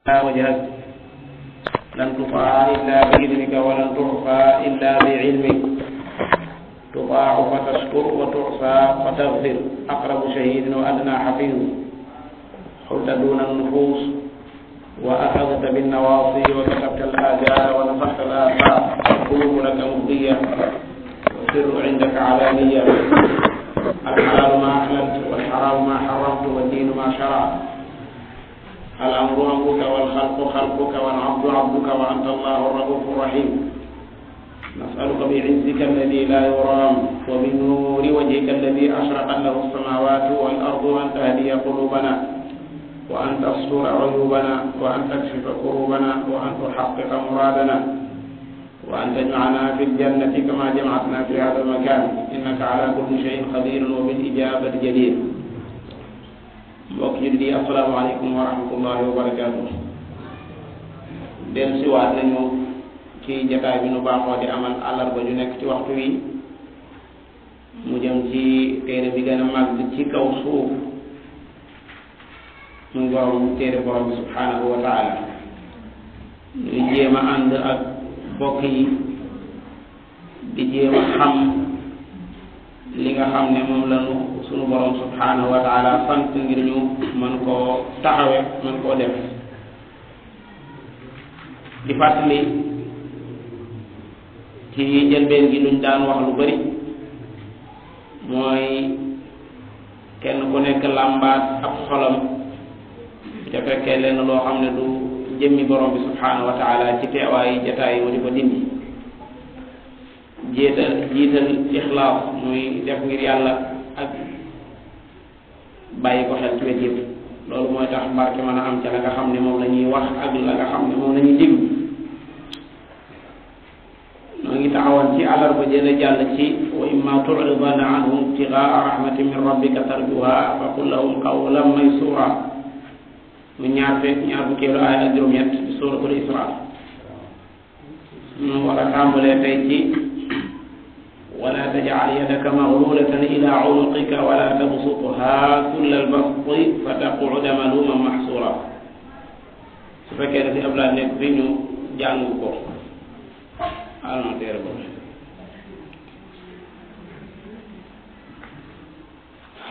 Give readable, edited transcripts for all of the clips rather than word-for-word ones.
وجهك لن تطاع إلا بإذنك ولن تعصى إلا بعلمك تطاع فتشكر وتعصى فتغفر أقرب شهيد وأدنى حفيظ حلت دون النفوس وأخذت بالنواصي وكتبت الآجال ونفخت الآفاق القلوب لك مفضية والسر عندك علانية الحلال ما أحللت والحرام ما حرمت والدين ما شرعت الأمر أمرك والخلق خلقك والعبد عبدك وأنت الله الرؤوف الرحيم نسألك بعزك الذي لا يرام وبنور وجهك الذي أشرقت له السماوات والأرض أن تهدي قلوبنا وأن تستر عيوبنا وأن تكشف كروبنا وأن تحقق مرادنا وأن تجمعنا في الجنة كما جمعتنا في هذا المكان إنك على كل شيء قدير وبالإجابة جدير. mbokk yi di asalaamaaleykum wa rahmatullahi wa barakaatu. dellu siwaat nañu ci jataay bi nu baaxoo di amal àllarba ju nekk ci waxtu wi mu jëm ci téere bi gën a màgg ci kaw suuf muy borom téere borom bi subhanahu wa taala ñuy jéem a ànd ak bokk yi di jéem a xam li nga xam ne moom lañu sunu borom subhanahu wa taala sant ngir ñu mën koo taxawe mën koo def di fàttali ci njëlbeen gi luñ daan wax lu bari mooy kenn ku nekk làmbaat ab xolam te fekkee leen loo xam ne du jëmmi borom bi subhanahu wa taala ci teewaay jataay yi di ko dindi jiital ixlaas muy def ngir yàlla ak bàyyi ko xel ci wet yëpp loolu mooy tax barke mën a am ca la nga xam ne moom la ñuy wax ak la nga xam ne moom la ñuy déglu noo ngi taxawoon ci àllarba jële jàll ci wa imma tu'ridanna anhum ibtigaa rahmatin min rabbika tarjuha fa qul lahum qawlan maysura mu ñaar fukkeelu aaya ak juróom-ñett ci suuratul Isra ñu war a tàmbalee tey ci ولا تجعل يدك مغلولة إلى عنقك ولا تبسطها كل البسط فتقعد ملوما محسورا su fekkee dafa ab laa nekk fi ñu jàng ko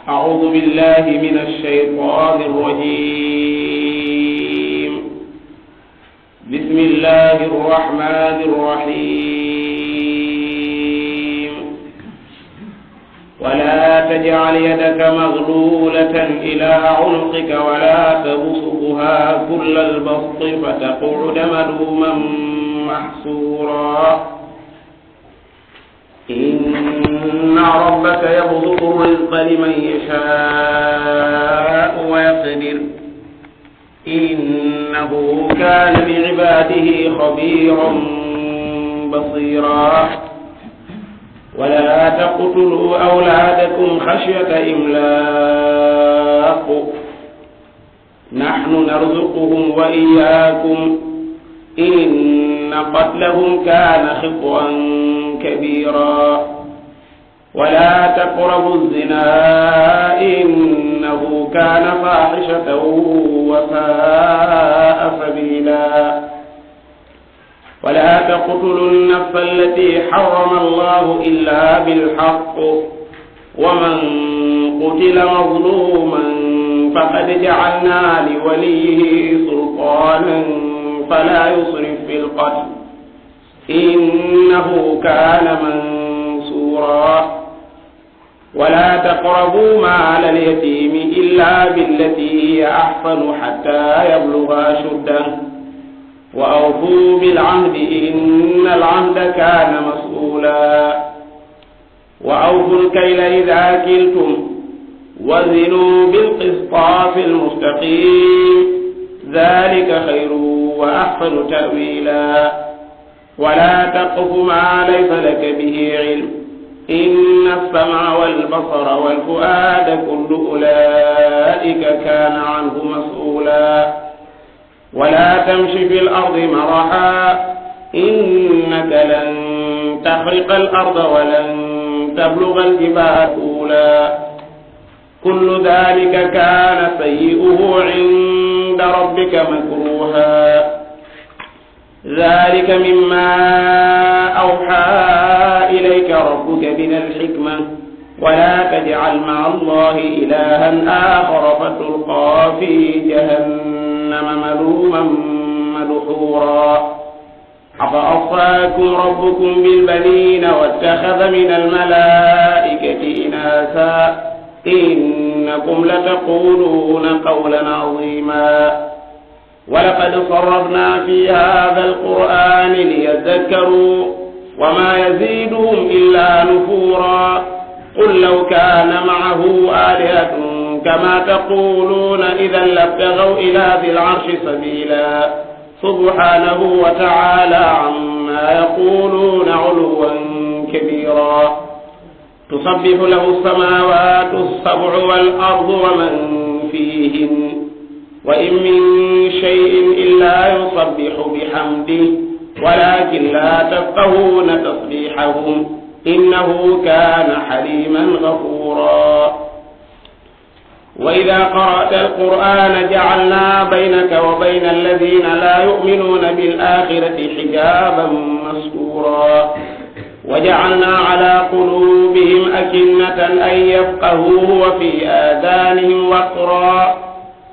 أعوذ بالله من الشيطان الرجيم بسم الله الرحمن الرحيم ولا تجعل يدك مغلولة إلى عنقك ولا تبسطها كل البسط فتقعد ملوما محسورا إن ربك يبسط الرزق لمن يشاء ويقدر إنه كان بعباده خبيرا بصيرا ولا تقتلوا أولادكم خشية إملاق نحن نرزقهم وإياكم إن قتلهم كان خطأ كبيرا ولا تقربوا الزنا إنه كان فاحشة وساء سبيلا ولا تقتلوا النفس التي حرم الله إلا بالحق ومن قتل مظلوما فقد جعلنا لوليه سلطانا فلا يسرف في القتل إنه كان منصورا ولا تقربوا مال اليتيم إلا بالتي هي أحسن حتى يبلغ أشده وأوفوا بالعهد إن العهد كان مسؤولا وأوفوا الكيل إذا كلتم وزنوا بالقسطاس المستقيم ذلك خير وأحسن تأويلا ولا تقف ما ليس لك به علم إن السمع والبصر والفؤاد كل أولئك كان عنه مسؤولا ولا تمش في الأرض مرحا إنك لن تخرق الأرض ولن تبلغ الجبال طولا كل ذلك كان سيئه عند ربك مكروها تتلوها ذلك مما أوحى إليك ربك من الحكمة ولا تجعل مع الله إلها آخر فتلقى في جهنم ملوما مدحورا أفأصفاكم ربكم بالبنين واتخذ من الملائكة إناثا إنكم لتقولون قولا عظيما ولقد صرفنا في هذا القرآن ليذكروا وما يزيدهم إلا نفورا قل لو كان معه آلهة كما تقولون إذا لابتغوا إلى ذي العرش سبيلا سبحانه وتعالى عما يقولون علوا كبيرا تسبح له السماوات السبع والأرض ومن فيهن وإن من شيء إلا يسبح بحمده ولكن لا تفقهون تسبيحهم إنه كان حليما غفورا وإذا قرأت القرآن جعلنا بينك وبين الذين لا يؤمنون بالآخرة حجابا مستورا وجعلنا على قلوبهم أكنة أن يفقهوه وفي آذانهم وقرا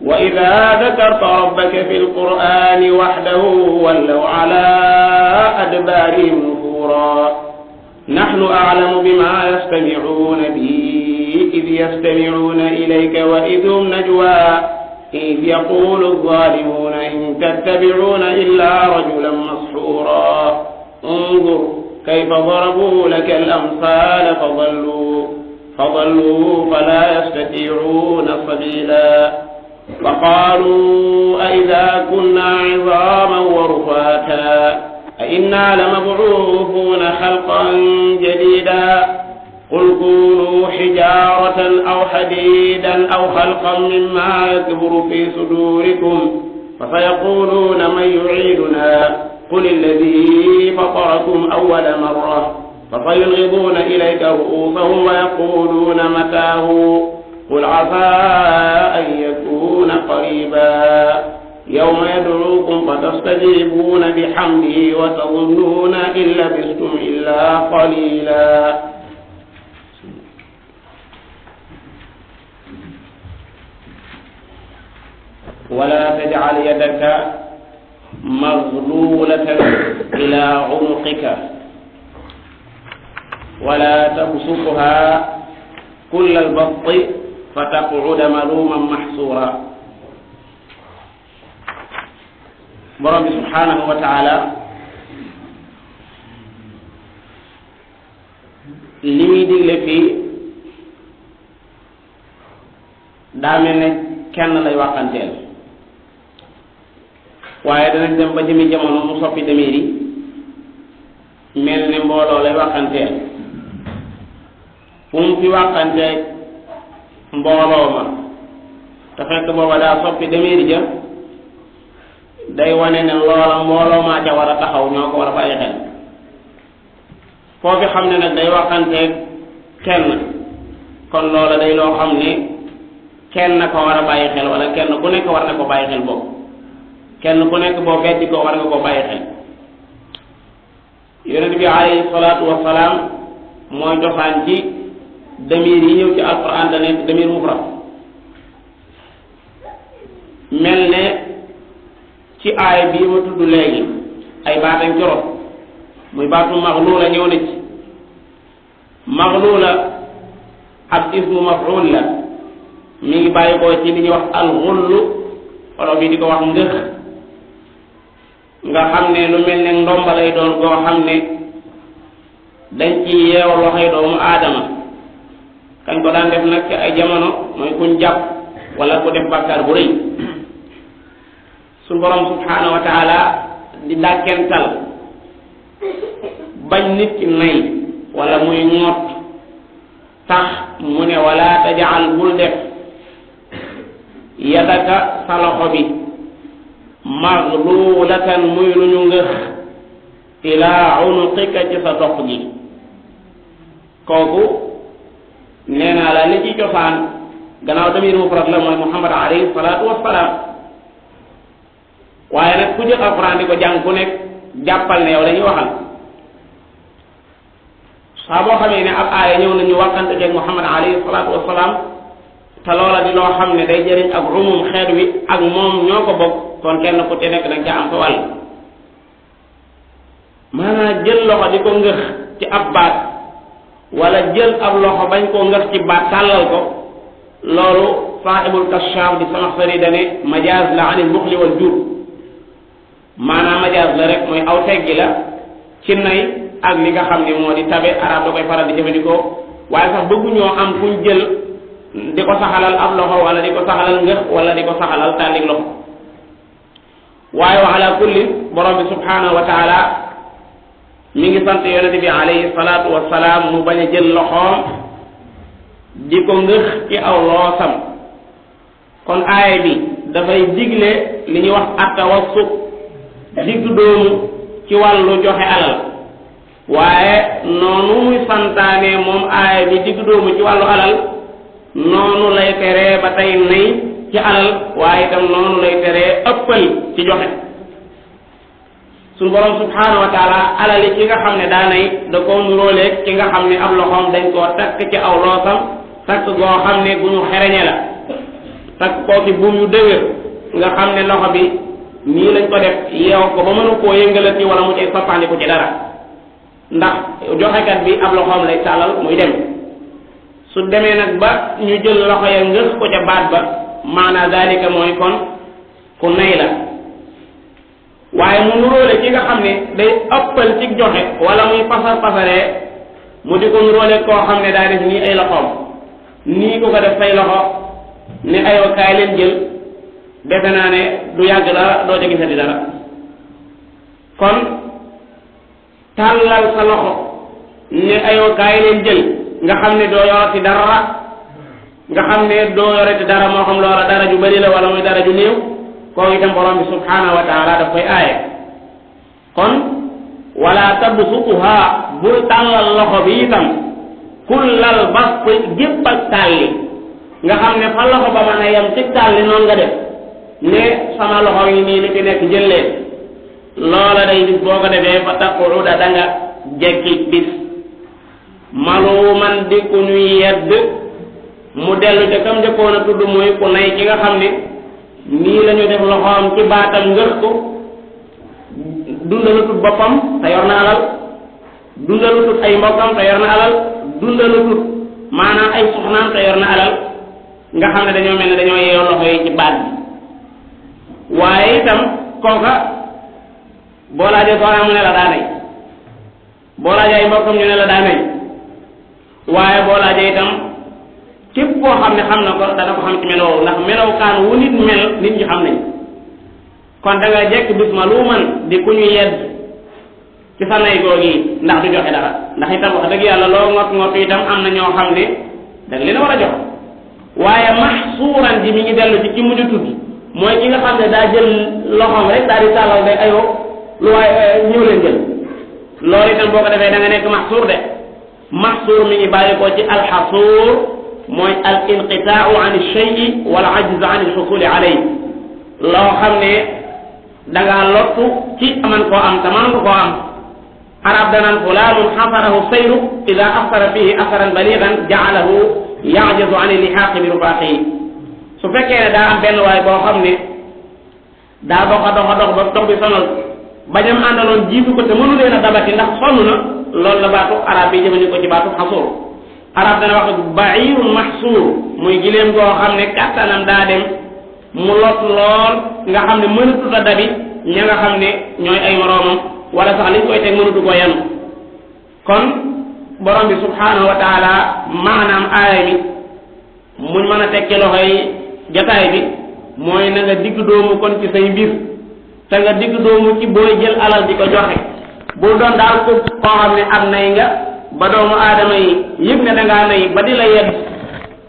وإذا ذكرت ربك في القرآن وحده ولوا على أدبارهم نفورا نحن أعلم بما يستمعون به إذ يستمعون إليك وإذ هم نجوى إذ يقول الظالمون إن تتبعون إلا رجلا مسحورا انظر كيف ضربوا لك الأمثال فضلوا فلا يستطيعون سبيلا وقالوا أئذا كنا عظاما ورفاتا أئنا لمبعوثون خلقا جديدا قل كونوا حجارة أو حديدا أو خلقا مما يكبر في صدوركم فسيقولون من يعيدنا قل الذي فطركم أول مرة فسينغضون إليك رؤوسهم ويقولون متاه قل عسى أن يكون قريبا يوم يدعوكم فتستجيبون بحمده وتظنون إن لبثتم إلا قليلا ولا تجعل يدك مغلولة إلى عنقك ولا تبسطها كل البسط فتقعد ملوما محسورا borom bi subhanahu wa taala li muy digle fii daa mel ne kenn lay waxanteel waaye danañ dem ba jëmi jamono mu soppi demir yi mel ne mbooloo lay waxanteel fu mu fi waxantee mbooloo ma te fekk booba daa soppi demir ja day wane ne loola mbooloo maa ca war a taxaw ñoo ko war a bàyyi xel foofi xam ne nag day waxanteeg kenn kon loola day loo xam ne kenn na ko war a bàyyi xel wala kenn ku nekk war na ko bàyyi xel boobu kenn ku nekk boo beddi ko war nga ko bàyyi xel yonent bi alayhi salaatu wasalaam mooy cosaan ci damir yi ñëw ci alquran da nekk damir mufrad mel ne ci aay bii ma tudd léegi ay baatañ corot muy baatu maxluula ñëw na ci maxluula ab ismu maf'ul la mi ngi bàyyi ko ci li ñuy wax alxullu wala bi di ko wax ngëx nga xam ne lu mel ne ndomba lay doon goo xam ne dañ ci yeew loxoy doomu aadama kañ ko daan def nag ci ay jamono mooy kuñ jàpp wala ku def bàkkaar bu rëy su borom subhanahu wa taala di dàkkental bañ nit ki nay wala muy ŋott tax mu ne wala tajal bul def yadaka sa loxo bi maghlulatan muy lu ñu ngëx ila unuqika ci sa doq gi kooku nee naa la li ci cosaan gannaaw damir mufrad la mooy Muhammad alayhi salaatu wassalaam waaye nag ku jël alquran di ko jàng ku nekk jàppal ne yow dañuy waxal saa boo xamee ne ab aaya ñëw nañu waxante ak Muhammad alayhi salaatu wasalaam te loola di loo xam ne day jëriñ ak umum xeet wi ak moom ñoo ko bokk kon kenn ku ci nekk nag ca am sa wàll maanaam jël loxo di ko ngëx ci ab baat wala jël ab loxo bañ koo ngëx ci baat tàllal ko loolu saaxibul kashaaf di Samaxsari dane majaaz la anil buxli wal juub maanaam majaaz la rek mooy aw teggi la ci nay ak li nga xam ne moo di tabe arab da koy faral di jëfandikoo waaye sax bëgguñoo am kuñ jël di ko saxalal ab loxo wala di ko saxalal ngëx wala di ko saxalal tàllig loxo waaye wa ala kulli borom bi subhanahu wa taala mi ngi sant yonente bi alayhi salaatu wasalaam mu bañ a jël loxoom di ko ngëx ci aw loosam kon aaya bi dafay digle li ñuy wax atawassut digg doomu ci wàllu joxe alal waaye noonu muy santaane moom aaya bi digg doomu ci wàllu alal noonu lay teree ba tey nay ci alal waaye itam noonu lay teree ëppal ci joxe suñu borom subhanahu wa taala alal yi ki nga xam ne daa nay da koo nuróoleeg ki nga xam ne ab loxoom dañ koo takk ci aw loosam takk goo xam ne gu ñu xereñe la takk koo ci buum yu dëgër nga xam ne loxo bi nii lañ ko def yeew ko ba mënu koo yëngalati wala mu cay soppandiku ci dara ndax joxekat bi ab loxoom lay tàllal muy dem su demee nag ba ñu jël loxo ya ngës ko ca baat ba maanaa dalika mooy kon ku nay la waaye mu nuróole ki nga xam ne day ëppal ci joxe wala muy pasaree mu di ko nuróole koo xam ne daa def nii ay loxoom nii ko def say loxo ne aywa kaay leen jël defe naa ne du yàgg dara doo ca gisati dara kon tàllal sa loxo ne aywa kaay leen jël nga xam ne doo yorati dara nga xam ne doo yorati dara moo xam loola dara ju bari la wala muy dara ju néew koo itam borom bi subhanahu wa taala daf koy aaye kon wala tabsutuha bul tàllal loxo bi itam kullal bast gépp ak tàlli nga xam ne fa loxo ba mën a yem ci tàlli noonu nga def ne sama loxo yi nii li fi nekk jël leen loola day bis boo ko defee fa taquda da nga jekki bis maluman di ku ñuy yedd mu dellu ca kam njëkkoon a tudd muy ku nay ki nga xam ne nii la ñu def loxoom ci baatam ngëx ko dundalatut boppam te yor na alal dundalatut ay mbokkam te yor na alal dundalatut maanaam ay soxnaam te yor na alal nga xam ne dañoo mel ne dañoo yeew loxo yi ci baat bi waaye itam kooka boo laajee soxnaam mu ne la daa nay boo laajee ay mbokkam ñu ne la daa nay waaye boo laajee itam képp koo xam ne xam na ko dana ko xam ci melow ndax melow kaan wu nit mel nit ñi xam nañ kon da nga jekk bis ma lu man di ku ñu yedd ci sa nay googi ndax du joxe dara ndax itam wax dëgg yàlla loo ngott ngott itam am na ñoo xam ne da nga leen a war a jox waaye maxsuuran ji mi ngi dellu ci mujj tudd mooy ki nga xam ne daa jël loxoom rek daal di tàllal day ayoo lu waaye ñëw leen jël loolu itam boo ko defee da nga nekk maxsuur de maxsuur mi ngi bàyyi ko ci alxasuur mooy al inqitaau an alshayi wal ajz an alxusuli alay loo xam ne da ngaa lottu ci man koo am te man nga koo am arab danaan fulaanun xasarahu sayru ida axsara fihi asaran baligan jaalahu yajizu an illihaaqi bi rufaaqihi su fekkee ne daa am benn waay boo xam ne daa dox ba dox bi sonal bañam àndaloon jiitu ko te mënu leen a dabati ndax sonn na loolu la baatu arab bi jëfandikoo ci baatu xasuur arab dana wax bairun maxsuur muy gileem goo xam ne kàttanam daa dem mu lot lool nga xam ne mënatut a dabi ña nga xam ne ñooy ay moroomam wala sax liñ koy teg mënatu ko yanu kon borom bi subhanahu wa taala maanaam aaya bi muñ mën a teg ci loxoy jotaay bi mooy na nga digg doomu kon ci say mbir te nga digg doomu ci booy jël alal di ko joxe bul doon daal ko koo xam ne am nay nga ba doomu aadama yi yëg ne da ngaa nay ba di la yedd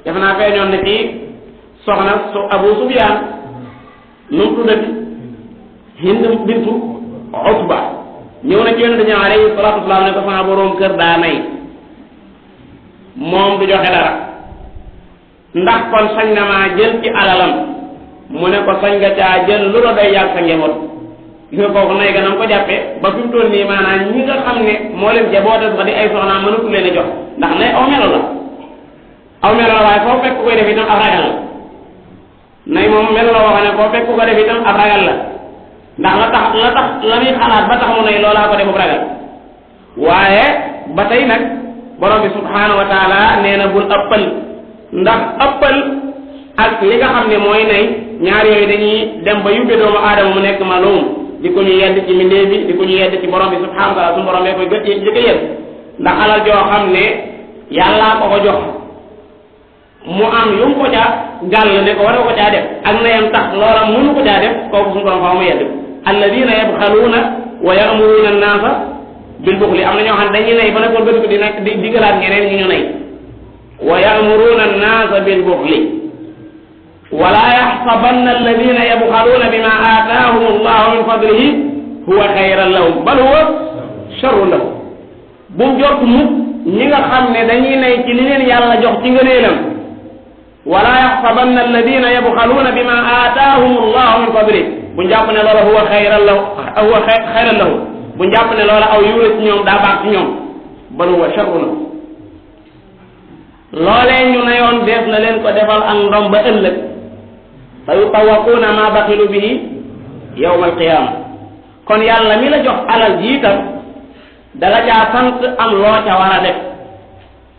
def naa feeñoon na ci soxna su Abu Sufyaan nu mu tuddati Hind bintu Utba ñëw na ci yonente bi alayhi salaatu wasalaam ne ko sama boroom kër daa nay moom du joxe dara ndax kon sañ na maa jël ci alalam mu ne ko sañ nga caa jël lu la doy yàgg sa njaboot gis nga kooku nay ga nam ko jàppee ba fi mu toll nii maanaam ñi nga xam ne moo leen jaboote ba di ay soxnaam mënatu leen a jox ndax nay aw melo la waaye foo fekk koy def itam ab ragal la nay moom melo la waxee ne foo fekk ko def itam ab ragal la ndax la muy xalaat ba tax mu nay loolaa ko defub ragal waaye ba tey nag borom bi subhaanahu wa taala nee na bul ëppal ndax ëppal ak li nga xam ne mooy nay ñaar yooyu dañuy dem ba yubbe doomu aadama mu nekk malum di ko ñu yedd ci mbindeef bi di ko ñu yedd ci borom bi subhaanahu wa taala suñu borom bee koy jëkk yedd ndax alal joo xam ne yàllaa ko jox mu am yu mu ko caa gàll ne ko war ko caa def ak nayam tax loola mënu ko caa def kooku suñu borom faaw mu yedd alladina yabxaluuna wa ya'muruuna an-naasa bil buxli am na ñoo xam ne dañuy nay ba nekkoon bëgg di digalaat ñeneen ñu nay wa ya'muruuna an-naasa bil buxli wala yaxsabanna alladina yabxaluuna bima aataahum allahu min fadlihi huwa xayran lahum bal huwa sharrun lahum bu jot mukk ñi nga xam ne dañuy nay ci li leen yàlla jox ci ngëneelam wala yaxsabanna alladina yabxaluuna bima aataahum allahu min fadlihi bu jàpp ne loola huwa xayran lahu bu jàpp ne loola aw yiw la ci ñoom daa baax ci ñoom bal huwa sharrun lahum loolee ñu nayoon dees na leen ko defal ak ndom ba ëllëg fa yutawaquuna ma baxilu bihi yawma alqiyaama kon yàlla mi la jox alal ji itam dala caa sant am loo ca war a def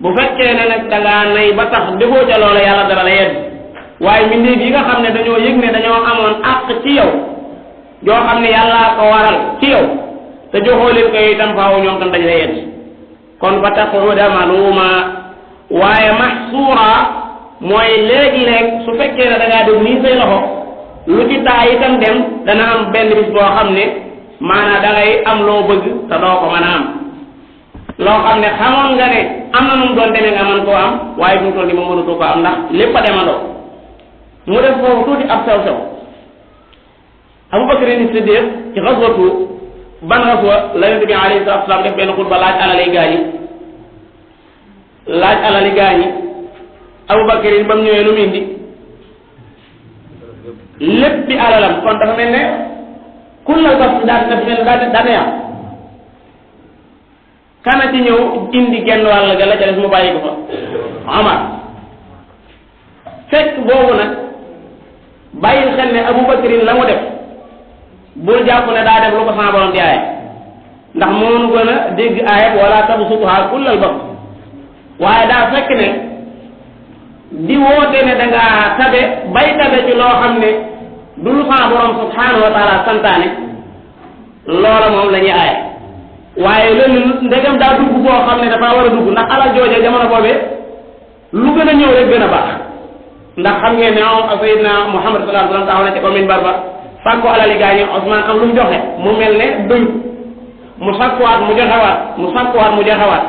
bu fekkee ne nag dangaa nay ba tax defoo ca loola yàlla dara la yedd waaye mbindeef yi nga xam ne dañoo yëg ne dañoo amoon àq ci yow joo xam ne yàllaa ko waral ci yow te joxoo leen ko itam faaw ñoom tam dañ la yedd kon fa taquuda maluuma waaye mahsuura mooy léegi-léeg su fekkee ne da ngaa def nii say loxo lu ci taa itam dem dana am benn bis boo xam ne maanaam da ngay am loo bëgg te doo ko mën a am loo xam ne xamoon nga ne am na nu mu doon demee nga mën koo am waaye fi mu toll nii moom mënatoo ko am ndax lépp a demandoo mu def foofu tuuti ab sew-sew Abu Bakr as-Siddiq ci xaswatu ban xaswa la Yonent bi alayhi salaatu wa salaam def benn xutba laaj alali gaañi Abu Bakr ba mu ñëwee lu mu indi lépp bi alalam kon dafa mel ne kullal bas daal dafa mel ne daal yam kana ci ñëw indi genn wàll ga la ca des mu bàyyi ko fa Omar fekk boobu nag bàyyil xel ne Abu Bakrin la mu def bul jàpp ne daa def lu ko sama borom di aaye ndax moonu gën a dégg aayat wala tabsutuha kullal bas waaye daa fekk ne di woote ne da ngaa tabe bay tabe ci loo xam ne du lu sama borom subhanahu wa taala santaane loola moom la ñuy aaye waaye loolu ndegam daa dugg boo xam ne dafa war a dugg ndax alal jooje jamono boobee lu gën a ñëw rek gën a baax ndax xam ngeen ne Sayyidina Muhammad sallallahu alayhi wa sallam taxaw na ci ko minbar ba sàkku alali gaa ñi Usmaan am lu mu joxe mu mel ne doy mu sàkkuwaat mu joxewaat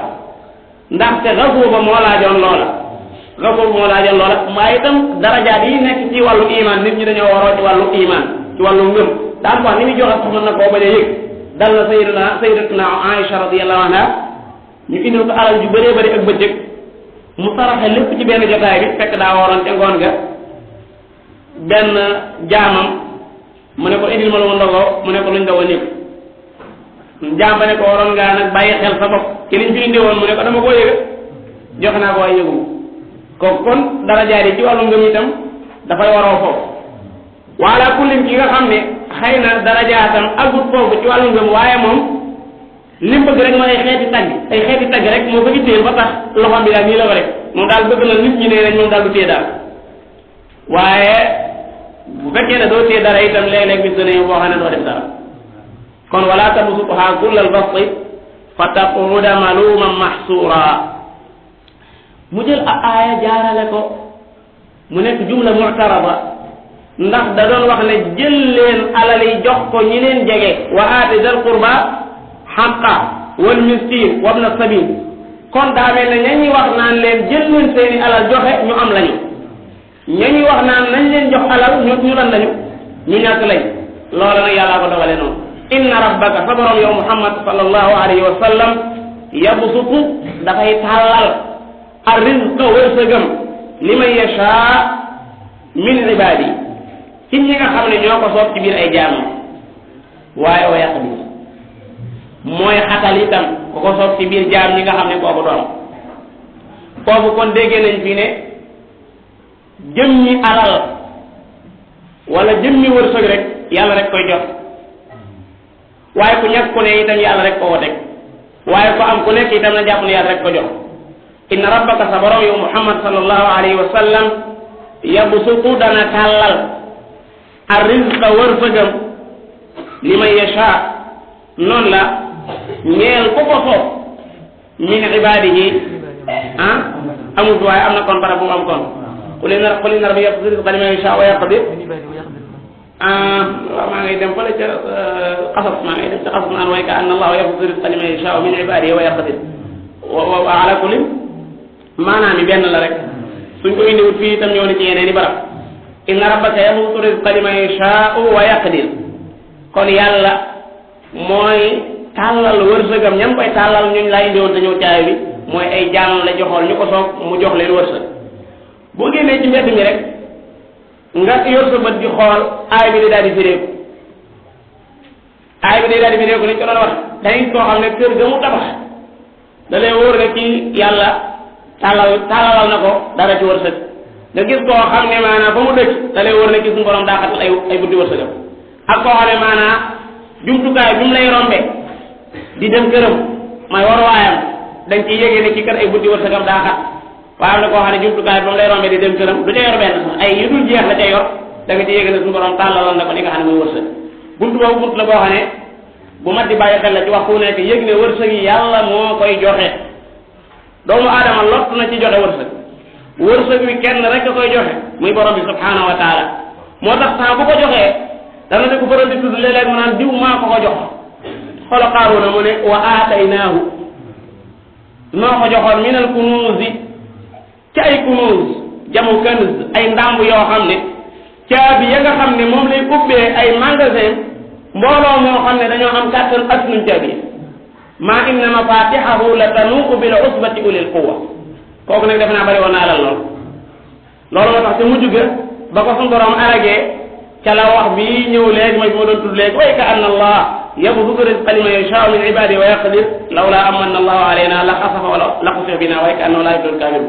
ndaxte xasuwa ba moo laajoon loola waaye itam darajaat yi nekk ci wàllu iman nit ñi dañoo waroo ci wàllu iman ci wàllu ngëm daan wax ni muy joxe sax mën na koo bañ a yëg dal na sayyidatuna Aïcha radiyallahu anha ñu indil ko alal ju bëree bëri ak bëccëg mu saraxe lépp ci benn jotaay bi fekk daa waroon ca ngoon ga benn jaamam mu ne ko indil ma lu ma ndogoo mu ne ko luñ ndogoo népp jaam ba ne ko waroon ngaa nag bàyyi xel sa bopp ci liñ fi indi woon mu ne ko dama koo yëga joxe naa ko waaye yëguma kooku kon dara jaay ci wàllu ngëm itam dafay waroo foofu wala kullim ki nga xam ne xëy na darajaatam agut foofu ci wàllu ngëm waaye moom li mu bëgg rek mooy ay xeeti tagg rek moo ko itteel ba tax loxoom bi daal nii la ko rek moom daal bëgg na nit ñi ne nañ moom daal du téye daal waaye bu fekkee ne doo téye dara itam léeg-léeg bis dana ñëw boo xam ne doo def dara kon wala tabsutuha kullal basti fa taquda maluman mahsura mu jël aaya jaarale ko mu nekk jumla mu'tarada ndax da doon wax ne jël leen alal yi jox ko ñi leen jege wa aati dal qurba xaqa wal miskin wabna sabil kon daa mel ne ñañuy wax naan leen jël leen seeni alal joxe ñu am lañu ñañuy wax naan nañ leen jox alal ñu lan lañu ñu ñàkk lañ loola nag yàllaa ko dogale noonu inna rabbaka sa borom yow muhammad sallallahu alayhi wa sallam yabsutu dafay tàllal ar-rizqa wërsëgam liman yashaa min ibaadi ci ñi nga xam ne ñoo ko soob ci biir ay jaamam waaye wa yaqdir mooy xatal itam ku ko soob ci biir jaam ñi nga xam ne kooku doon foofu kon déggee nañ fii ne jëmmi alal wala jëmmi wërsëg rek yàlla rek koy jox waaye ku ñàkk ku ne itam yàlla rek ko teg waaye ko am ku nekk itam na jàpp ne yàlla rek ko jox inna rabbaka sa borom yow muhammad sallallahu alayhi wa sallam yabsutu dana tàllal arrizqa wërsëgam li man yasha noonu la ñeel ku ko soob min ibadihi amul waaye am na kon bara bu mu am kon qul inna rabbi yabsutu rizqa liman yasha wa yaqdir waaw maa ngay dem fële ca xasas maa ngay dem ca xasas naan way ka anna allahu yabsutu rizqa liman yasha min ibadihi wa yaqdir wa ala kulli maanaam yi benn la rek suñ ko indiwut fii itam ñëw na ci yeneen i barab inna rabbaka yabsutu rizqa liman yasha wa yaqdir kon yàlla mooy tàllal wërsëgam ñam koy tàllal ñuñ laa indiwoon te ñëw caay bi mooy ay jaam la joxoon ñu ko soog mu jox leen wërsëg boo génnee ci mbedd mi rek nga yor sa bët di xool aay bi day daal di firéeku aay bi day daal di firéeku ni ko doon wax dañuy koo xam ne kër ga mu tabax da lay wóor ne kii yàlla tàllalal na ko dara ci wërsëg nga gis koo xam ne maanaam fa mu dëkk da lay wóor ne kii suñu borom daa xatal ay buddi wërsëgam ak koo xam ne maanaam jumtukaay bi mu lay rombe di dem këram may war waayam dañ ci yégee ne ci kër ay buddi wërsëgam daa xat waaye am na koo xam ne jumtukaay bi mu lay rombe di dem këram du ca yor benn sax ay yu dul jeex la ca yor da nga ci yégee ne suñu borom tàllalal na ko li nga xam ne muy wërsëg buntu boobu buntu la boo xam ne bu mat di bàyyi xel la ci waxtu nekk yëg ne wërsëg yi yàlla moo koy joxe doomu aadama lott na ci joxe wërsëg wi kenn rek a koy joxe muy borom bi subhanahu wa taala moo tax saa bu ko joxee dana ne ko borom di tudd léeg-léeg mu naan diw maa ko jox xolo Qaaruuna mu ne wa aataynaahu noo ko joxoon minal kunuuzi ci ay kunuuz jamu kanz ay ndàmb yoo xam ne caabi ya nga xam ne moom lay ubbee ay magasin mbooloo moo xam ne dañoo am kàttan ak nuñ caabi maa inna mafatixahu la tanuu'u bil usbati ulil quwwa kooku nag defe naa bari woon naa alal loolu moo tax te mujj ga ba ko suñu borom aragee ca la wax bi ñëw léegi ma doon tudd léegi way ka anna allah yabsutu rizqa liman yashaa'u min ibadihi wa yaqdir lawla amanna allahu alayna la xasafa wala la xusifa bina way ka annahu la yuflihul kafirun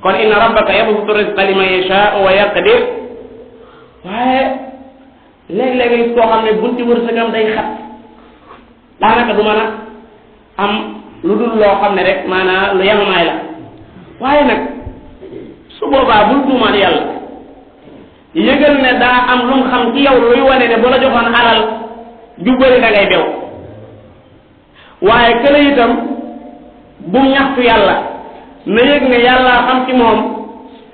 kon inna rabbaka yabsutu rizqa liman yashaa'u wa yaqdir waaye léeg-léeg gis koo xam ne bunti wërsëgam day xat daanaka du mën a am lu dul loo xam ne rek maanaam lu yemamaay la waaye nag su boobaa bul tuumaan yàlla yëgal ne daa am lu mu xam ci yow luy wane ne bu la joxoon alal ju bëri da ngay bew waaye kële itam bu ñaxtu yàlla na yëg ne yàlla xam ci moom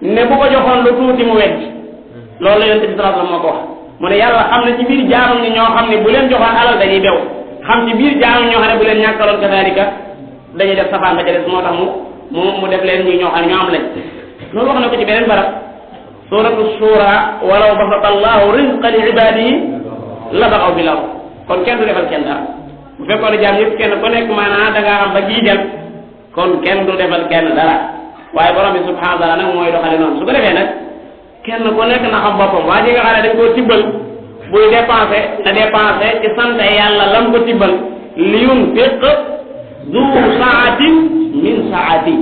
ne bu ko joxoon lu tuuti mu wecc loolu la yonent bi sallallahu alayhi wasallam moo ko wax mu ne yàlla xam ne ci biir jaamam ñi ñoo xam ne bu leen joxoon alal dañuy bew xam ci biir jaamam ñoo xam ne bu leen ñàkkaloon kadaalika dañuy def safaan ba ca des moo tax mu def leen ñuy ñoo xam ne ñoo am lañ loolu wax na ko ci beneen barab suratu shura walaw basata allahu rizqa li ibadihi la baxaw bil ard kon kenn du defal kenn dara bu fekkoon ne jaam yëpp kenn ku nekk maanaam da ngaa am ba gii dem kon kenn du defal kenn dara waaye borom bi subhanahu wa taala nag mooy doxale noonu su ko defee nag kenn ku nekk na xam boppam waa ji nga xam ne dañ koo tibbal buy dépensé na dépensé ci sant yàlla lam ko tibbal li yunfiq du saatin min saati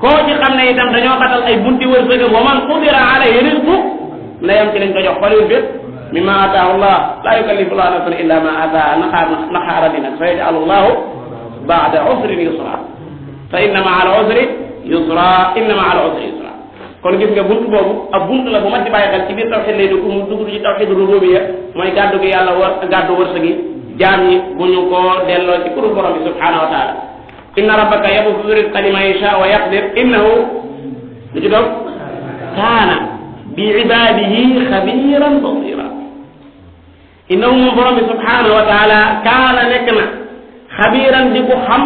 koo ci xam ne itam dañoo xatal ay bunti wërsëgam wa man qudira alayhi rizqu na yam ci lañ ko jox fal yunfiq mimma ataahu allah la yukallifu llahu nafsan illa ma ataaha naxaara bi nag sa yaj'alu llahu ba'da usrin yusra fa inna ma'a al-usri yusra inna ma'a al-usri yusra kon gis nga buntu boobu ab buntu la bu mat di bàyyi xel ci biir tawxid lay dugg mu dugg ci tawxid rububiyya mooy gàddu gi yàlla gàddu wërsëg yi jaam ñi bu ñu ko delloo ci kuréel borom bi subhanahu wa taala inna rabbaka yabsutu rizqa liman yashaa wa yaqdir innahu lu ci doog kaana bi ibadihi xabiran basira innahu moom borom bi subhanahu wa taala kaana nekk na xabiran di ko xam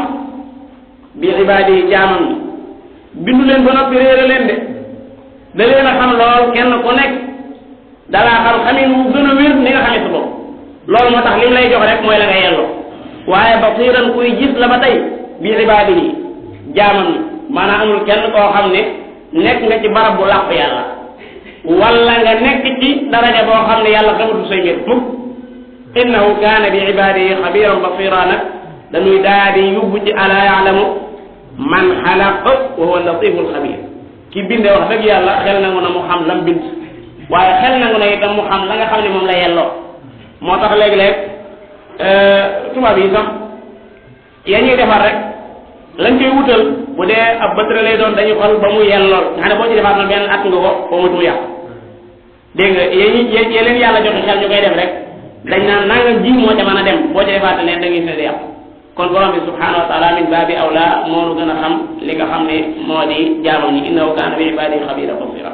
bi ibadihi jaamam ñi bindu leen ba noppi réere leen de da leen a xam lool kenn ku nekk dalaa xam xamin wu gën a wér ni nga xamee sa bopp loolu moo tax li lay jox rek mooy la nga yelloo waaye basiran kuy gis la ba tey bi ibaadihi jaamam ni maanaam amul kenn koo xam ne nekk nga ci barab bu làqu yàlla wala nga nekk ci daraja boo xam ne yàlla xamatul say mbir mukk innahu kaana bi ibadihi xabiran basira nag dañuy daal di yóbbu ci ala yaalamu man xalaq wa huwa latiful xabir ki binde wax dëgg yàlla xel nangu na mu xam lam bind waaye xel nangu na itam mu xam la nga xam ne moom la yelloo moo tax léeg-léeg tubaab yi sax ya ñuy defar rek lañ koy wutal bu dee ab batterie lay doon dañuy xool ba mu yellool nga xam ne boo ci defaat na benn at nga ko ba mu yàq dégg nga yee leen yàlla joxe xel ñu koy def rek dañ naan nangam ji moo ca mën a dem boo ci defaat leen da ngay ne di yàq kon borom bi subhanahu wa taala min baabi awla moo nu gën a xam li nga xam ne moo di jaamam ñi innahu kaana bi ibadihi xabira basira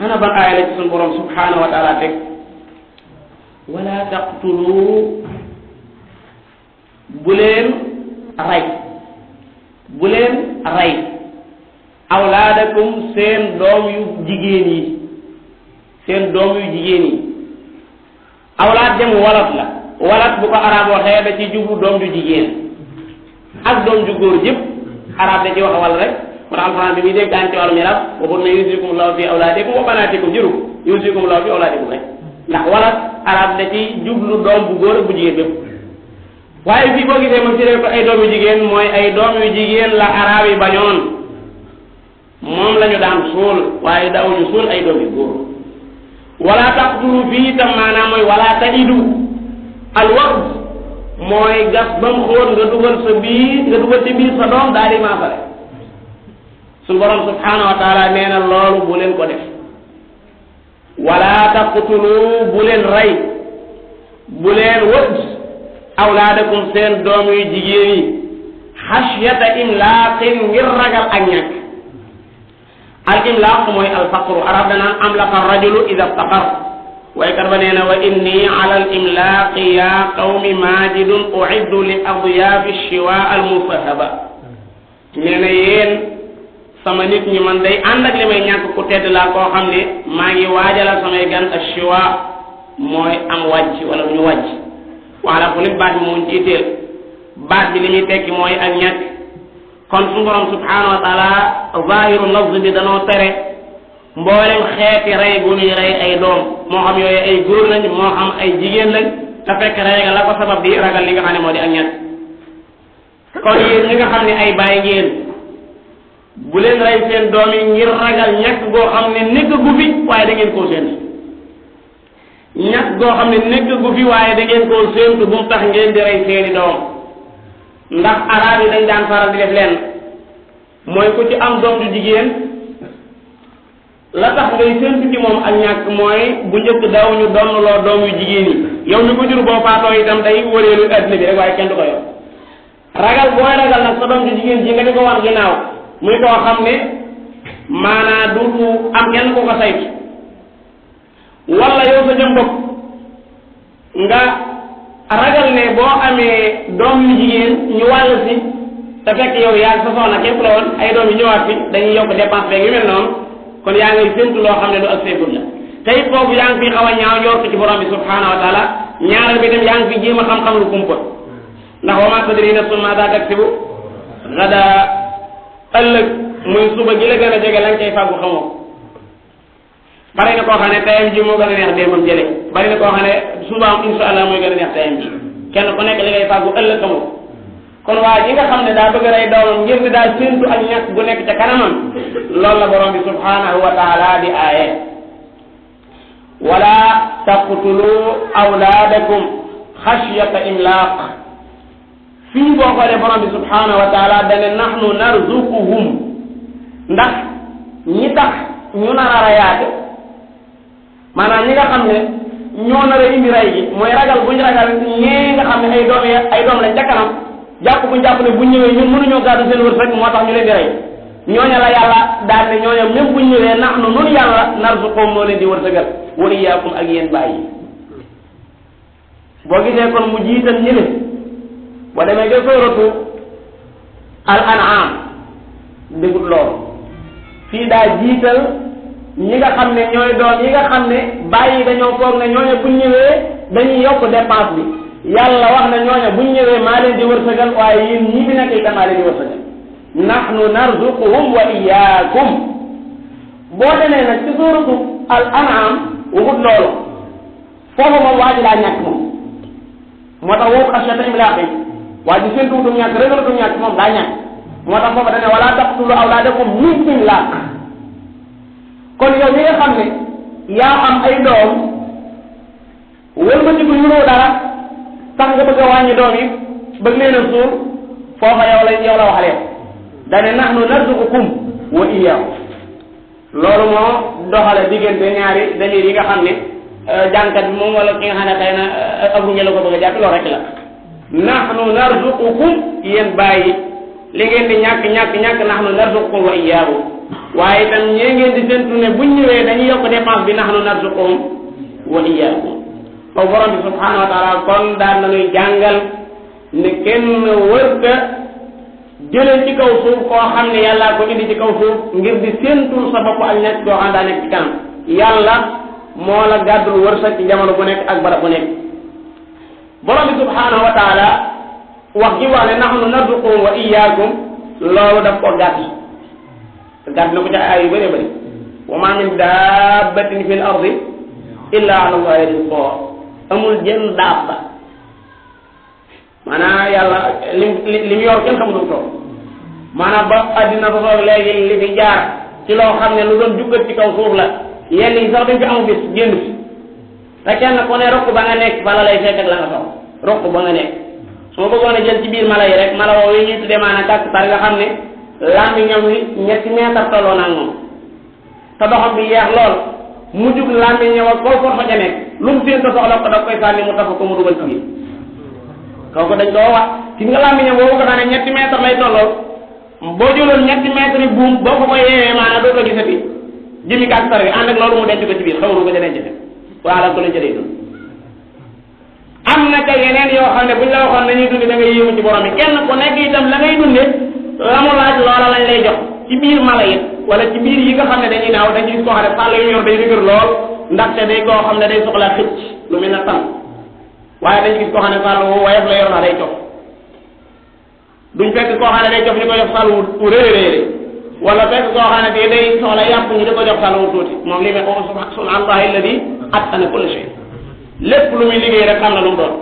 ana ban aaya la ci suñu borom subhanahu wa taala teg wala taqtulu bu leen rey awlaadakum seen doom yu jigéen yi awlaad dem walat la walat bu ko arab waxee da ci jublu doom ju jigéen ak doom ju góor yëpp arab da ci wax wala rek kon alquran bi muy déggaan ci wàllu miraas waxul ne yusikum llahu fi awlaadikum wa banaatikum jëru yusikum llahu fi awlaadikum rek ndax walat arab da ci jublu doom bu góor ak bu jigéen yëpp waaye fii boo gisee ma firee ko ay doom yu jigéen mooy ay doom yu jigéen la arab yi bañoon moom la ñu daan suul waaye daawuñu suul ay doom yu góor wala taqtulu fii itam maanaam mooy wala tajidu alward mooy gas ba mu xóot nga dugal ci biir sa doom daal di maasale suñu borom subhanahu wa taala nee na loolu bu leen ko def wala taqtulu bu leen rey bu leen wëdd awlaadakum seen doom yu jigéen yi xashyata imlaaqin ngir ragal ak ñàkk al imlaaq mooy al faqru arab danaan amlaqa rajulu ida ftaqar waykat ba nee na wa inni ala al imlaaqi ya qawmi maajidun uiddu li adyaafi shiwa al mufahaba nee na yéen sama nit ñi man day ànd ak li may ñàkk ku tedd laa koo xam ne maa ngi waajalal samay gan al shiwa mooy am wàcc wala bu ñu wàcc wala fu lim baat bi mu ci itteel baat bi li muy tekki mooy ak ñàkk kon suñu borom subhanahu wa taala zahiru lafz bi danoo tere mboolem xeeti rey gu ñuy rey ay doom moo xam yooyu ay góor lañ moo xam ay jigéen lañ te fekk rey nga la ko sabab di ragal li nga xam ne moo di ak ñàkk kon yéen ñi nga xam ne ay bàyyi ngeen bu leen rey seen doom yi ngir ragal ñàkk goo xam ne nekk gu fi waaye da ngeen koo séentu ñàkk goo xam ne nekk gu fi waaye da ngeen koo séentu bu mu tax ngeen di rey seeni doom ndax arab yi dañ daan faral di def leen mooy ku ci am doom ju jigéen la tax ngay séentu ci moom ak ñàkk mooy bu njëkk daaw ñu donnloo doom yu jigéen yi yow mi ko jur boo faatoo itam day wëreelu adduna bi rek waaye kenn du ko yor ragal booy ragal nag sa doom ju jigéen ji nga di ko wan ginnaaw muy koo xam ne maanaa du am kenn ku ko saytu wala yow sa jëm bopp nga ragal ne boo amee doom yu jigéen ñu wàll si te fekk yow yaa sa soxna képp la woon ay doom yu ñëwaat fi dañuy yokk dépense beeg yu mel noonu kon yaa ngay séntu loo xam ne du ak seegul la tey foofu yaa ngi fi xaw a ñaaw njortu ci borom bi subhanahu wa taala ñaareel bi tam yaa ngi fi jéem a xam-xam lu kumpa ndax wa ma tadri nafsun ma daa taksibu gada ëllëg muy suba gi la gën a jege lañ cay fàggu xamoo bari na koo xam ne tayam ji moo gën a neex démbam jële bari na koo xam ne subaam insha allah mooy gën a neex tayam ji kenn ku nekk li ngay fàggu ëllëg xamoo kon waa ji nga xam ne daa bëgg rey doomam ngir di daa séntu ak ñàkk bu nekk ca kanamam loolu la borom bi subhanahu wa taala di aaye wala taqtulu awlaadakum xashyata imlaaq fii boo xoolee borom bi subhanahu wa taala dane nahnu narzuquhum ndax ñi tax ñu nar a reyaate maanaam ñi nga xam ne ñoo nar a indi rey gi mooy ragal buñ ragal ñee nga xam ne ay doom lañ ca kanam jàpp buñ jàpp ne buñ ñëwee ñun mënuñoo gàddu seen wërsëg moo tax ñu leen di rey ñooña la yàlla daal ne ñooña même buñ ñëwee nahnu nun yàlla narzuquhum moo leen di wërsëgal wa iyyakum ak yéen bàyyi boo gisee kon mu jiital ñi ne boo demee ga sooratu al an'am dégul loolu fii daa jiital ñi nga xam ne ñooy doom yi nga xam ne bàyyi dañoo foog ne ñooña buñ ñëwee dañuy yokk dépense bi yàlla wax na ñooña buñ ñëwee maa leen di wërsëgal waaye yéen ñii bi nekk itam maa leen di wërsëgal nahnu narzuquhum wa iyyakum boo demee nag ci suuratu al an'am waxut loolu foofu moom waa ji daa ñàkk moom moo tax woo xasiyata imlaaq yi waa ji seen tuutum ñàkk régalatum ñàkk moom daa ñàkk moo tax foofu dane wala taqtulu awlaadakum min imlaaq kon yow mi nga xam ne yaa am ay doom wëlbatiku yuroo dara tax nga bëgg a wàññi doom yi bëgg leen a suur foofa yow la waxale dane nahnu narzuqukum wa iyyakum loolu moo doxale diggante ñaari dalil yi nga xam ne jànkat bi moom wala ki nga xam ne xëy na abu ngeen la ko bëgg a jàpp loolu rek la nahnu narzuqukum yéen bàyyi li ngeen di ñàkk nahnu narzuqukum wa iyyakum waaye itam ñee ngeen di séntu ne buñ ñëwee dañuy yokk dépense bi nahnu narzuqukum wa iyyakum foofu borom bi subhanahu wa taala kon daan nañuy jàngal ne kenn wërta jëlee ci kaw suuf koo xam ne yàllaa ko indi ci kaw suuf ngir di séentul sa bopp ak nekk koo xam daa nekk ci kanam yàlla moo la gàddul wërsëg ci jamono bu nekk ak barab bu nekk borom bi subhanahu wa taala wax ji wax ne nahnu narzuqukum wa iyyakum loolu daf ko gàtt na ko ci ay yu bëree bëri wa ma min dabbatin fil ardi illa ala allahi rizquha amul jenn daaba maanaam yàlla li mu yor kenn xamul toog maanaam ba addina ba soog léegi li fi jaar ci loo xam ne lu doon jukkat ci kaw suuf la yenn yi sax dañ fi amu bis génn fi te kenn ku ne rokk ba nga nekk bala lay fekk ak la nga soxla rokk ba nga nekk su ma bëggoon a jël ci biir mala yi rek mala woowu yi ñuy tuddee maanaam kàkk tar nga xam ne lambi ñoom wi 3 mètres tolloo naa moom te doxam bi yeex lool mu jug lambi ñëw ak koo fa ca nekk lu mu séen te soxla ko da koy sànni mu tafa ko mu dugal ci biir kooku dañ koo wax ki nga lambi ñëw boobu ko xam ne 3 mètres lay tolloo boo jëloon 3 mètres yi buum boo ko yeewee maanaam doo ko gisati jëmi kàkk tar bi ànd ak loolu mu denc ko ci biir xawaru ko ca denc wala ko lañ ca dee am na ca yeneen yoo xam ne buñ la waxoon nañuy dundi da ngay yéemu ci borom yi kenn ku nekk itam la ngay dunde la mu laaj loola lañ lay jox ci biir mala yi wala ci biir yi nga xam ne dañuy naaw dañuy gis koo xam ne sàll yu yor day dëgër lool ndaxte day koo xam ne day soxla xëcc lu mel ne tan waaye dañuy gis koo xam ne sàll wu woyof la yor naa day cof duñ fekk koo xam ne day cof ñu ko jox sàll wu réeréeré wala fekk koo xam ne bii day soxla yàpp ñu di ko jox sàll wu tuuti moom li me subhanallahi alladi atqana kulli shay lépp lu muy liggéey rek xam na lu mu doon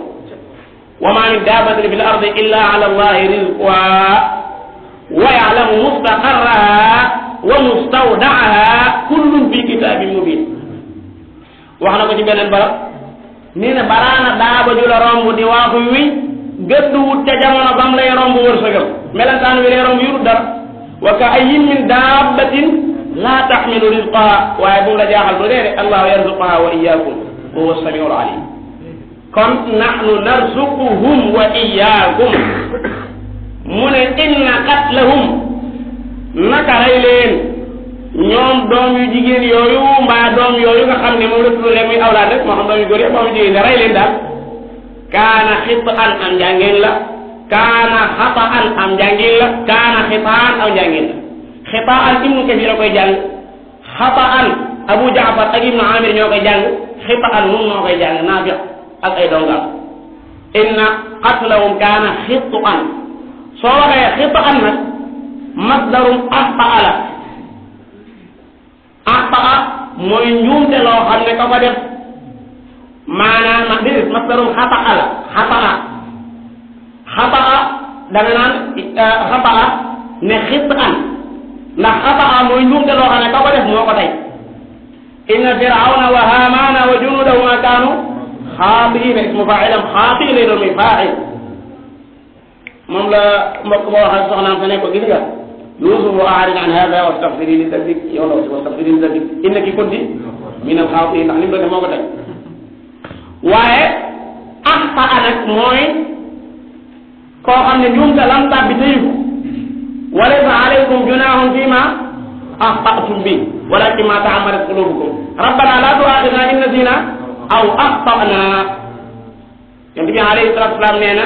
wa ma min dabbatin fil ardi illa ala allahi rizquha wa ya'lamu mustaqarraha wa mustawda'aha kullun fi kitabin mubin wax na ko ci beneen barab nee na baraana daaba ju la romb di waaxu wi gëddu wut ca jamono bam lay romb wërsëgam melantaan wi lay romb yurut dara wa ka ayyin min dabbatin la tahmilu rizqaha waaye bu mu la jaaxal bu dee de allahu yarzuquha wa iyyakum wa huwa as-sami'ul 'alim kon nahnu narzuquhum wa iyyakum mu ne inna qatlahum naka rey leen ñoom doom yu jigéen yooyu mbaa doom yooyu nga xam ne moom la tudd leen muy awlaad rek moo xam doom yu góor yëpp moom jigéen ne rey leen daal kaana xita'an am njàngeen la kaana xata'an am njàngeen la kaana xita'an aw njàngeen la xita'an ibnu Kasiir la koy jàng xata'an Abu Jaafar ak ibnu Amir ñoo koy jàng xita'an moom moo koy jàng Naafi' ak ay dongam inna qatlahum kaana xita'an soo waxee xita'an nag masdarum axta'a la axta'a mooy njuumte loo xam ne ka ko def maanaam déedéet masdarum xata'a la xata'a danga naan xata'a ne xita'an ndax xata'a mooy njuumte loo xam ne ka ko def moo ko tey inna firawna wa haamaana wa junudahuma kaanu xaati'iina ismu faa'ilam xaati' lay doon muy faa'il moom la mbokk boo waxee soxnaam sa ne ko gis nga Yuusuf a'rid an haadha wastaghfiri li dhanbik yow la wastaghfiri li dhanbik innaki kunti min al-xaati'iin ndax li mu doon def moo ko tey waaye axta'a nag mooy koo xam ne njuumte lam tàbbi tëyu ko wa laysa alaykum junaahun fiimaa axta'tum bihi walaakin maa ta'ammadat quluubukum rabbanaa laa tu'aakhidhnaa in nasiinaa aw axta'naa Yonent bi alayhi salaatu wa salaam nee na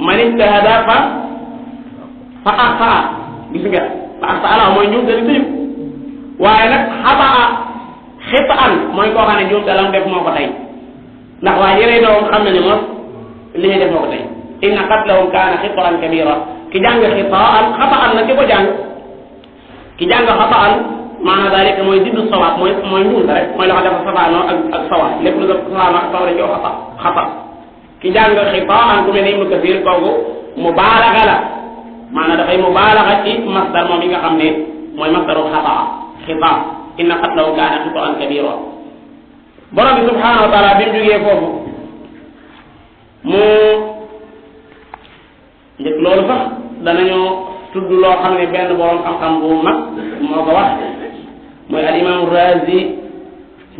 man ijtahada fa axta'a gis nga fa axta'a la mooy njuumte li tëyu waaye nag xata'a xita'an mooy koo xam ne njuumte lam def moo ko tey ndax waa yeneen doom xam na ne moom li ñuy def moo ko tey inna qatlahum kaana xita'an kabira ki jàng xita'an xata'an nag ki ko jàng ki jàng xata'an maanaam daalika mooy diddu sawaab mooy njuum rek mooy loo xam dafa safaanoo ak sawaab lépp lu dafa safaanoo ak sawaab dañoo xata ki jàng xitaan ku mel ne Ibnu Kasiir kooku mubaalaga la maanaam dafay mubaalaga ci masdar moom yi nga xam ne mooy masdaru xataa xitaan inna qatlahu kaana xitaan kabiira borom bi subhaanahu wa taala bi mu jógee foofu mu njëkk loolu sax danañu tudd loo xam ne benn borom xam-xam bu mag moo ko wax mooy al imaamu Raazi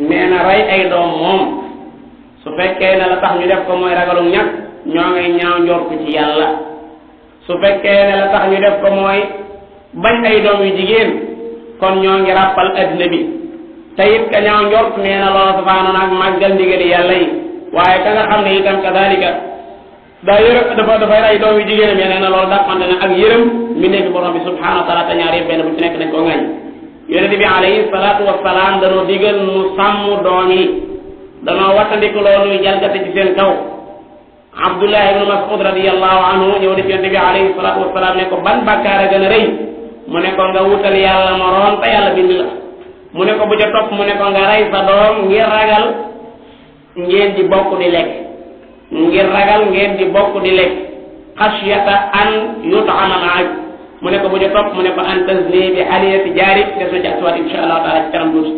nee na rey ay doom moom su fekkee ne la tax ñu def ko mooy ragalum ñàkk ñoo ngay ñaaw njortu ci yàlla su fekkee ne la tax ñu def ko mooy bañ ay doom yu jigéen kon ñoo ngi ràppal addina bi te it ka ñaaw njort nee na loolu safaanoon ak màggal ndigali yàlla yi waaye ka nga xam ne itam kadalika daa yërëm dafay rey doom yu jigéenam ya nee na loolu dàqante na ak yërëm mi nekk borom bi subhanahu wa taala te ñaar yëpp benn bu ci nekk dañ koo ŋañ yonente bi alayhi salaatu wasalaam danoo digal nu sàmm doom yi danoo wattandiku loo nuy jalgate ci seen kaw Abdullah ibnu Mas'ud radiyallahu anhu ñëw di yonente bi alayhi salaatu wasalaam ne ko ban bàkkaar a gën a rëy mu ne ko nga wutal yàlla moroom te yàlla bind la mu ne ko bu ca topp mu ne ko nga rey sa doom ngir ragal ngeen di bokk di lekk ngir ragal ngeen di bokk di lekk xasiyata an yut'ama ma'ak mu ne ko bu ca topp mu ne ko an tazni bi haliyati jaarik des na ci aswaat insha allah taala ci kanam tuuti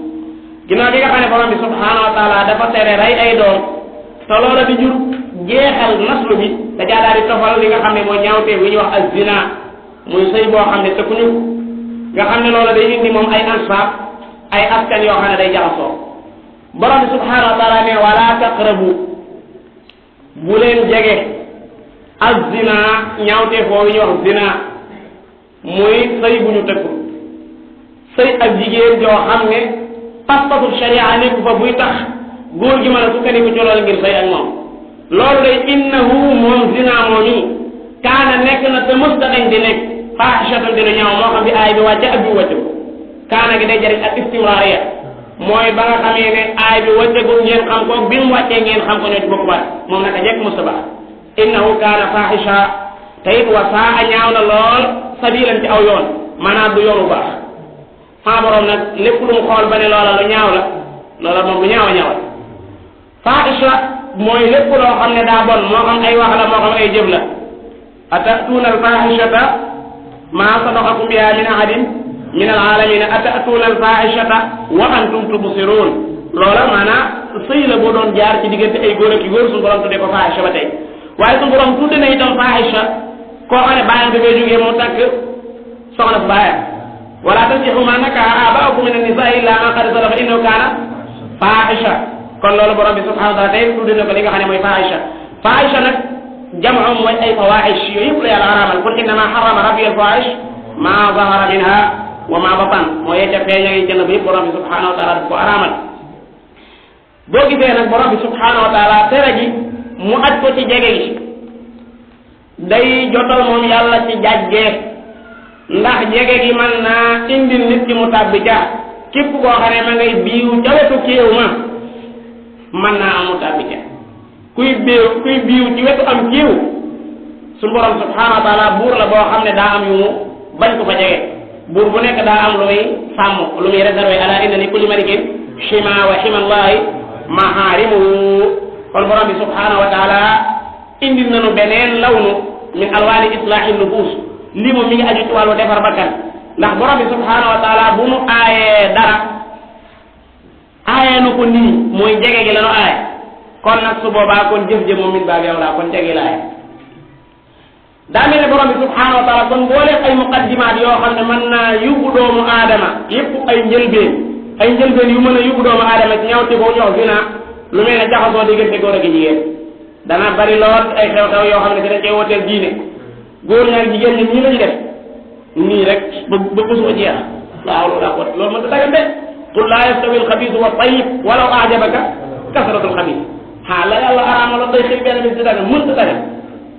ginnaaw bi nga xam ne borom bi subhanahu wa taala dafa tere rey ay doom te loola di jur jeexal naslu bi da caa daal di tofal li nga xam ne mooy ñaawteef yi ñuy wax az-zina muy sëy boo xam ne tëkkuñu nga xam ne loola day indi moom ay ansaab ay askan yoo xam ne day jaxasoo borom bi subhanahu wa taala ne wala taqrabu bu leen jege az-zina ñaawteef boobu ñuy wax zina muy sëy bu ñu tëkku sëy ak jigéen joo xam ne pas-pasu sharia nekku fa buy tax góor gi mën a sukkandiku ci loolu ngir sëy ak moom loolu day innahu moom zina moom yi kaana nekk na te mës da dañ di nekk faaxishatan dina ñaaw moo xam bi aay bi wàcce ak bi wàcce kaana gi day jariñ ak istimraariya mooy ba nga xamee ne aay bi wàccegul ngeen xam ko bi mu wàccee ngeen xam ko ñoo ci bokk baat moom naka njëkk mustaba innahu kaana faaxisha te it wa saa ñaaw na lool sabilan ci aw yoon maanaam du yoonu baax maa borom nag lépp lu mu xool ba ne loola lu ñaaw la loola moom lu ñaaw a ñaawal faaxisha mooy lépp loo xam ne daa bon moo xam ay wax la moo xam ay jëf la atatuuna alfaaxishata maa sabaqakum biha min ahadin min alaalamina atatuuna alfaaxishata wa antum tubsiruun loola maanaam sëy la boo doon jaar ci diggante ay góor ak i góor suñu borom tuddee ko faaxisha ba tey waaye suñu borom tudde na itam faaxisha koo xam ne bàyyam dafay jógee moo takk soxna si bàyyam wala tansixu ma nakaha abaakum min annisaa illa ma qad salafa innahu kaana faaxisha kon loolu borom bi subhanahu wa taala tey tudde na ko li nga xam ne mooy faaxisha nag jam'u mooy ay fawaaxish yooyu yëpp la yàlla araamal qul innama harrama rabbi al-fawaaxish ma zahara minha wa ma batan mooy ca feeñ ak jënd bi yëpp borom bi subhanahu wa taala daf ko araamal boo gisee nag borom bi subhanahu wa taala tere gi mu aj ko ci jege gi day jotal moom yàlla ci jàjjee ndax jege gi mën naa indil nit ki mu tàbbi ca képp koo xam ne ma ngay biiw ca wetu kéew ma mën naa am mu tàbbi ca kuy biiw ci wetu am kiiw su borom subhanahu wa taala buur la boo xam ne daa am yu mu bañ ko fa jege buur bu nekk daa am lu muy sàmm lu muy réservé ala inna li kulli malikin shima wa himallahi maharimuhu kon borom bi subhanahu wa taala indil nañu beneen lawnu min alwaani islaahi nufus lii moom mi ngi aju ci wàllu defar bakkan ndax borom bi subhanahu wa taala bu nu aayee dara aayee nu ko nii mooy jege gi la nu aaye kon nag su boobaa kon jëf-jëf moom min baabi awlaa kon jege laay daa mel ne borom bi subhanahu wa taala kon mbooleem ay muqaddimaat yoo xam ne mën naa yóbbu doomu aadama yépp ay njëlbeen yu mën a yóbbu doomu aadama ci ñawte boo ñëw zina lu mel ne jaxasoo diggante góor ak jigéen dana bari lool ay xew-xew yoo xam ne dañ koy wooteel diine góor ñaar jigéen ñi nii lañu def nii rek ba bësuma jeex waaw loolu daa ko loolu mën ta dagan de qul laa yastawi alxabiisu wa tayyib walaw ajabaka kasratu alxabiis la yàlla araamaloon day xëy benn bis di dagan mën ta dagan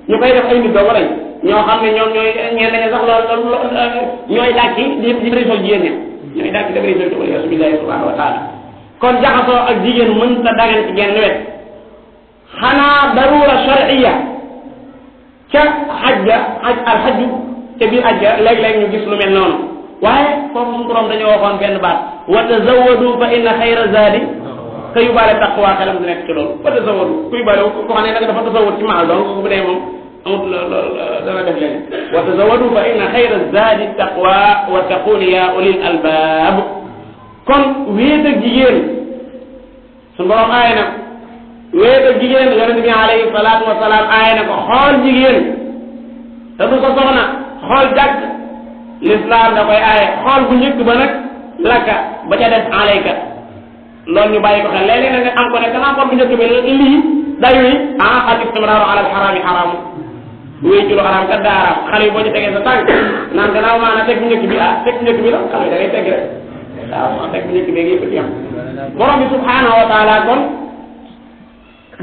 ñu koy def ay nit doo lañ ñoo xam ne ñoom ñooy ñeen nañu sax loolu ñooy dàkki di réseau jigéen ña ñooy dàkki def réseau ci wala billahi subhanahu wa taala kon jaxasoo ak jigéen mën ta dagan ci genn wet xanaa darura shar'iyya ca xajja alxajju te biir ajja léeg-léeg ñu gis lu mel noonu waaye foofu suñu borom dañoo waxoon benn baat wa tazawwadu fa inna xayra zaadi ka yóbbaale taqwa xelam di nekk ci loolu wa tazawwadu ku yóbbaale ko xam ne nag dafa tazawwad ci maal donc bu dee moom amut dana def leen wa tazawwadu fa inna xayra zaadi taqwa wa taquni ya ulil albab kon wéet ak jigéen suñu borom aaye na wéet ak jigéen yonente bi alayhi salaatu wasalaam aaye na ko xool jigéen te du ko soxna xool jàkk l'islam da koy aaye xool bu njëkk ba nag lakka ba ca des alayka loolu ñu bàyyi ko xel léeg-léeg nag am ko ne kanaa xool bu njëkk bi lii dayu yi al istimraaru ala al xaraami xaraamu wéy ci lu xaraam kat daa araam xale yi boo ci tegee sa tànk naan gannaaw maanaam teg bu njëkk bi teg bu njëkk bi la xale yi da ngay teg rek waaw teg bu njëkk bi yëpp ci am borom bi subhanahu wa taala kon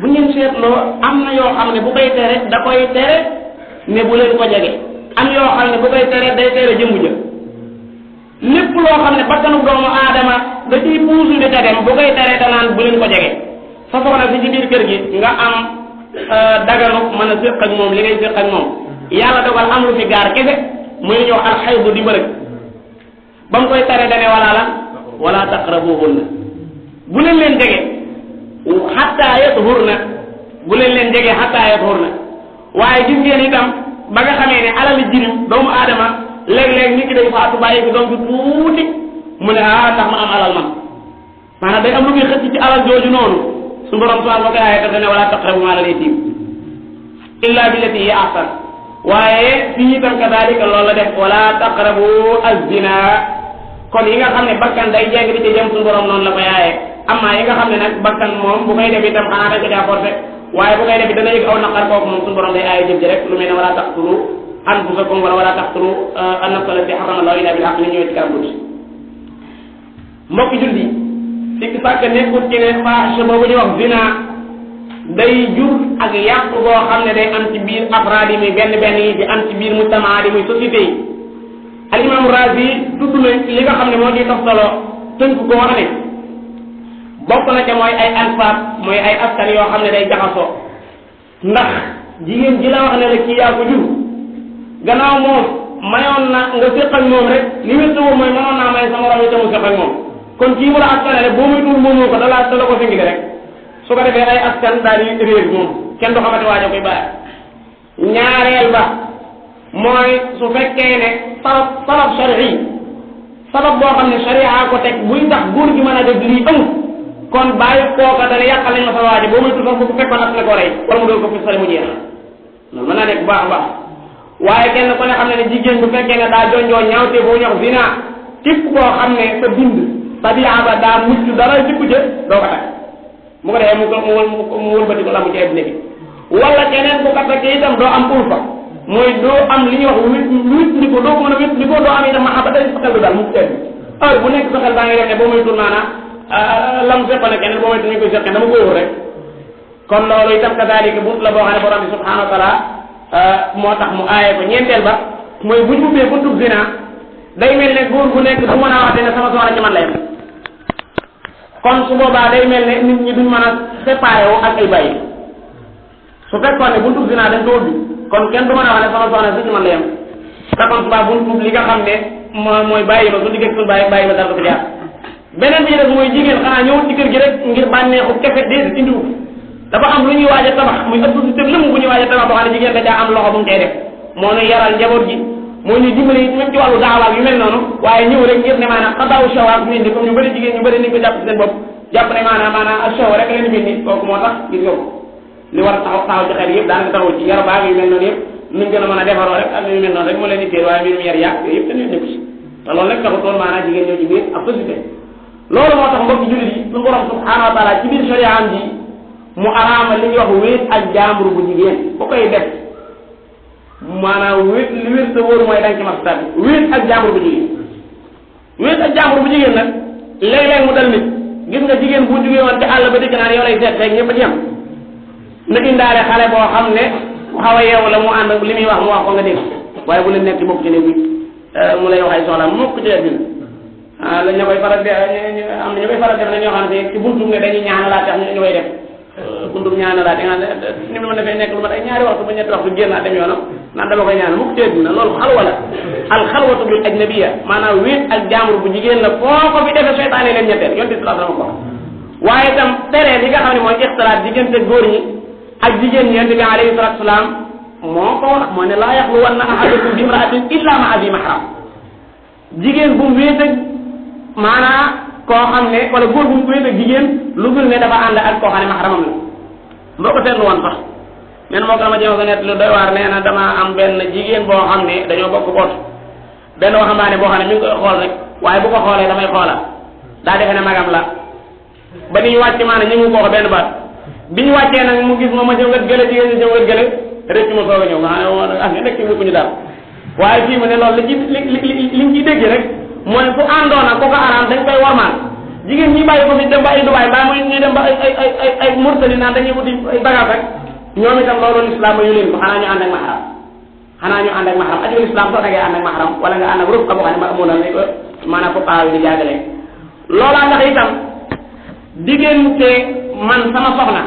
bu ngeen seetloo am na yoo xam ne bu koy tere da koy tere ne bu leen ko jege am yoo xam ne bu koy tere day tere jëmmu jë lépp loo xam ne bakkanu doomu aadama da ciy puusu di ca dem bu koy tere da naan bu leen ko jege sa soxna si ci biir kër gi nga am daganu mën a séq ak moom li ngay séq ak moom yàlla dogal am lu fi gaar kese muy ñëw alxaydu di bërëg ba mu koy tere dane wala taqrabuhunna bu leen leen jege hatta yathurna bu leen leen jege hatta yathurna waaye gis ngeen itam ba nga xamee ne alali jirim doomu aadama léeg-léeg nit ki day faatu bàyyi fi doom bi tuuti mu ne tax ma am alal man maanaam day am lu muy xëcc ci alal jooju noonu su borom subhanahu wa ta'ala daf ne wala taqrabu maalal yatiim illa billati hiya ahsan waaye fii itam kadalika loolu la def wala taqrabu az-zina kon yi nga xam ne bakkan day jeng di ci jëm suñu borom noonu la ko yaayee amaa yi nga xam ne nag bakkan moom bu koy def itam xanaa dañ ko caa forcé waaye bu koy def dana yëg aw naqar kooku moom suñu borom day aaye jëm ji rek lu mel ne wala taqtulu anfusakum wala taqtulu an-nafsa allati harrama Allahu illa bil haqq li ñëwee ci kanam tuuti mbokki julli sikki sàkk nekkut ci ne faaxisha boobu ñu wax zina day jur ak yàq boo xam ne day am ci biir afraad yi muy benn yi di am ci biir mujtamaa yi muy société yi al imam Razi tudd na li nga xam ne moo ciy toftaloo tënk ko wax ne bokk na ca mooy ay alfaat mooy ay askan yoo xam ne day jaxasoo ndax jigéen ji la wax ne la kii yaa ko jur gannaaw moom mayoon na nga séq ak moom rek li wér tawoo mooy mënoon naa may sama morom yi tamu séq ak moom kon kii mu la askanale boo muy tuur moomoo ko da la ko fingile rek su ko defee ay askan daal di réer moom kenn du xamante waajo koy bàyyi ñaareel ba mooy su fekkee ne sabab shar'i sabab boo xam ne sharia ko teg buy tax góor gi mën a def lii amul kon bàyyi kooka dana yàqal nañ ma sa waajo boo muy tuur sax bu fekkoon as na ko rey wala mu doon ko fi sale mu jeex loolu mën naa nekk bu baax a baax waaye kenn ku ne xam ne ne jigéen bu fekkee ne daa jonjoo ñaawte boo ñox zina képp koo xam ne sa bind tabi'a ba daa mucc dara jikku ca doo ko takk mu ko defee mu wëlbati ko la mu ci addina bi wala keneen bu ko takkee itam doo am ulfa mooy doo am li ñuy wax wit ni ko doo ko mën a wit ni ko doo am itam ma ba tey sa xel du daal mu ci heure bu nekk sa xel baa ngi def ne boo may tur naana lam seqone keneen boo may tur ñu koy seqe dama koy wër rek kon loolu itam kadalika bunt la boo xam ne borom bi subhanahu wa taala moo tax mu aaye ko ñeenteel ba mooy buñ ubbee buntub zina day mel ne góor gu nekk du mën a wax ne sama soxna ci man lay kon su boobaa day mel ne nit ñi duñ mën a séparé wu ak ay bàyyi su fekkoon ne buntub zina dañ ko ubbi kon kenn du mën a wax ne sama soxna si ci man lay am te kon subaa buntub li nga xam ne mooy bàyyi ba su diggee suñu bàyyi ba dara ko fi jaar beneen bi def mooy jigéen xanaa ñëwut ci kër gi rek ngir bànneexu kese déedéet indiwu dafa am lu ñuy waaj a tabax muy ëpp système lëmm bu ñuy waaj a tabax boo xam ne jigéen da caa am loxo bu mu koy def moo ñu yaral njaboot gi moo ñu dimbali même ci wàllu daawaak yu mel noonu waaye ñëw rek ngir ne maanaam xadaawu shawaak ñu indi comme ñu bëri jigéen ñu bëri ni ko jàpp ci seen bopp jàpp ne maanaam ak shaw rek leen bindi kooku moo tax gis nga ko li war a taxaw ci xel yëpp daanaka taxaw ci yar baag yu mel noonu yëpp nuñ gën a mën a defaroo rek ak yu mel noonu rek moo leen di téer waaye mbirum yar yaag yooyu yëpp dañuy nekku ci te loolu rek taxutoon maanaam jigéen ñëw ci biir ak société loolu moo tax mbokki jullit yi suñu borom subhanahu wa taala ci biir sharia am ji mu araama li ñuy wax wéet ak jaambur bu jigéen bu koy def maanaam wéet li wéet sa wóoru mooy dañ ci mas tabi wéet ak jaambur bu jigéen wéet ak jaambur bu jigéen nag léeg-léeg mu dal nit gis nga jigéen bu jugee woon ci àll ba dikk naan yow lay seet rek ñëpp a ci am na indaale xale boo xam ne ku xaw a yeewu la mu ànd li muy wax mu wax ko nga dégg waaye bu leen nekk ci bokk ci néeg bi mu lay wax ay soxla mukk ci dina la ñu koy faral di am na ñu koy faral def na ñoo xam ne ci buntum ne dañuy ñaanalaat tax ñu koy def buntum ñaanalaat nga ni mu mën a fay nekk lu ma ay ñaari waxtu ba ñetti waxtu génn dem yoonam naan dama koy ñaan mukk teeg na loolu xalwa la al xalwatu bil ajnabiya maanaam wéet ak jaamur bu jigéen la foo ko fi defee seytaane leen ñetteel yonte sallallahu alayhi wasallam ko waaye itam tere li nga xam ne mooy ixtilaat diggante góor ñi ak jigéen ñi yonte bi alayhi salatu wasalaam moo ko wax moo ne laa yaxluwanna ahadukum bi imraatin illa ma abi mahram jigéen bu mu wéet ak maanaam koo xam ne wala góor bu mu wéet ak jigéen lu dul ne dafa ànd ak koo xam ne mahramam la mboo ko seetlu woon sax men moo ko dama jéem ko net lu doy waar nee na dama am benn jigéen boo xam ne dañoo bokk boot benn waxambaane boo xam ne mi ngi koy xool rek waaye bu ko xoolee damay xoola daa defe ne magam la ba ni ñu wàcc maanaam ñu ngi ko benn baat bi ñu wàccee nag mu gis ma ma jëm wet gële jigéen ñi jëm wet gële rëcc ma soog a ñëw nga nga nekk ci ñu daal waaye fii mu ne loolu li ñu ciy dégg rek mooy fu àndoon ak ko ko araam dañ koy warmaan jigéen ñi bàyyi ko fi dem ba ay Dubaay mbaa mooy ñuy dem ba ay Mauritanie naan dañuy wuti ay bagage rek ñoom itam loolu islam yu leen ko xanaa ñu ànd ak mahram xanaa ñu ànd ak mahram ajul islam soo da ngay ànd ak mahram wala nga ànd ak rëbb boo xam ne ma amoon na maanaam foofu paa yi di jàngale loolaa ndax itam diggante man sama soxna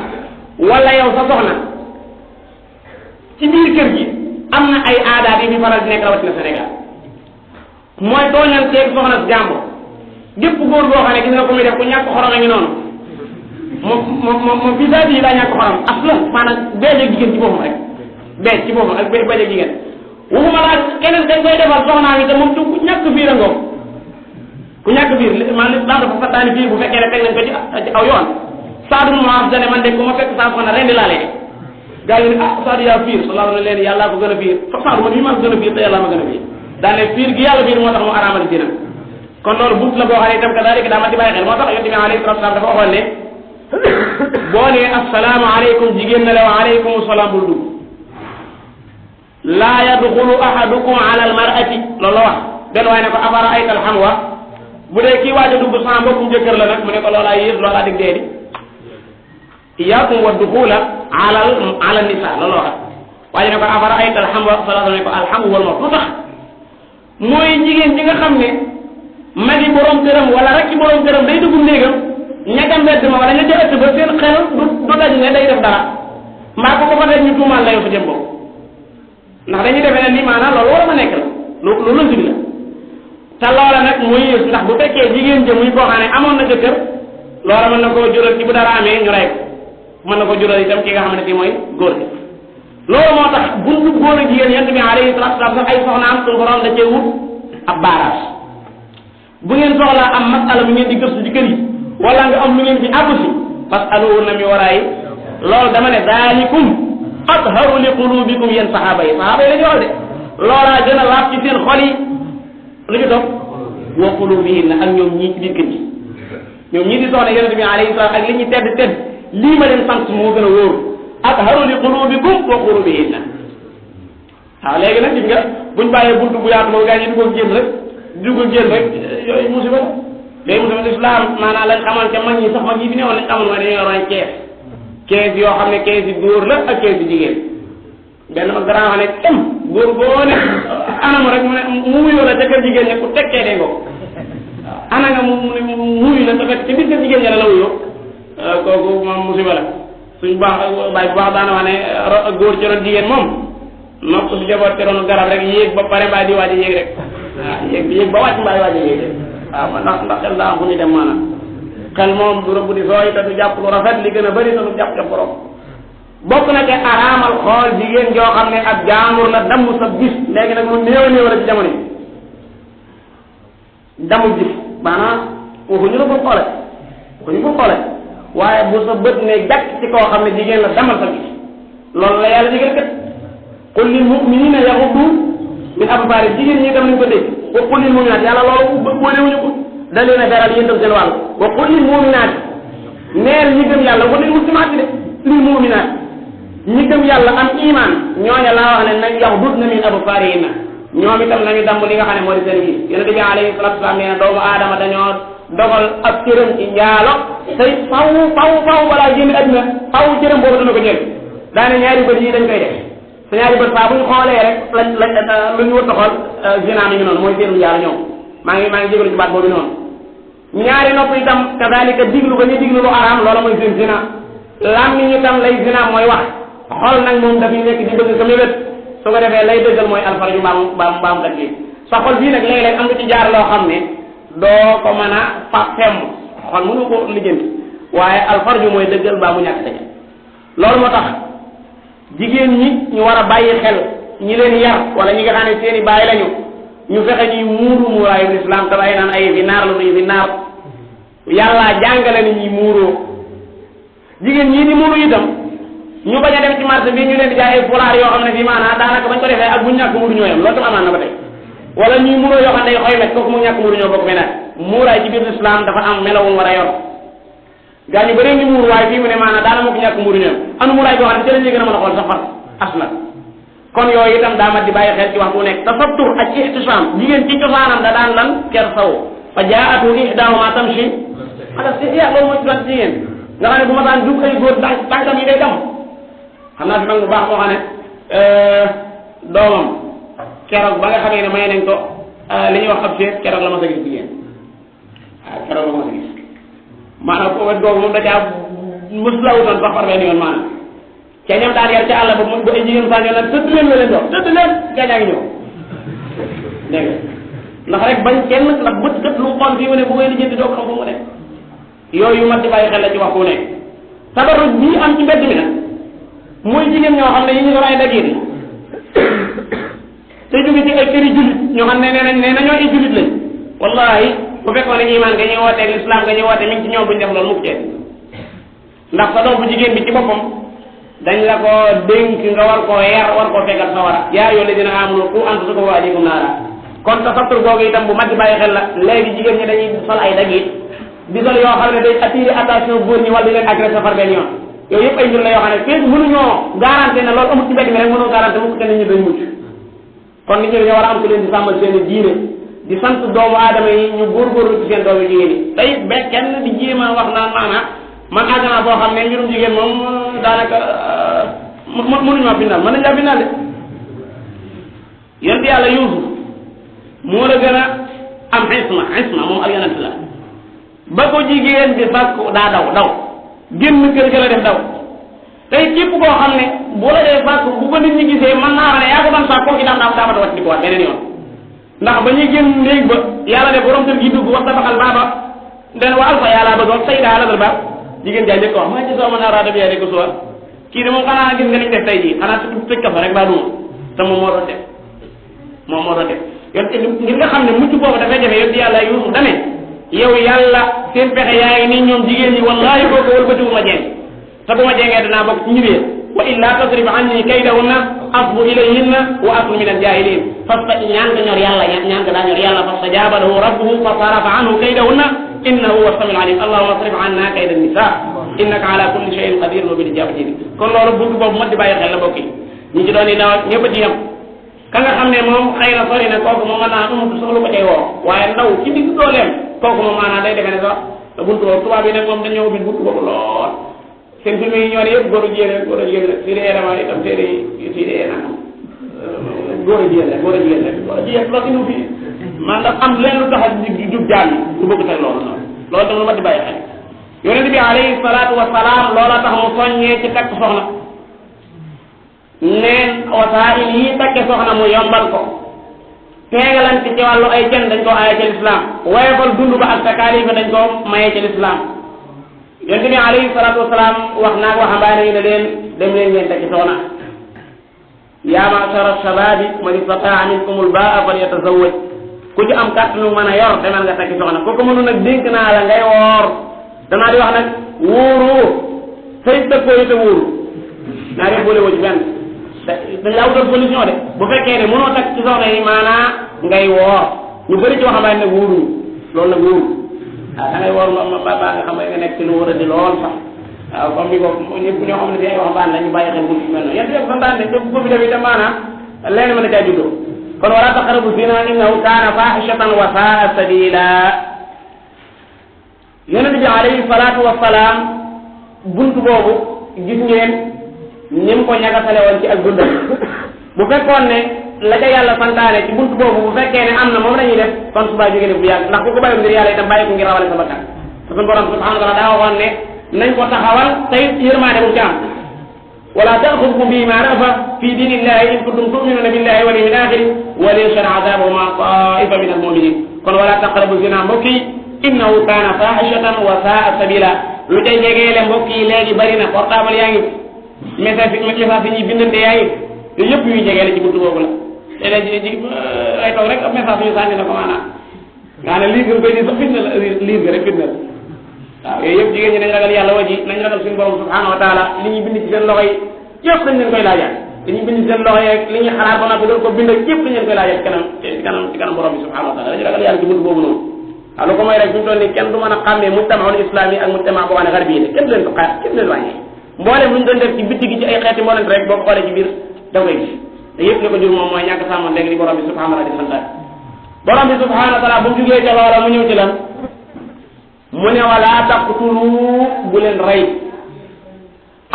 wala yow sa soxna ci biir kër gi am na ay aadaat yi fi faral di nekk rawatina Sénégal mooy tooñal teeg soxna si jàmbur gépp góor boo xam ne gis nga ko muy def ku ñàkk xorom a ngi noonu moom fii saa yi daa ñàkk xorom aslan maanaam beejeeg jigéen ci boppam rek beej ci boppam ak beejeeg jigéen waxuma laa keneen dañ koy defal soxnaa yi te moom du ku ñàkk biir a ngoog ku ñàkk biir man li daal dafa fattaani biir bu fekkee ne teg nañ ko ci aw yoon Saadu Muaaz dane man de ku ma fekk saa soxna rendi laa lay gaa yi ne ah Saadu yaa fiir sallallahu alayhi leen yàllaa ko gën a fiir Saadu man mii maa ko gën a fiir te yàllaa ma gën a fiir daal ne fiir gi yàlla fiir moo tax mu araamal dina kon loolu bunt la boo xam ne itam kadaalika daa ma di bàyyi xel moo tax yonent bi alayhi salaatu salaam dafa waxoon ne boo nee assalaamu aleykum jigéen na la wa aleykum salaam bul dugg laa yadxulu ahadukum ala almar'ati loolu la wax benn waaye ne ko afara ayta alhamwa bu dee kii waaj a dugg sama mbokkum jëkkër la nag mu ne ko loolaa yées loolaa dig dee di iyaakum wa duxula ala nisa loolu wax waaye ne ko afara ayta alhamwa salaatu ne ko alhamu wal mawt lu tax mooy jigéen ji nga xam ne magi borom këram wala rek ci borom këram day dugg néegam ñaka mbedd ma wala ña ca ëtt ba seen xel du daj ne day def dara mbaa ko ko fa def ñu tuumaal la yow fa jëm boobu ndax dañuy defee ne lii maanaam loolu war a ma nekk la lu lënt bi la te loola nag muy yës ndax bu fekkee jigéen jëm muy koo xam ne amoon na jëkkër loola mën na koo jural ci bu dara amee ñu rey ko mën na ko jural itam ki nga xam ne kii mooy góor gi loolu moo tax buntu góor ak jigéen yent bi alayhi salaatu salaam sax ay soxnaam suñu borom da cee wut ab baaraas bu ngeen soxlaa am masala bu ngeen di gëstu ci kër yi wala nga am lu ngeen ci àggu si fasaluhunna min waraa'i loolu dama ne daalikum atharu li qulubikum yéen saxaaba yi la ñu wax de loolaa gën a laaf ci seen xol yi lu ñu toog wa qulubihinna ak ñoom ñii ci biir kër gi ñoom ñii di soxna yonent bi alayhi salaam ak li ñuy tedd lii ma leen sant moo gën a wóor atharu li qulubikum wa qulubihinna waaw léegi nag gis nga buñ bàyyee buntu bu yaatu boobu gaa ñi dugg génn rek yooyu musiba la léegi musiba islam maanaam lañ xamal ca mag ñi sax mag yi fi newoon lañ xamal ma dañoo yoroon kees yoo xam ne kees yi góor la ak kees yi jigéen benn ma grand xam ne tem góor boo ne anam rek mu wuyoo la ca kër jigéen ne ku tekkee dee nga ko ana nga mu wuyu la te fekk ci biir kër jigéen ña la wuyoo kooku moom musiba la suñ baax bàyyi bu baax daana wax ne góor ci ron jigéen moom nopp su jaboot ci ronu garab rek yéeg ba pare mbaa di waaj a yéeg rek waaw yéeg ba wàcc mbaa di waaj a yéeg rek waaw ndax xel daa am fu ñu dem maanaam xel moom du rëbb di sooy te du jàpp lu rafet li gën a bëri te du jàpp ca borom bokk na ca araamal xool jigéen joo xam ne ab jaamur la damm sa bis léegi nag lu néew a néew la ci jamono yi damu gis maanaam waxuñu la ko xoole waaye bu sa bët ne jàkk ci koo xam ne jigéen la damal sa gis loolu la yàlla digal kat qul lil mu'minina yaghuddu min absaarihim jigéen ñi dem nañ ko dégg wa qul lil mu'minaat yàlla loolu boolewuñu ko da leen a beral yéen tam seen wàll wa qul lil mu'minaat neel ñi gëm yàlla wa lil muslimaat de lil mu'minaat ñi gëm yàlla am iman ñooña laa wax ne nañ yaghdudna min absaarihinna ñoom itam nañu damm li nga xam ne moo di seen gis yonent bi alayhi salaatu salaam nee na doomu aadama dañoo dogal ab cëram ci njaalo tey faw balaa génn àddina faw cëram boobu dana ko jël daane ñaari bët yi dañ koy def sa ñaari bët saa bu ñu xoolee rek lañ lu ñu wër xool zina mi ngi noonu mooy seenu njaalo ñoom maa ngi jégalu ci baat boobu noonu ñaari nopp itam kadalika diglu ba ñu diglu lu araam loola mooy seen zina làmmiñ itam lay zina mooy wax xol nag moom dafay nekk di bëgg ka mébét su ko defee lay dëggal mooy alfarju mbaam takliif sa xol bii nag léeg-léeg am nga ci jaar loo xam ne doo ko mën a femm xol mënu ko lijjanti waaye alfarju mooy dëggal mbaa mu ñàkk daje loolu moo tax jigéen ñi ñu war a bàyyi xel ñi leen yar wala ñi nga xam ne seen i baay lañu ñu fexe ñuy muuru muuraayu lislaam te bàyyi naan ay fi naar la duñu fi naar yàlla jàngale ni ñuy muuroo jigéen ñii di muuru itam ñu bañ a dem ci marché bi ñu leen di jaay ay fulaar yoo xam ne fii maanaam daanaka bañ ko defee ak bu ñàkk muuru ñoo yam loolu tam amaan na ba tey wala ñuy muuroo yoo xam ne day xoy met kooku mu ñàkk muuru ñoo bokk beneen muuraay ci biir lislaam dafa am melawul war a yor gaa ñu bëree ngi muuru waaye fii mu ne maanaam daana moo ko ñàkk muuru ñoom anu muuraay boo xam ne ci lañ gën a mën a xool sax far aslan kon yooyu itam daa mat di bàyyi xel ci waxtu nekk tasattur ak ihtisam jigéen ci cosaanam da daan lan kersaw fa jaatu ihdahuma tamshi ala istihya loolu mooy doon jigéen nga xam ne bu ma daan jug ay góor tànkam yi day dam xam naa fi mag bu baax moo xam ne doomam keroog ba nga xamee ne may nañ ko li ñuy wax ab seet keroog la ma sa gis jigéen waaw keroog la ma sa gis maanaam ko wet googu moom da caa mës la wutoon sax par benn yoon maanaam ca ñoom daan yar ca àll ba mu bu ay jigéen saa ñoo nag tëdd leen la leen dox tëdd leen gaañaa ngi ñëw dégg nga ndax rek bañ kenn ndax bët gët lu mu xool fii mu ne bu koy lijjanti doo ko xam fu mu ne yooyu yu mat di bàyyi xel la ci waxtu nekk tabarruj bii am ci mbedd mi nag mooy jigéen ñoo xam ne yi ñu yor ay dagiir yi te jóge ci ay këri jullit ñoo xam ne nee na ñoo ay jullit lañ wallahi bu fekkoon ne iman nga ñuy wooteeg l'islam nga ñuy woote mi ngi ci ñoom buñ def loolu mukk cee ndax sa doom bu jigéen bi ci boppam dañ la ko dénk nga war koo yar war koo fegal sa war a yaa yoo la dina amul ku antu su ko waa dikum naara kon tasattur googu itam bu mat di bàyyi xel la léegi jigéen ñi dañuy sol ay dagiit di sol yoo xam ne day attirer attention góor ñi wala di leen agressé far benn yoon yooyu yëpp ay mbir la yoo xam ne fii mënuñoo garanté ne loolu amul ci mbedd mi rek mënoo garanté mukk te nit ñi dañ mucc kon nit ñi dañoo war a am ku leen di sàmmal seen diine di sant doomu aadama yi ñu góorgóorlu ci seen doomu jigéen yi tey ba kenn di jéem a wax naan maanaam man àgg naa boo xam ne mbirum jigéen moom daanaka mënuñu ma bindal mën nañ laa bindal de yonent yàlla Yuusuf moo la gën a am xisma moom ak yonent la ba ko jigéen bi fàkk daa daw génn kër ga la def daw tey képp koo xam ne bu la dee fàkk bu ko nit ñi gisee man naa ne yaa ko doon sàkk koo ci daam daa ma wàcc di ko waat beneen yoon ndax ba ñuy génn néeg ba yàlla ne borom kër gi dugg wax tabaxal baaba den wa alfa yàlla ba doon say daa la dal baab jigéen jaay njëkk wax maa ci soo mën a raada bi yaa ko suwar kii de moom xanaa gis nga liñ def tey jii xanaa tëj kafa rek baa duma te moom moo doon def yoon ngir nga xam ne mucc boobu dafay jafe yoon di yàlla Yuusuf dane yow yàlla seen pexe yaa ngi nii ñoom jigéen ñi wallahi boo ko wëlbatiwu ma jeng te bu ma jengee danaa bokk ci ñibee wa illa tasrif anni kaydahunna asbu ilayhinna wa akun min al-jahilin fasta ñaan nga ñor yàlla ñaan nga daa ñor yàlla fastajaba lahu rabbuhu fa sarafa anhu kaydahunna innahu huwa as-sami'ul alim allahumma asrif anna kayda an-nisa innaka ala kulli shay'in qadir wa bil ijabati kon loolu buntu boobu mat di bàyyi xel la bokk yi ñi ci doon yi naw ñëpp ci yam ka nga xam ne moom xëy na sori na kooku moom mën naa amatu soxla ko cay woo waaye ndaw ci digg dooleem kooku moom maanaam day defe ne sax buntu boobu tubaab yi nag moom dañoo ubbi buntu boobu lool seen film yi ñoo ne yëpp góor a jigéen la si dee dama itam séeré yi si dee nag góor a jigéen loolu inu fii man ndax am leen lu tax a jub jaam yi lu bëgg teg loolu loolu tam lu ma di bàyyi xel yonente bi alayhi salaatu wasalaam loola tax mu soññee ci takk soxna neen wasaa'il yi takke soxna mu yombal ko teegalante ci wàllu ay cen dañ koo aaye ci lislaam woyofal dund ba ak takaalifa dañ koo maye ci lislaam yonente bi alayhi salaatu wasalaam wax naag waxambaane yi ne leen dem leen ngeen takki soxna yaa ma'shara shababi man istataa minkumul baa'a falyatazawwaj ku ci am kàttanu mën a yor demal nga takki soxna kooku mënu nag dénk naa la ngay woor danaa di wax nag wóoru say dëkkoo yi te wóoru naa dee boole woo ci benn dañ laa wutal solution de bu fekkee ne mënoo takk ci soxna yi maanaa ngay woor ñu bëri ci waxambaane nag wóoruñu loolu nag wóoru da ngay woor ba nga xam nga nekk ci lu war a di lool sax waaw comme ni ko ñëpp ñoo xam ne si ay waxambaane la ñu bàyyi xel bu mel noonu yéen yëpp santaan ne ko fi def itam maanaa leen mën a caa juddoo kon wala taqrabu zina innahu kaana fahishatan wa saa sabila yonente bi alayhi salaatu wasalaam buntu boobu gis ngeen ni mu ko ñagasale woon ci ak dundam bu fekkoon ne la ca yàlla santaane ci buntu boobu bu fekkee ne am na moom la ñuy def kon subaa jóge ne bu yàgg ndax ku ko bàyyi ngir yàlla itam bàyyi ko ngir rawale sa bakkan te suñu borom subhanahu wa taala daa waxoon ne nañ ko taxawal tey yërmaande bu ci am ولا تأخذكم بما رأفة في دين الله إن كنتم تؤمنون بالله واليوم الآخر وليشهد عذابهما طائفة من المؤمنين kon ولا تقربوا الزنا mbokk yi إنه كان فاحشة وساء سبيلا lu tey jegeele mbokk yi léegi bari na portable yaa ngi message yi ñuy bindante yaa ngi yooyu yëpp ñuy jegeele ci buntu boobu la léeg-léeg ay toog rek ab message ñu sànni na ko maanaam nga ne lii nga koy di sax fitna la lii nga rek fitna la waaw yooyu yëpp jigéen ñi nañ ragal yàlla waji nañ ragal suñu borom subhanahu wa taala li ñuy bind ci seen loxo yi yëpp dañ leen koy laajaat li ñuy bind ci seen loxo yi rek li ñuy xalaat ba noppi doon ko bind yëpp dañ leen koy laajaat ci kanam borom bi subhanahu wa taala dañu ragal yàlla ci buntu boobu noonu waaw lu ko mooy rek fi mu toll nii kenn du mën a xàmmee mujtamaul islami ak mujtama boo xam ne xarbi yi kenn du leen ko xaar kenn du leen wàññee mboolem lu ñu doon def ci bitti gi ci ay xeeti mboolem rek boo ko xoolee ci biir da koy gis te yëpp li ko jur moom mooy ñàkk sàmmoon léegi di borom bi subhanahu wa taala di santaat borom bi subhanahu wa taala bu mu jugee ca loola mu ñëw ci lan mu ne wala taqtulu bu leen rey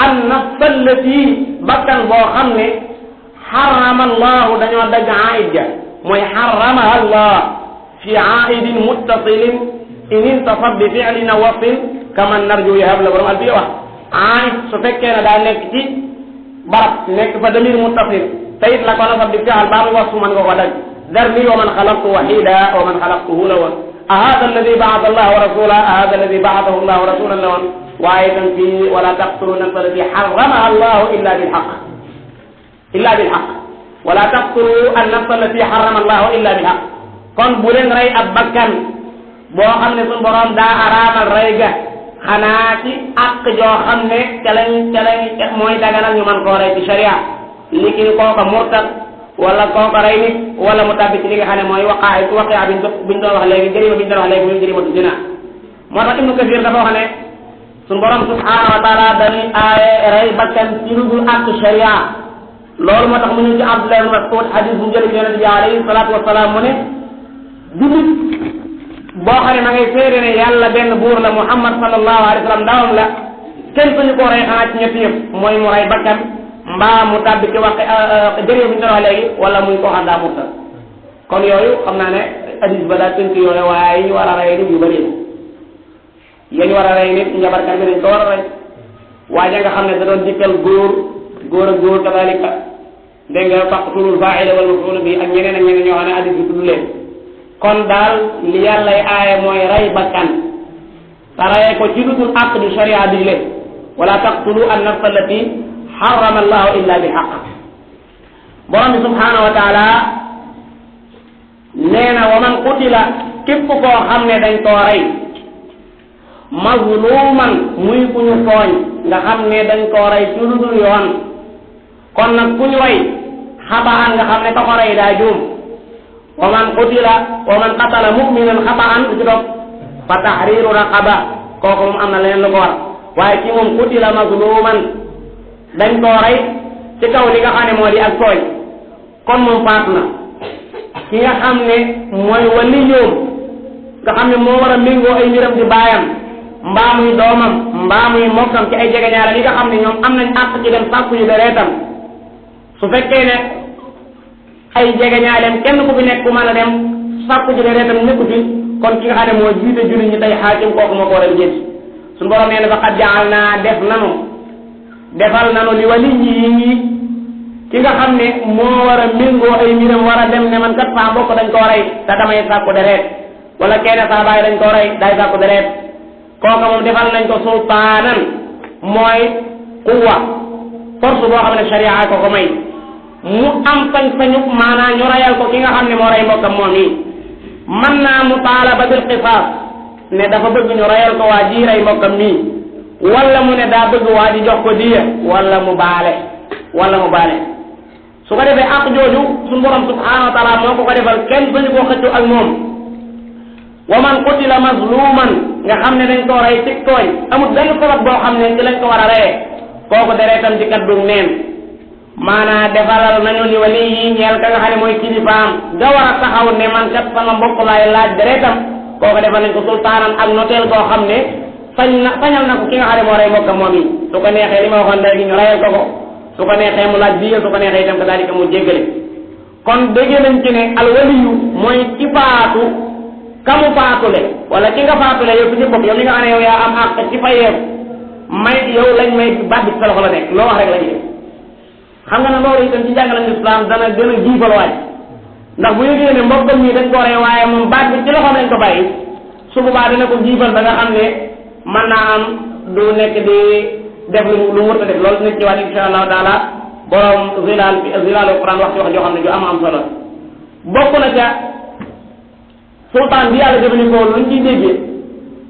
an nafsa allati bakkan boo xam ne xarama allahu dañoo dagg aid ja mooy xaramaha allah fi aidin muttasilin in intasab bi fi'lin aw wasfin kaman narju yahab la borom al bi wax aid su fekkee ne daa nekk ci barab nekk fa damir muttasil tayit la ko nasab di fi'al baa mu wasfu man nga ko dagg darni wa man xalaqtu wahida wa man xalaqtuhu lawan ahada alladi ba'atha allah wa rasula ahada alladi ba'athahu allah wa rasulan lawan waaye tam fii wala taqtulu nafsa allati harramaha allah illa bilhaq wala taqtulu an nafsa allati harrama allah illa bilhaq kon bu leen rey ab bakkan boo xam ne suñu borom daa araamal rey ga xanaa ci àq joo xam ne ca lañ mooy daganal ñu man koo rey ci sharia li ki kooka murtad wala kooka rey nit wala mu tàbbi ci li nga xam ne mooy waqaa biñ doon wax léegi jërima biñ doon wax léegi muy jërimatu zina moo tax Ibnu Kasir dafa wax ne suñu borom subhanahu wa taala dañuy aaye rey bakkan ci lu dul àq sharia loolu moo tax mu ñëw ci Abdullah ibn Mas'ud hadis bu jël yonent bi alayhi salaatu wasalaam mu ne jullit boo xam ne ma ngay seede ne yàlla benn buur la Muhammad sallallahu alayhi wa sallam ndawam la kenn suñu ko rey xanaa ci ñetti yëpp mooy mu rey bakkan mbaa mu tàbbi ci wax jërëjëf bi ñu doon wax léegi wala muy koo xam daa murtal kon yooyu xam naa ne hadis ba daa tënk yooyu waaye ñu war a rey nit yu bëri yéen war a rey nit njabarkat bi dañ ko war a rey waaye nga xam ne da doon dikkal góor ak góor kadalika dégg nga faqtulul fa'ila wal maf'ul bi ak ñeneen ñoo xam ne hadis bi tudd leen kon daal li yàllay aaye mooy rey bakkan te reyee ko ci lu dul àq du sharia digle wala taqtulu an nafsa allati harrama allahu illa bil haqq borom bi subhanahu wa taala nee na wa man qutila képp koo xam ne dañ koo rey mazluman muy ku ñu tooñ nga xam ne dañ koo rey ci lu dul yoon kon nag ku ñu rey xabaan nga xam ne ka ko rey daa juum wa man qatala mu'minan xabaan lu ci topp fa tahriru raqaba kooku moom am na leneen lu ko war waaye ci moom qutila mazluman dañ koo rey ci kaw li nga xam ne moo di ak tooñ kon moom faatu na ki nga xam ne mooy waliyoom nga xam ne moo war a méngoo ay mbiram di baayam mbaa muy doomam mbaa muy mokkam ci ay jegeñaale yi nga xam ne ñoom am nañ àq ci dem sàkku yu dereetam su fekkee ne ay jegeñaaleem kenn ku fi nekk ku mën a dem sàkku ji dereetam nekku fi kon ki nga xam ne moo jiite jullit ñi tey xaakim kooku moo ko war a jël suñu borom nee na faqad ja'alnaa defal nanu li waliyyi ki nga xam ne moo war a méngoo ay mbiram war a dem ne man kat saa mbokk dañ koo rey te damay sàkku deret wala kenn saa baay dañ koo rey day sàkku deret kooka moom defal nañ ko sultaanan mooy quwwa force boo xam ne sharia ko may mu am sañ-sañu maanaam ñu rayal ko ki nga xam ne moo rey mbokkam moom yi mën naa mu taalaba bil qisaas ne dafa bëgg ñu rayal ko waa ji rey mbokkam nii wala mu ne daa bëgg waa ji jox ko diya wala mu baale su ko defee àq jooju suñu borom subhanahu wa taala moo ko defal kenn sañu koo xëccu ak moom wa man qutila mazluman nga xam ne dañ koo rey ci tooñ amul benn sabab boo xam ne ci lañ ko war a reyee kooku deretam ci kaddu neen maanaa defalal nañu li wali yi ñeel ka nga xam ne mooy kilifaam nga war a taxaw ne man kat sama mbokk laay laaj deretam kooku defal nañ ko sultaanan ak noteel koo xam ne sañal na ko ki nga xam ne moo rey mbokkam moom yi su ko neexee li ma waxoon léegi ñu reyal ko su ko neexee mu laaj biir su ko neexee itam kadaalika mu jéggale kon déggee nañ ci ne al waliyu mooy ci faatu kamu faatule wala ki nga faatule yow su ci bopp yow li nga xam ne yow yaa am àq ci fayeeku may yow lañ may baat bi sa loxo la nekk loo wax rek la ñuy def xam nga ne loolu itam ci jàngale islam dana gën a jiifal waaj ndax bu yëgee ne mbokkam mi dañ ko rey waaye moom baat bi ci loxoom lañ ko bàyyi su boobaa dina ko jiifal ba nga xam ne mën naa am du nekk di def lu wërta def loolu nit ñëwaat insha allahu taala borom zilaalu Quran wax ci wax joo xam ne ju am solo bokk na ca sultaan bi yàlla jëfandikoo luñ ciy déggee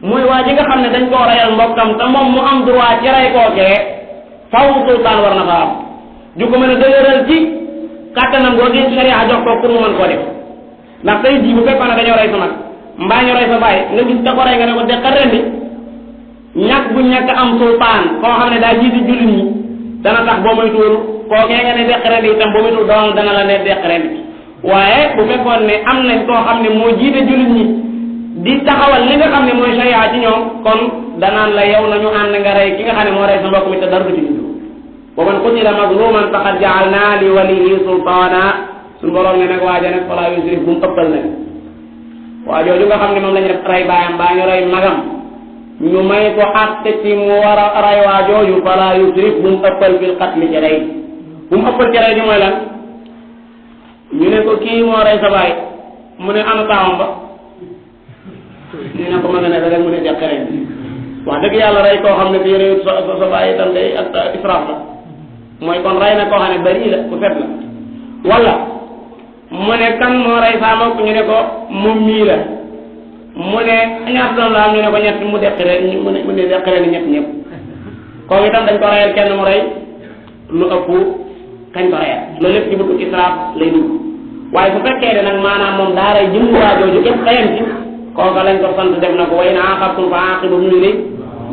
mooy waa ji nga xam ne dañ koo reyal mbokkam te moom mu am droit ci rey kookee faw sultaan war na fa am ju ko mën a dëgëral ci kàttanam boo di sharia jox ko pour mu mën koo def ndax tey jii bu fekkoon ne dañoo rey sa mag mbaa ñu rey sa baay nga gis da ko rey nga ne ko deqal rendi ñàkk bu ñàkk am sultaan koo xam ne daa jiiti jullit ñi dana tax boo muy tuur kookee nga ne deq rendi itam boo muy tuur doomam dana la ne deq rendi waaye bu fekkoon ne am nañ koo xam ne moo jiite jullit ñi di taxawal li nga xam ne mooy sharia ci ñoom kon danaan la yow nañu ànd nga rey ki nga xam ne moo rey sa mbokk mi te dara du ci juddu wa man qutila mazluman faqad ja'alna li walihi sultaana suñu borom ne nag waaja nag fala yusrif bu mu ëppal nag waa jooju nga xam ne moom lañu def rey baayam baa ñu rey magam ñu may ko àtte ci mu war a rey waa jooju fala yusrif bu mu ëppal fil qatli ci rey bu mu ëppal ci rey bi mooy lan ñu ne ko kii moo rey sa baay mu ne ana taawam ba ñu ne ko ma nga ne rek mu ne deq rey wax dëgg yàlla rey koo xam ne bii réew sa baay itam day ak israaf la mooy kon rey na koo xam ne bari la ku fet la wala mu ne kan moo rey saa mbokk ñu ne ko moom mii la mu ne ñaata doom la am ñu ne ko ñett mu deqire mu ne deqire ni ñett ñëpp kooku itam dañ ko reyal kenn mu rey lu ëpp kañ ko reyal loolu lépp ci bëtu israaf lay dugg waaye bu fekkee ne nag maanaam moom daa rey jëmm waa jooju képp xayam ci kooku lañ ko sant def na ko wa in aaqabtum fa aaqibu bi misli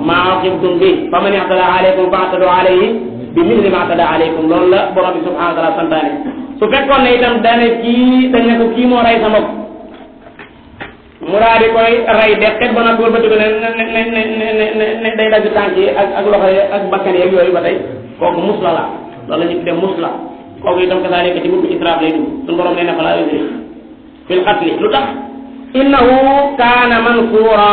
maa aaqibtum bi fa man i'tada alaykum fa i'tadu alayhi bi misli ma i'tada alaykum loolu la borom bi subhanahu wa taala santaane su fekkoon ne itam daane kii dañ ne ko kii moo rey sa mbokk mu daal di koy rey dekket ba nag wëlbati ko ne day dagg tànk yi ak loxo yi ak bakkan yi ak yooyu ba tey kooku musla la loolu la ñu tuddee musla kooku itam kasaalika ci buntu israaf lay dugg suñu borom nee na fa laa yusrif fil qatli lu tax innahu kaana mansuura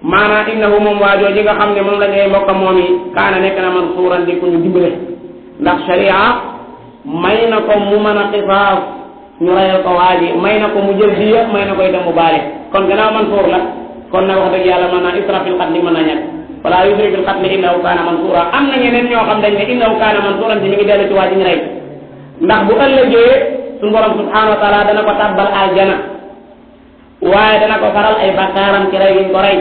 maanaam innahu moom waajoo ji nga xam ne moom la ngay mbokka moom yi kaana nekk na mansuuran di ko ñu dimbale ndax sharia may na ko mu mën a xisaas ñu rayal ko waaji may na ko mu jël diya may na ko itam mu baale kon gannaaw mansuur la kon nag wax dëgg yàlla mën naa israf fil qatli mën naa ñàkk wala yusrif fil qatli innahu kaana mansuura am na ñeneen ñoo xam dañ ne innahu kaana mansuuran ci mi ngi dellu ci waaji ñu rey ndax bu ëllëgee suñu borom subhanahu wa taala dana ko tàbbal aljana waaye dana ko faral ay bakkaaram ci rey giñ ko rey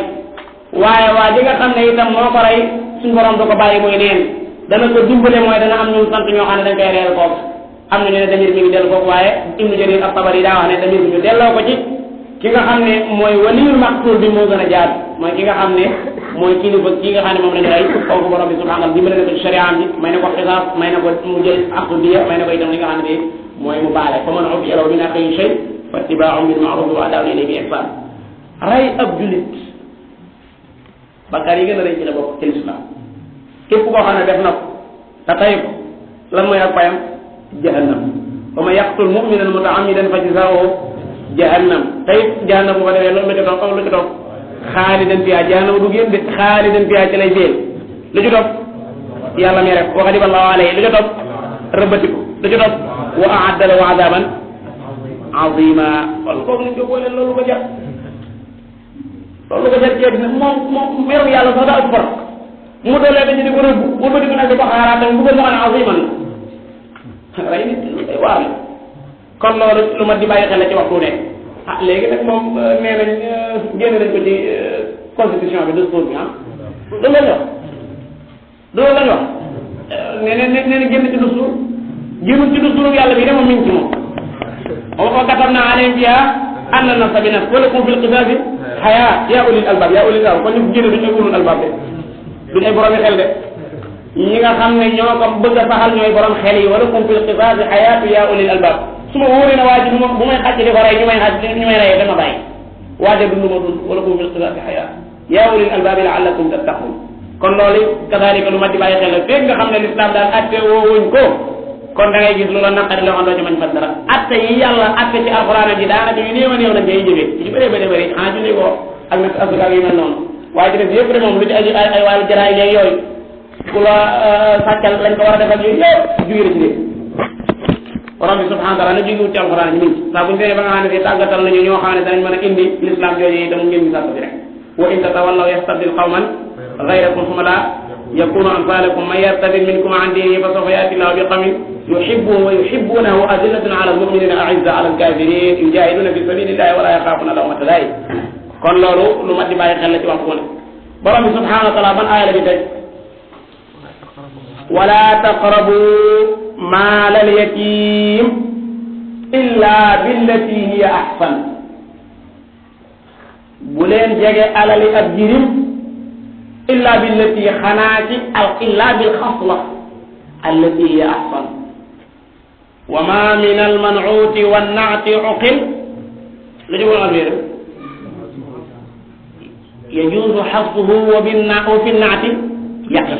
waaye waa ji nga xam ne itam moo ko rey suñu borom du ko bàyyi muy neen dana ko dimbale mooy dana am ñu sant ñoo xam ne dañ koy reel kooku am na ñu ne damir mi ngi dellu foofu waaye Ibnu Jarir at-Tabari daa wax ne damir bi ñu delloo ko ci ki nga xam ne mooy waliyul maqtul bi moo gën a jaar mooy ki nga xam ne mooy kilifa ki nga xam ne moom la ñu rey kooku borom bi subhanahu dimbale na ko ci sharia bi may na ko xisaas may na ko mu jël aktu diya may na ko itam li nga xam ne mooy mu baale fa man ufiya lahu min akhihi shay fattiba'un bil ma'ruf wa ada'un ilayhi bi ihsan rey ab julit bakkaar yi gën a rëy ci la bokk ci l'islam képp koo xam ne def na ko te tey ko lan mooy ak payam jahannam wa man yaqtul mu'minan muta'ammidan fa jazaa'uhu jahannam tey jahannam bu ko defee loolu la ci toog lu ci toog xaalidan fiha jahannam du génn de xaalidan fiha ci lay béel lu ci toog yàlla mi rek wa ghadiba Allahu alayhi lu ci toog rëbbati ko lu ci toog wa a'adda lahu 'adaban 'azima wala kooku nañ ko boole loolu ko jar loolu ko jar ceeb nag moom meeru yàlla sax daa ëpp far mu doolee dañu di ko rëbb wëlbati ko nag di ko xaaraat tamit bu ko moo xam ne aziman rey nit day waar la kon loolu lu ma di bàyyi xel la ci waxtu ne ah léegi nag moom nee nañ génn nañ ko ci constitution bi discours bi ah loolu lañ wax loolu lañ wax nee na génn ci discours génnul ci discours yàlla bi de moom mi ngi ci moom wa katabna alayhim fiha anna nafsa bi nafs wa lakum fil qisaasi hayaa yaa ulil albaab yaa ulil albaab kon ñu génn duñ ay ulul albaab de duñ ay borom xel de ñi nga xam ne ñoo ko bëgg a saxal ñooy borom xel yi wa lakum fil qisaasi hayaatu yaa ulil albaab su ma wóoree na waa ji bu may xàcc di ko rey ñu may rey dama bàyyi waaja dund ma dund wa lakum fil qisaasi hayaa yaa ulil albaab la'allakum tattaqun kon loolu kadaalika lu ma di bàyyi xel la fekk nga xam ne l'islam daal atte woowuñ ko kon da ngay gis lu la naqari loo xam doo ci mañ fat dara atte yi yàlla atte ci alxuraan ji daanaka yu néew a néew lañ cay jëfee ci bëree bëri julli ko ak nag asuka yu mel noonu waaye ci def yëpp rek moom lu ci ay wàllu jaraay léegi yooyu ku la sàccal lañ ko war a defal yooyu yëpp jugee ci dégg borom bi subhanahu wa taala na jógewut ci alxuraan ñu ngi saa buñu demee ba nga xam ne fii tàggatal nañu ñoo xam ne danañ mën a indi l'islam jooju yi dama ngeen ñu sàtt bi rek wa in tatawallaw yastabdil qawman ghayrakum summa la yakunu amsalakum man yartadid minkum an dinihi fa sawfa yati llahu bi qawmin yuhibbuhum wa yuhibbunahu adillatin ala almu'minina a'izza ala alkafirin yujahiduna fi sabilillahi wa la yaxaafuna lawmata laa'im kon loolu lu mat di bàyyi xel la ci waxtu ne borom bi subhanahu wa taala ban aaya la bi teg wala taqrabu maal al yatim illa billati hiya ahsan bu leen jege alali ab jirim illa billati xanaa ci illa bil xasla allati hiya ahsan wa ma min al man'uti wan na'ti uqil la jógoon alwéer yajuuzu xasfuhu wa fi naati yaqi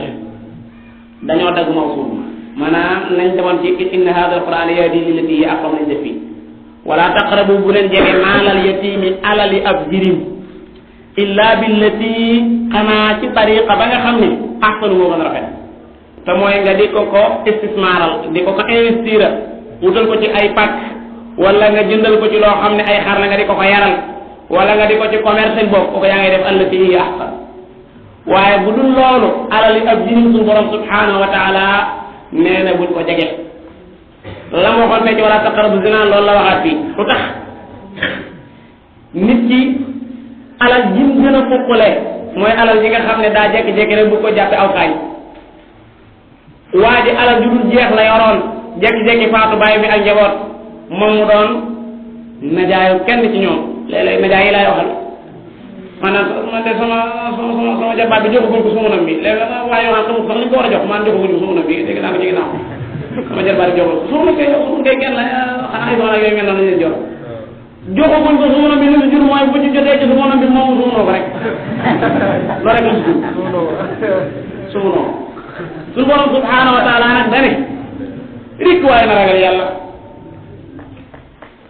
dañoo dagg mawsuul maanaam nañ demoon ci inna hada alquran yahdi lillati hiya aqwam nañ def fii wala taqrabu bu leen jege maalal yatimi alali ab jirim illa billati xanaa ci tariqa ba nga xam ne ahsanu moo gën a rafet te mooy nga di ko istismaaral di ko investiral wutal ko ci ay pàkk wala nga jëndal ko ci loo xam ne ay xar la nga di ko yaral wala nga di ko ci commerce bopp ko yaa ngay def allati hiya ahsan waaye bu dul loolu alali ab jirim suñu borom subhanahu wa taala nee na buñ ko jege la ma waxoon ne ci wala taqrabu zina loolu la waxaat fii lu tax nit ki alal jim gën a fokkule mooy alal yi nga xam ne daa jekki-jekki rek bu ko jàppe aw kaañ waa ji alal ju dul jeex la yoroon jekki-jekki faatu bàyyi bi ak njaboot moom mu doon najaayu kenn ci ñoom léeg-léeg najaay yi laay waxal maanaam man de sama jabaat bi joxagul ko sumunam bi léegi waaye yoo xam sax li ko war a jox man joxagul ko sumunam bi dégg naa ko ci ginnaaw sama jabaat bi joxagul ko sumunam kay kenn la xanaa ay soxla yooyu mel na lañ leen jox joxagul ko sumunam bi li mu jur mooy bu ci jotee ci sumunam bi moom sumunoo ko rek loolu rek la si jur sumunoo suñu borom subhanahu wa taala nag dane rik waaye na ragal yàlla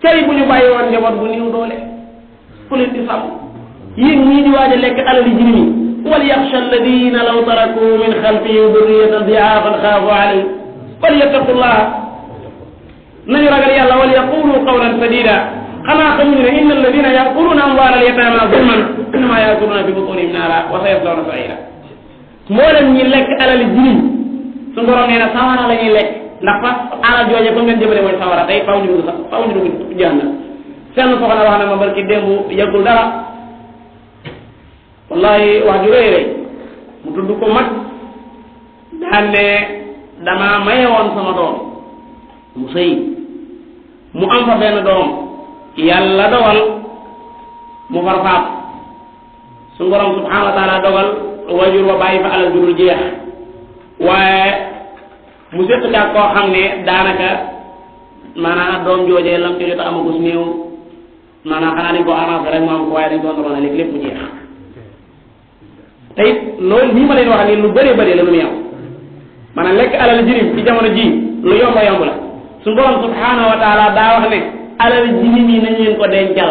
cay bu ñu bàyyi woon njaboot bu niw doole ku leen di sàmm yéen ñii di waaj a lekk alali jirim yi wal yaxsha alladina law taraku min xalfihim durriyatan di'aafan xaafu alayhim falyattaqullah nañu ragal yàlla wal yaqulu qawlan sadida xanaa xamuñu ne inna alladina yakuluna amwaala alyataama zulman innama yakuluna fi butunihim naara wa sayaslawna sa'ira mboolem ñi lekk alali jirim su borom nee na sawara la ñuy lekk ndax fa alal jooje comme ngeen jëmale mooy sawara tey faw ñu dugg jahannam seen soxna wax na ma barki démb yàggul dara wallahi wax ju rëy rëy mu tudd ko mag daan ne dama maye woon sama doom mu sëy mu am fa benn doom yàlla dogal mu far faat su borom subhanahu wa taala dogal wajur wa bàyyi fa alal ju dul jeex waaye mu séq caag koo xam ne daanaka maanaam doom joojee lam ci jot a amagus néew maanaam xanaa dañ ko arrangé rek mu am ko waaye dañ ko ndoroon léegi lépp mu jeex te it loolu nii ma leen wax nii lu bëree bëri la lu muy am maanaam lekk alal jirim ci jamono ji lu yomb a yomb la suñu borom subhanahu wa taala daa wax ne alal jirim yi nañ leen ko dencal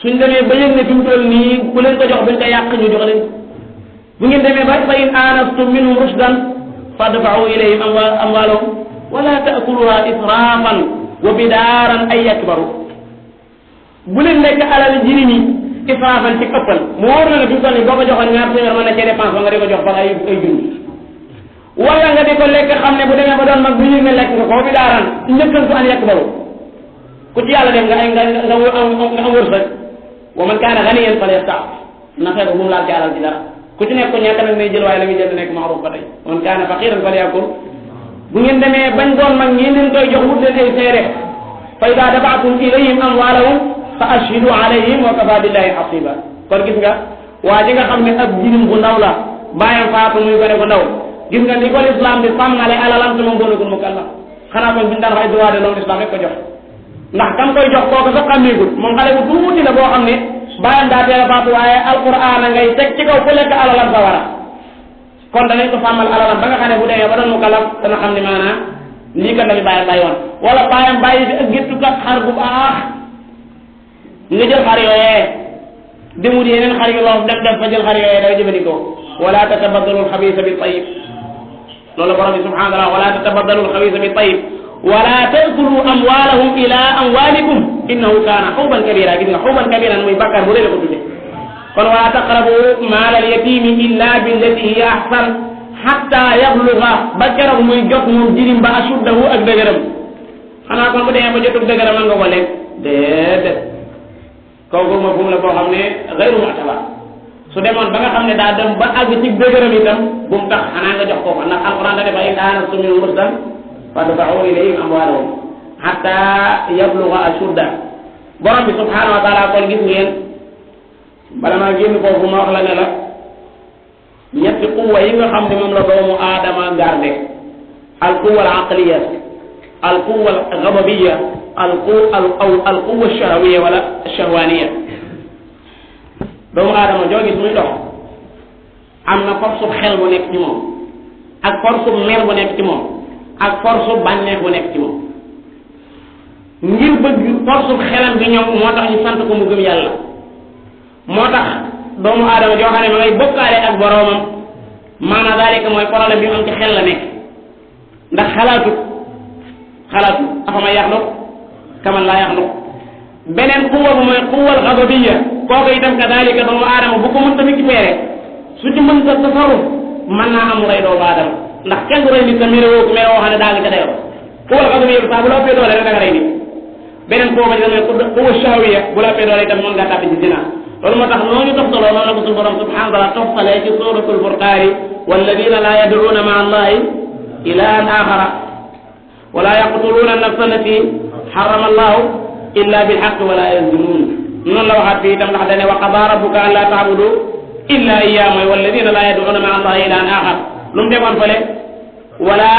suñ demee ba yëg ne fi mu toll nii ku leen ko jox buñ ko yàq ñu jox leen bu ngeen demee ba fa in aanastum minhum rushdan fadfa'u ilayhim amwaalahum wala ta'kuluha israafan wa bidaaran ay yakbaru bu leen lekk alal jirim yi israafan ci ëppal mu wóor na ne fi mu toll nii boo ko joxoon ñaar téeméer mën na cee dépense ba nga di ko jox ba ay junni wala nga di ko lekk xam ne bu demee ba doon mag bu yëg ne lekk nga ko bidaaran njëkkantu an yakbaru ku ci yàlla dem nga am wërsëg wa man kaana ganiyan falyasta'fif na fexe bu mu laal ci alal ci dara ku ci nekk ko ñàkk nag nay jël waaye la muy jël nekk ma'ruf ba tey wa man kaana faqiran falyakul bu ngeen demee bañ doon mag ñi leen koy jox wut leen ay seere fa idaa dafa'tum ilayhim amwaalahum fa ashhidu alayhim wa kafaa billahi hasiba kon gis nga waa ji nga xam ne ab jirim bu ndaw la bàyyam faatu muy gone bu ndaw gis nga ni ko l'islam bi sàmmale alalam te moom doonagul mukallaf xanaa kon biñu daan wax ay droit de l'homme l'islam rek ko jox ndax kam koy jox kooku sax xàmmeegul moom xale bu tuuti la boo xam ne bàyyam daa teel a faatu waaye alquran a ngay teg ci kaw ku lekk alalam sa wara kon danañ ko sàmmal alalam ba nga xam ne bu demee ba doon mukallaf dana xam ne maanaam lii kat lañu bàyyam bàyyi woon wala bàyyam bàyyi fi ak géttukat xar bu baax nga jël xar yooyee demul yeneen xar yu loof dem fa jël xar yooyee day jëfandikoo wala tatabaddalu alxabisa bi tayyib loolu borom bi subhanahu wa taala wala tatabaddalu alxabisa bi tayyib wala taakulu amwalahum ila amwalikum innahu kaana xuban kabira gis nga xuban kabiran muy bakkar bu rëy la ko tudde kon wala taqrabu maala alyatimi illa billati hiya ahsan hatta yabluga ba keroog muy jot moom jirim ba ashuddahu ak dëgëram xanaa kon bu demee ba jotug dëgëram man nga ko lekk déedéet kooku ma fu mu la boo xam ne gayru mu'tabar su demoon ba nga xam ne daa dem ba àgg ci dëgëram itam bu mu tax xanaa nga jox ko ko ndax alquran da defa in aanastum minhum rushdan fadfa'u ilayhim amwaalahum hatta yabluga ashudda borom bi subhanahu wa taala kon gis ngeen bala maa génn foofu ma wax la ne la ñetti quwa yi nga xam ne moom la doomu aadama garde al quwa al aqliya al quwa al ghadabiya al quwa shahawiya wala shahwaniya doomu aadama joo gis muy dox am na force xel bu nekk ci moom ak force mer bu nekk ci moom ak force bànneex bu nekk ci moom ngir bëgg force xelam bi ñoom moo tax ñu sant ko mu gëm yàlla moo tax doomu aadama joo xam ne ma ngay bokkaale ak boroomam maanaam daalika mooy problème bi mu am ci xel la nekk ndax xalaatu afama yaxluq kaman laa yaxluq beneen quwa bu mooy quwal ghadabiyya kooku itam kadaalika doomu aadama bu ko mën tamit récupéré su ci mën sa tasarruf mën naa am rey doomu aadama ndax kenn du rey nit sa mere woo xam ne daa ngi ca dayoo quwal ghadabiyya saa bu la ëppee doole rek da nga rey nit beneen quwa ba ci mooy quwa shahwiyya bu la ëppee doole itam mën ngaa tàbbi ci zina loolu moo tax noonu toftaloo noonu la ko suñu borom subhanahu wa taala toftalee ci suratul furqaani walladina laa yad'uuna maa allahi ilahan axara wala yaqtuluuna an-nafsa allati harrama allahu illa bilhaqi wala yaznuun noonu la waxaat fii itam ndax dane wa qadaa rabbuka an laa ta'budu illa iyyaahu mooy walladina laa yad'uuna maa allahi ilahan axar lu mu demoon fële wala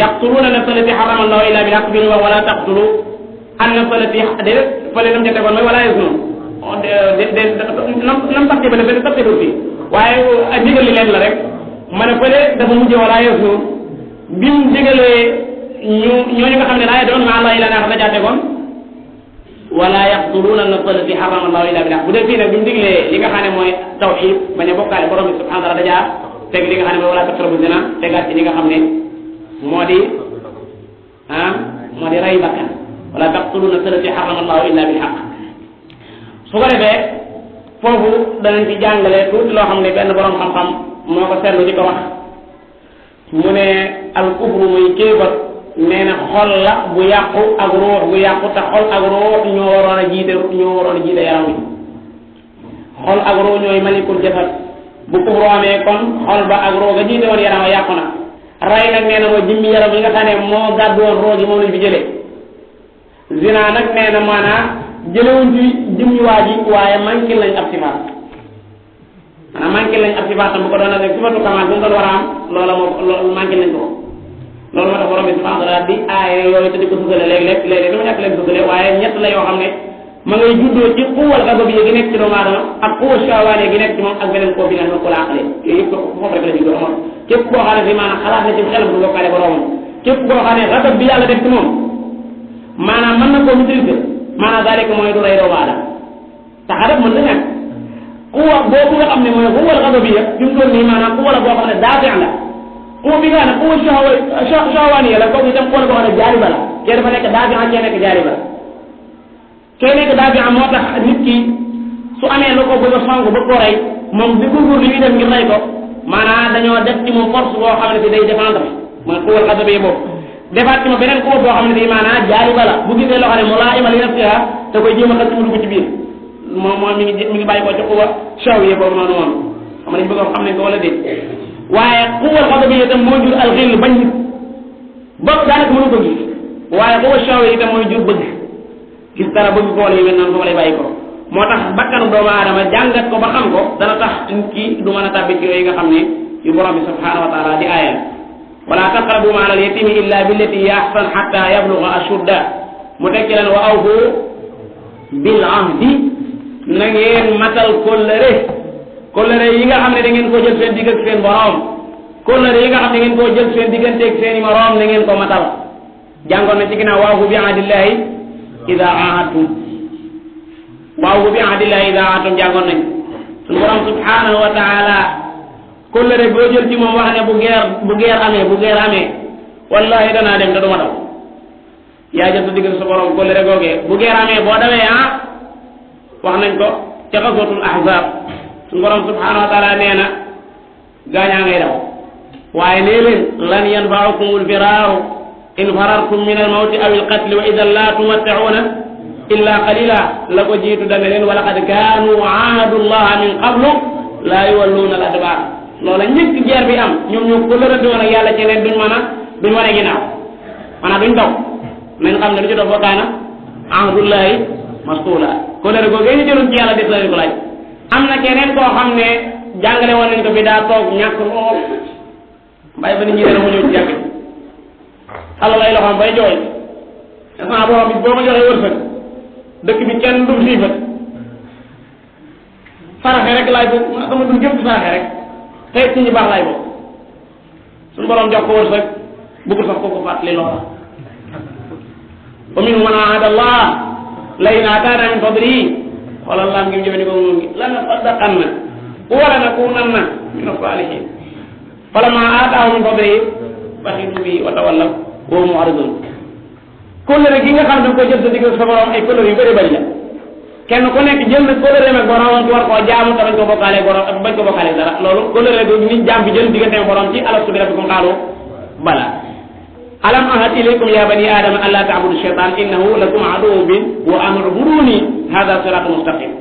yaqtuluuna an-nafsa allati harrama allahu illa bilhaqi bi wax wala taqtulu an-nafsa allati déedéet fële lu mu ca tegoon mooy wala yaznuun nam tax jëbale benn tax fii waaye digal li leen la rek ma ne fële dafa mujjee wala yaznuun bi mu digalee ñooñu nga xam ne laa yad'uuna ma'a Allaahi ilaahan aaxar la jaate kon wala yaqtuluuna an-nafsa allatii harrama Allaahu illaa bil haqq bu dee fii nag bi mu diglee li nga xam ne mooy tawhiid bañ a bokkaale borom bi subhaanahu wa taala dajaa teg li nga xam ne mooy wala taqrabu zina tegaat ci li nga xam ne moo di rey bakkan wala taqtuluuna an-nafsa allatii harrama Allaahu illaa bil haqq su ko defee foofu danañ ci jàngale tuuti loo xam ne benn borom xam-xam moo ko seetlu di ko wax mu ne al kufru muy kéefar nee na xol la bu yàqu ak ruux bu yàqu te xol ak ruux ñoo waroon a jiite yaram wi xol ak ruux ñooy malikul jasad bu kufru amee kon xol ba ak ruux ga jiite woon yaram a yàqu na rey nag nee na mooy jëmmi yaram yi nga xam ne moo gàddu woon ruux gi moom lañ fi jëlee zina nag nee na maanaam jëlewuñ ci jëmmi waa ji waaye manqué lañ ab sifaat maanaam manqué lañ ab sifaatam bu ko doon rek sifatu kamal bu mu doon war a am loola moo manqué lañ ko loolu moo tax borom bi subhanahu wa taala di aaye yooyu te di ko sugale léeg-léeg dama ñàkk leen sugale waaye ñett la yoo xam ne ma ngay juddoo ci xuwal ghadabiyya gi nekk ci doomu aadama ak xuwal shahwaaniyya gi nekk ci moom ak beneen koo bi ne ko la aqale yooyu yëpp foofu rek la juddoo amoon képp koo xam ne fi maanaam xalaat na ci xelam du bokkaale boromam képp koo xam ne ghadab bi yàlla def ci moom maanaam mën na koo maîtriser maanaam daanaka mooy du rey doomu aadama te xadab mën na ñàkk xuwa boobu nga xam ne mooy xuwal ghadabiyya fi mu toll nii maanaam xuwa la boo xam ne daafi la xuwa bi nga xam ne xuwa shahwaaniyya la kooku itam xuwa la boo xam ne jaariba la kee dafa nekk daafi kee nekk jaariba kee nekk daafi moo tax nit ki su amee lu ko bëgg a song ba ko rey moom di góorgóorlu li ñuy def ngir rey ko maanaam dañoo def ci moom force boo xam ne si day défendre mooy xuwal ghadabiyya boobu defaat ci ma beneen xuwa boo xam ne bii maanaam jaariba la bu gisee loo xam ne mulaa'ima li nafsiha da koy jéem a xëcc mu dugg ci biir moom mi ngi bàyyi ko ci xuwa shahwiyya boobu noonu moom xam nañ bëgg xam nañ ko wala déet waaye xuwal ghadabiyya itam moo jur al-ghil bañ nit ba daanaka mënu ko gis waaye xuwa shahwiyya itam mooy jur bëgg gis dara bëgg ko wala yu mel noonu foofu lay bàyyi ko moo tax bakkanu doomu aadama jàngat ko ba xam ko dana tax nit ki du mën a tàbbi ci yooyu nga xam ne yu borom bi subhanahu wa taala di aayal wala taqrabu maala al-yatimi illa billati hiya ahsan hatta yablugha ashudda mu teg ci leen wa awfu bil ahdi na ngeen matal kóllëre yi nga xam ne da ngeen koo jël seen digg ak seen borom kóllëre yi nga xam ne da ngeen koo jël seen digganteeg seen i morom na ngeen ko matal jàngoon na ci ginnaaw wa awfu bi ahdillahi ida ahadtum wa awfu bi ahdillahi ida ahadtum jàngoon nañ suñu borom subhanahu wa taala kóllëre boo jël ci moom wax ne bu geer amee wallahi danaa dem te duma daw yaa jël sa diggal sa borom kóllëre googee bu geer amee boo dawee wax nañ ko ca xaswatul ahzab suñu borom subhanahu wa taala nee na gaañaa ngay daw waaye nee leen lan yanfa'akumul firaaru in farartum min al mawti aw al qatli wa idan la tumatti'una illa qalila la ko jiitu dana leen wa laqad kaanu ahadullah min qablu la yuwalluuna al adbar loola ñëkk jeer bi am ñoom ñoo ko lërante woon ak yàlla ci leen duñ wane ginnaaw maanaam duñ daw nañ xam ne lu ci dox ba kaana ahdullahi mas'uula ko lëre ko ñu jëloon ci yàlla def la ko laaj am na keneen koo xam ne jàngale woon nañ ko fi daa toog ñàkk lool bàyyi ba nit ñi dana mu ñëw ci jàkk xalal ay loxoom bay jooy instant borom bi boo ma joxee wërsëg dëkk bi kenn du siifat saraxe rek laay bokk sama dund gépp saraxe rek tey ci ñu baax laay bokk suñu borom jox ko wërsëg bëgg sax ko fàttali loola wa minhum man ahada Allah la in ataana min fadlihi xoolal laam ngi jëfe ni ko moom ngi lanasaddaqanna wa lanakunanna min as-salihin falamma aataahu min fadlihi baxilu bihi wa tawallaw wa hum mu'ridun kóllëre gi nga xam ne ko jël sa digg sa borom ay kóllëre yu bëri bëri la kenn ku nekk jël na kóllëre ak borom ci war koo jaamu te bañ ko bokkaale borom ak bañ ko bokkaale dara loolu kóllëre gi nit jaam bi jël diggante borom ci alastu bi rabbikum qaalu bala alam ahad ilaykum ya bani adama an la ta'budu shaytan innahu lakum aduwwun wa an i'buduni hadha siratun mustaqim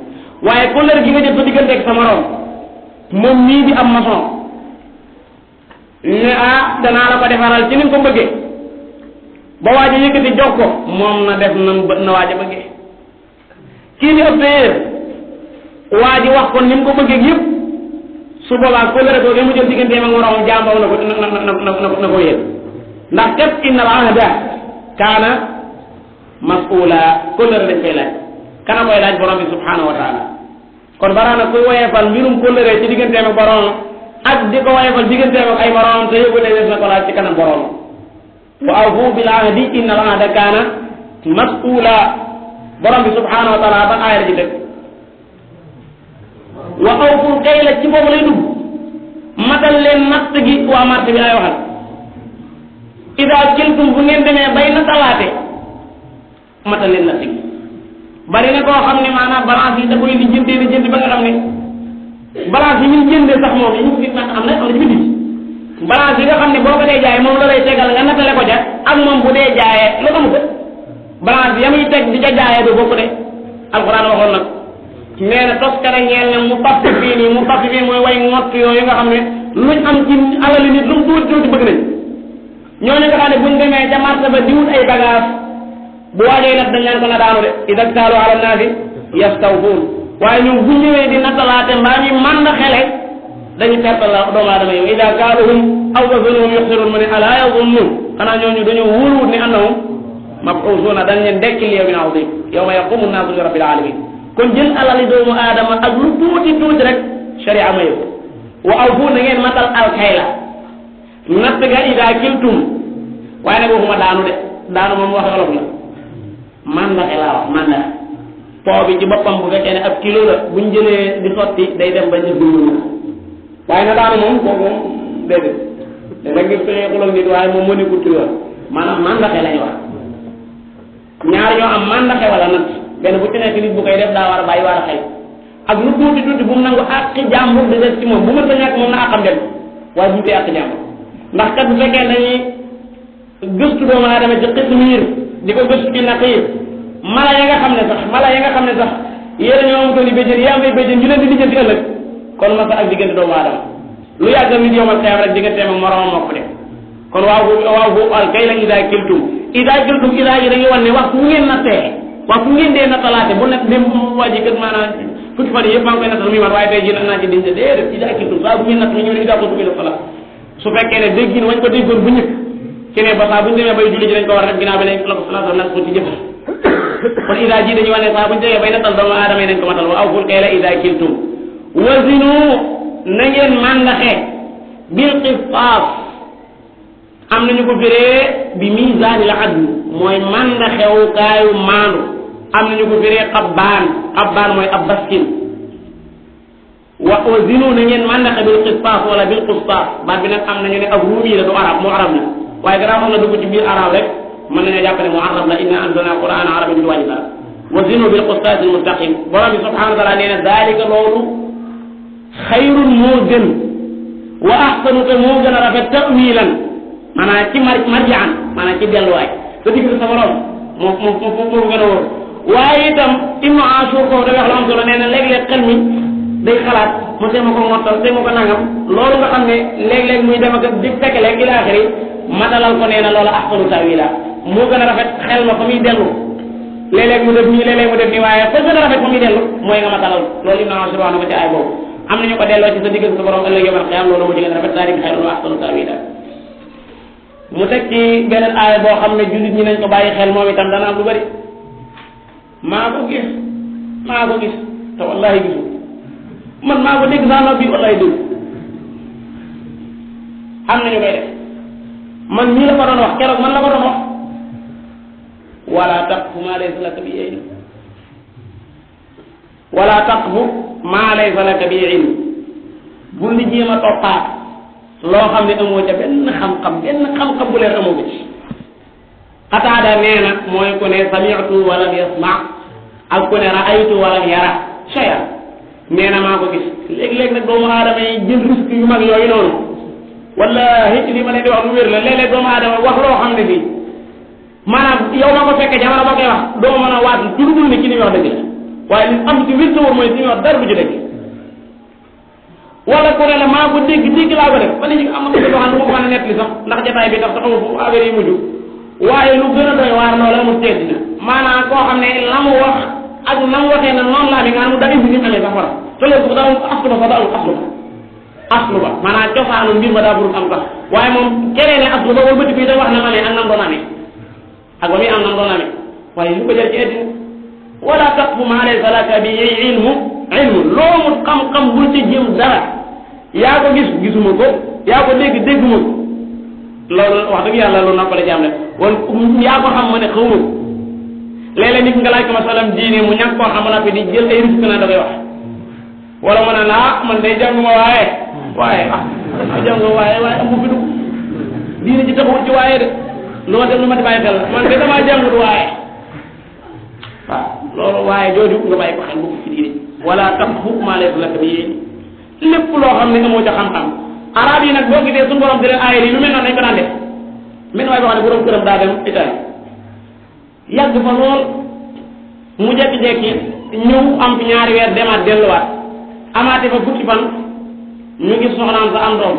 waaye kóllëre gi nga jël sa diggante ak sa morom moom mii di am maçon ne danaa la ko defaral ci ni ko bëggee ba waaja yëkkati jox ko moom na def na waaja bëggee kii ni ëppee waaji wax ko ni mu ko bëggee yëpp su boobaa kóllëre googu mu jël digganteem ak moroomam jàmbaw na ko yéen ndax kat inna al ahda kaana mas'uula kóllëre dañ koy laaj kana koy laaj borom bi subhanahu wa taala kon baraana kuy woyefal mbirum kóllëre ci digganteem ak borom ak di ko woyefal digganteem ak ay moroomam te yëgu des na ko laaj ci kanam borom wa awfu bil ahdi inna al ahda kaana mas'uula borom bi subhanahu wa taala ban aaya la ci dëkk wa awful kayla ci boobu lay dugg matal leen natt gi waa marché bi ay waxal ida kiltum bu ngeen demee bay nattalaate matal leen natt gi bari na koo xam ne maanaam balance yi da koy di jënd ba nga xam ne balance yi ñu jëndee sax moom yi ñu gis nag am na ci biti balance yi nga xam ne boo ko dee jaayee moom la lay tegal nga nattale ko ca ak moom bu dee jaayee lu amu ko balance ya muy teg di ca jaayee du bokk de alxuraan waxoon nag nee na toskare ñeel ne mu fàtte fii nii mu fàtte fii mooy way ngott yooyu nga xam ne luñ am ci alali nit lu mu tuuti tuuti bëgg nañ ñooñu nga xam ne buñ demee ca marché ba di wut ay bagage bu waajee nag dañ leen ko na daanu de ida taalu ala naasi yastawfuun waaye ñoom bu ñëwee di nattalaate mbaa mi man na xele dañu perte la doomu aadama yow ida kaaluhum aw wazanuhum yuxsiruun mu ne alaa yazunnuun xanaa ñooñu dañoo wóoruwut ni annahum mab'uusuuna dañ leen dekkil yawmin aziim yawma yaqumu nnaasu li rabbil aalamiin kon jël alali doomu aadama ak lu tuuti tuuti rek sharia mayu wa awfu na ngeen matal alkayla natt ga ida kiltum waaye nag waxuma daanu de daanu moom wax olof la mandaxe laa wax mandaxe po bi ci boppam bu fekkee ne ab kilo la buñ jëlee di sotti day dem ba ñu dund waaye na daanu moom kooku moom déedéet da ngir fexe xulal nit waaye moom moo nekkul tuyoon maanaam mandaxe lañu wax ñaar ñoo am mandaxe wala natt benn bu ci nekk nit bu koy def daa war a bàyyi war a xëy ak lu tuuti tuuti bu mu nangu àq jàmbur di des ci moom bu ma ta ñàkk moom na àqam dem waaye bu mu tee àq jàmbur ndax kat bu fekkee dañuy gëstu doomu aadama ci xismiir di ko gëstu ci naqiir mala ya nga xam ne sax yéen ñoo am doon i béjjën yi am ay béjjën ñu leen di lijjanti ëllëg kon masa ak diggante doomu aadama lu yàggal nit yomal xeew rek digganteem ak moroomam moo ko def kon waaw bu al kay la ida kiltum ida ji dañuy wan ne waxtu wu ngeen nattee waxtu ngeen dee nattalaate bu nekk dem waa ji kat maanaam fukki fan yëpp maa ngi koy nattal muy mat waaye tey jii naa ci diñ déedéet ida kiltum saa bu ngeen natt mi ñëw ne ida kuntum ila salat su fekkee ne déggin wañ ko déggoon bu ñëkk ci ne ba saa bu ñu demee bay julli ji dañ ko war a def ginnaaw bi ne la ko sallallahu alayhi wa sallam ci jëf kon ida ji dañuy wane saa bu ñu demee bay nattal doomu aadama yi nañ ko matal wa awful kayla ida kiltum wazinu na ngeen màndaxe bil qistaas am nañu ko firee bi mizaanil adl mooy màndaxewukaayu maandu am nañu ko firee xabbaan mooy ab baskin wa zinu na ngeen mandaxe bil qistaas wala bil qistaas baat bi nag am nañu ne ab ruumi la du arab mu arab la waaye gannaaw xam na dugg ci biir arab rek mën nañoo jàpp ne mu arab la inna anzalna qur'ana arabiyyan du wàññi dara wa zinu bil qistaas al mustaqim borom bi subhanahu wa taala nee na daalika loolu xayrun moo gën wa ahsanu te moo gën a rafet ta'wilan maanaam ci marjaan maanaam ci delluwaay sa digg sa borom moo gën a wóor waaye itam Ibnu Ashur foofu day wax lu am solo nee na léeg-léeg xel mi day xalaat mu tee ma ko mottal tee ma ko nangam loolu nga xam ne léeg-léeg muy dem ak di fekk léeg ila axiri matalal ko nee na loolu ahsanu ta'wila moo gën a rafet xel ma fa muy dellu léeg-léeg mu def nii léeg-léeg mu def nii waaye fa gën a rafet fa muy dellu mooy nga matalal loolu Ibnu Ashur wax na ko ci ay boobu am nañu ko delloo ci sa digg sa borom ëllëg yawmal qiyaama loolu moo ci gën a rafet zaalika xayrun wa ahsanu ta'wila mu teg ci beneen aaya boo xam ne jullit ñi nañ ko bàyyi xel moom itam dana am lu bari maa ko gis te wallahi gisu man maa ko dégg saa nopp bi wallahi dégg am nañu koy def man mii la ko doon wax keroog man la ko doon wax wala taqfu maa laysa laka bi ilm wala taqfu maa laysa laka bi ilm bul di jéem a toppaat loo xam ne amoo ca benn xam-xam bu leer amoo ko ci Qataada nee na mooy ku ne sami'tu walam yasma ak ku ne ra'aytu walam yara shay'an nee na maa ko gis léeg-léeg nag doomu aadama yi jël risque yu mag yooyu noonu wallahi li ma leen di wax lu wér la léeg-léeg doomu aadama wax loo xam ne bii maanaam yow ma ko fekkee jamono ba koy wax doo mën a waat ci lu dul ne ci li muy wax dëgg la waaye li am ci wér sa wóor mooy li muy wax dara du ci dëgg wala ku ne la maa ko dégg laa ko def ba léegi am na ko xam ne du ma ko mën a nettali sax ndax jotaay bi tax taxawu fu affaire yi mujj waaye lu gën a doy waar loolu amul tedd na maanaam koo xam ne la mu wax ak na mu waxee na noonu laa bi nga xam ne da indi ni mu amee sax war te loolu ko daawul aslu ba aslu ba maanaam cosaanu mbir ma daa burul am sax waaye moom keneen ne aslu ba wala bëti bi da wax na ma ne ak nam doon amee ak ba muy am nam doon amee waaye lu ko jar ci addina wala taqfu ma laysa laka bi ilmu loo mu xam-xam bul ci jëm dara yaa ko gis gisuma ko yaa ko dégguma ko loolu wax dëgg yàlla loolu noppale jaam rek wala yaa ko xam ma ne xawma ko léeg-léeg nit nga laaj ko masalam diine mu ñàkk koo xam na fi di jël ay risque na da koy wax wala ma ne la man day jànguma waaye amu fi dugg diine ji taxawut ci waaye de lu ma dem lu ma di bàyyi xel la man de damaa jàngut waaye waaw loolu waaye jooju nga bàyyi ko xel bu ci diine wala taqfu maa laysa laka bihi lépp loo xam ne amoo ca xam-xam arab yi nag boo gisee suñu borom di leen aayal yi lu mel noonu dañ ko daan def mel waaye boo xam ne borom këram daa dem Italie yàgg fa lool mu jekki-jekki ñëw am fi ñaari weer demaat delluwaat amaate fa fukki fan ñu gis soxnaam sa am doom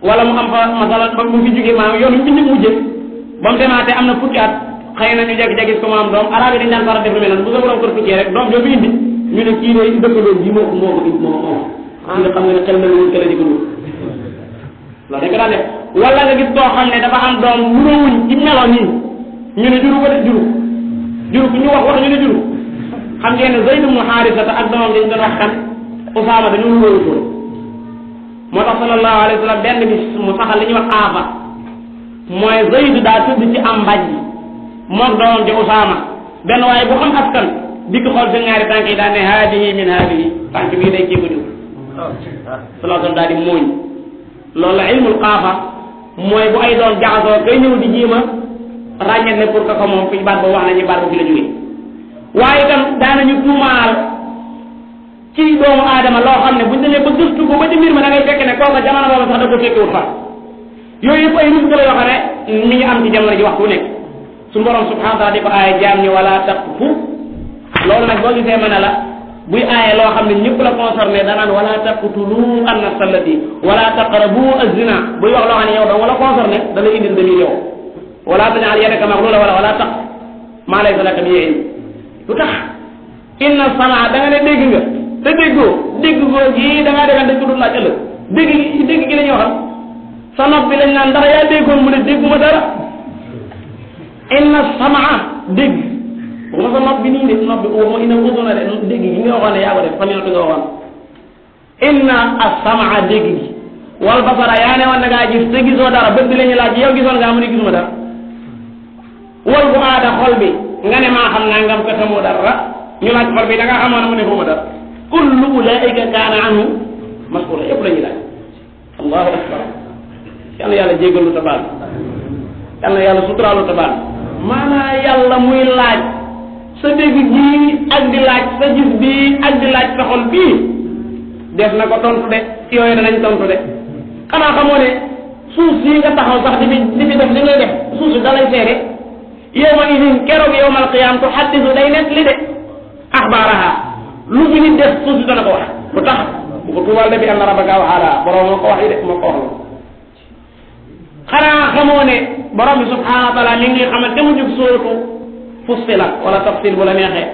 wala mu am fa masala ba mu fi jógee maanaam yoon bi ñu mujjee ba mu demaatee am na fukki at xëy na ñu jekki-jekki ko mu am doom arab yi dañ daan faral def lu mel noonu bu sa borom kër fukkee rek doom joo fi indi ñu ne kii de dëkkaloon ji moo nga xam nga ne xel na lu wul këla di ko dul loolu dañ ko daan def wala nga gis koo xam ne dafa am doom wuróowuñ ci melo nii ñu ne juru ko de juru ku ñu wax ñu ne juru xam ngeen ne Zayd ibn Haarisa ak doomam dañ doon wax kan Usaama dañoo wuróowutoon moo tax sallallahu alayhi wa sallam benn bis mu saxal li ñuy wax aafa mooy Zayd daa tudd ci am mbaj bi moog doomam ci Usaama benn waaye bu xam askan dikk xool seen ñaari tànk yi daan ne haadihi min haadihi tànk bii day kii ko jur sallallahu alayhi daal di mooñ loolu la ilmul xaafa mooy bu ay doom jaxasoo kay ñëw di jéem a ràññet ne pour que ko moom fi baat boobu wax nañu baat boobu fi la jógee waaye itam daanañu tuumaal ci doomu aadama loo xam ne buñ demee ba gëstu ko ba ci mbir ma da ngay fekk ne kooka jamono boobu sax da ko fekkewut fa yooyu yëpp ay risque la yoo xam ne mi ngi am ci jamono ji waxtu nekk suñu borom subhanahu wa taala di ko aaya jaam ñi wala taqfu loolu nag boo gisee mën a la buy aaye loo xam ne ñëpp la concerné danaan wala taqtulu an-nafsa allati wala taqrabu az-zina buy wax loo xam ne yow dong wala concerné da lay indil demir yow wala taj'al yadaka maghlula wala taq maa laysa laka bihi ilm lu tax inna samaa da nga ne dégg nga te dégg goo gi da ngaa defoon dañ ko doon laaj ëllëg dégg gi la ñuy waxal sa nopp bi lañ naan ndax yaa déggoon mu ne dégguma dara inna samaa dégg waxuma sa nopp bi nii de nopp bi waxuma inna uduna de dégg gi nga waxoon ne yaa ko def famille bi nga waxoon inna as-samaa dégg gi wal basara yaa ne woon na ngaa gis te gisoo dara bët bi la ñuy laaj yow gisoon ngaa mu ne gisuma dara wal bu aada xol bi nga ne maa xam naa ngam ko xamoo dara ñu laaj xol bi da ngaa xamoon mu ne xamoo dara kullu ulaika kaana anhu mas'ula yëpp la ñuy laaj allahu akbar yal na yàlla jéggalu ta baal yal na yàlla suturaalu ta baal maanaa yàlla muy laaj sa dégg bii ak di laaj sa gis bii ak di laaj sa xol bii def na ko tontu de yooyu danañ tontu de xanaa xamoo ne suuf sii nga taxaw sax di fi def li ngay def suuf si dalay seede yawma idin keroog yawmal qiyaam tuhaddisu day net li de axbaaraha lu fi nit def suuf si dana ko wax lu tax bu ko tuubal de bi anna rabbaka awhaa lahaa borom moo ko wax yi de moo ko wax la xanaa xamoo ne borom bi subhaanahu wa taala mi ngi xamal te mu jóg sóoratu Fussilat wala tafsir bu la neexee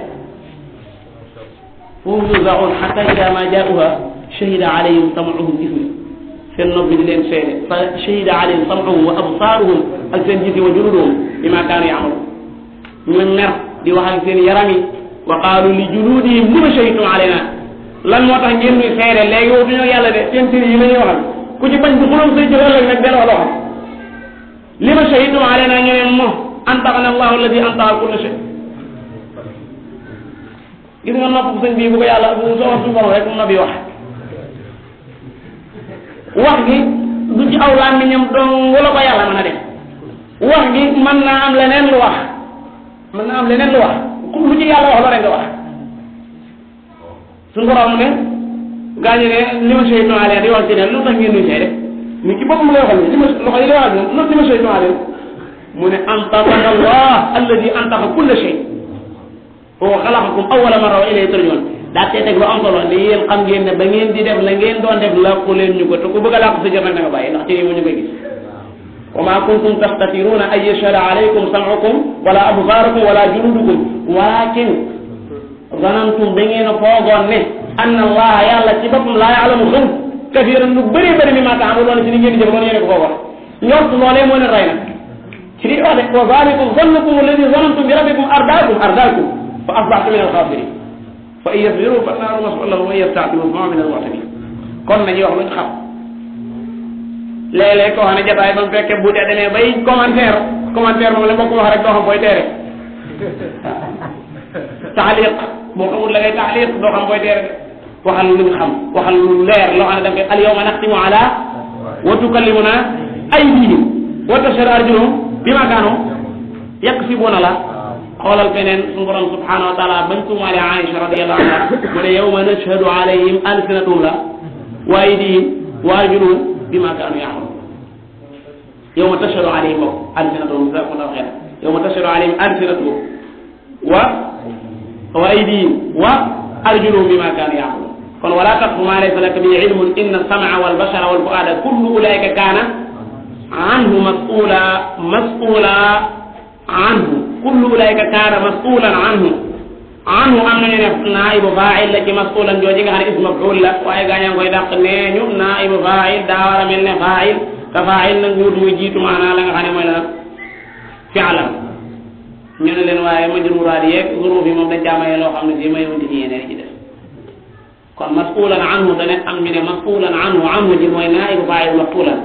fahum yuzaa'uun hattaa idaa maa jaa'uuhaa shahida alayhim sam'uhum gis nga seen nopp bi di leen seede fa shahida alayhim sam'uhum wa absaaruhum ak seen gis yi wa juluuduhum bimaa kaanu ya'maluun ñu mer di wax ak seen yaram yi wa qaalu li juluudihim lima shahidtum alaynaa lan moo tax ngeen ñuy seede léegi yow duñu yàlla de seen sëriñ yi la ñuy waxal ku ci bañ bu xuloom say jëf ëllëg nag delloo loo xam lima shahidtum alaynaa ñu ne mo antaqana allahu alladi antaqa kulla shay gis nga nopp sëñ bii bu ko yàlla bu soo wax suñu borom rek mu na bi wax gi du ci aw làmmiñam dong la ko yàlla mën a def wax gi mën naa am leneen lu wax mën naa am leneen lu wax lu ci yàlla wax loo rek nga wax suñu borom ne gaañu ne li ma shahidtu alayhi di wax ci ne lu tax ngeen nuy seede ni ci boppam lay waxal ni li ma loxo yi lay wax moom li ma shahidtu alayhi mu ne antaqana allah alladi antaqa kulla shay huwa xalaqakum awwala marra wa ilayhi turja'un daa tee teg lu am solo li yéen xam ngeen ne ba ngeen di def la ngeen doon def làqu leen ñu ko te ku bëgg a làqu sa jër nag na nga bàyyi ndax ci nii mu ñu koy gis wa ma kuntum tastatiruna an yashhada alaykum sam'ukum wala absarukum wala juludukum walakin zanantum da ngeen a foogoon ne anna allah yàlla ci boppam laa ya'lamu xam kathiran lu bëree bëri mi maa ta'maluuna ci ni ngeen di jëf loolu yéen ko foogoon ñort loolee moo leen rey nag ci li wax de wa zalikum zannukum alladi zanantum bi rabbikum ardaakum fa asbahtum min al-khasirin fa in yasbiru fa naaru maswal lahum wa in yasta'tibu fa ma min al-mu'tabin kon nañuy wax luñ xam léeg-léeg koo xam ne jotaay ba mu fekkee bu dee demee bay commentaire moom la mbokk wax rek doo xam booy teere taaliq boo xamul la ngay taaliq doo xam booy teere waxal luñ xam waxal lu leer loo xam ne da nga koy al yawma naxtimu ala wa tukallimuna aydihim wa tashhadu arjuluhum bima kaanu yaksibuuna la xoolal feneen suñu borom subhanahu wa taala bañ tuumaale Aïcha radiyallahu anha mu ne yawma nashhadu alayhim alsinatahum la wa aydihim wa arjuluhum bima kaanu ya'maluun yawma tashhadu alayhim alsinatahum jazakumullahu khayran yawma tashhadu alayhim alsinatahum wa aydihim wa arjuluhum bima kaanu ya'maluun kon wala taqfu ma laysa laka bihi ilmun inna as-sam'a wal basara wal fu'ada kullu ulaika kaana anhu mas'ula anhu kullu ulaika kaana mas'ulan anhu am nañu ne naibu fa'il la ci mas'ulan jooji nga xam ne ismu maf'ul la waaye gaañaa koy dàq nee ñu naibu fa'il daa war a mel ne fa'il te fa'il nag wut muy jiitu maanaa la nga xam ne mooy la fi'lam ñu ne leen waaye majruuraat yeeg zuruuf yi moom dañ jaamaye loo xam ne si may wuti ci yeneen ci def kon mas'ulan anhu dana am ñu ne mas'ulan anhu ji mooy naibu fa'il mas'ulan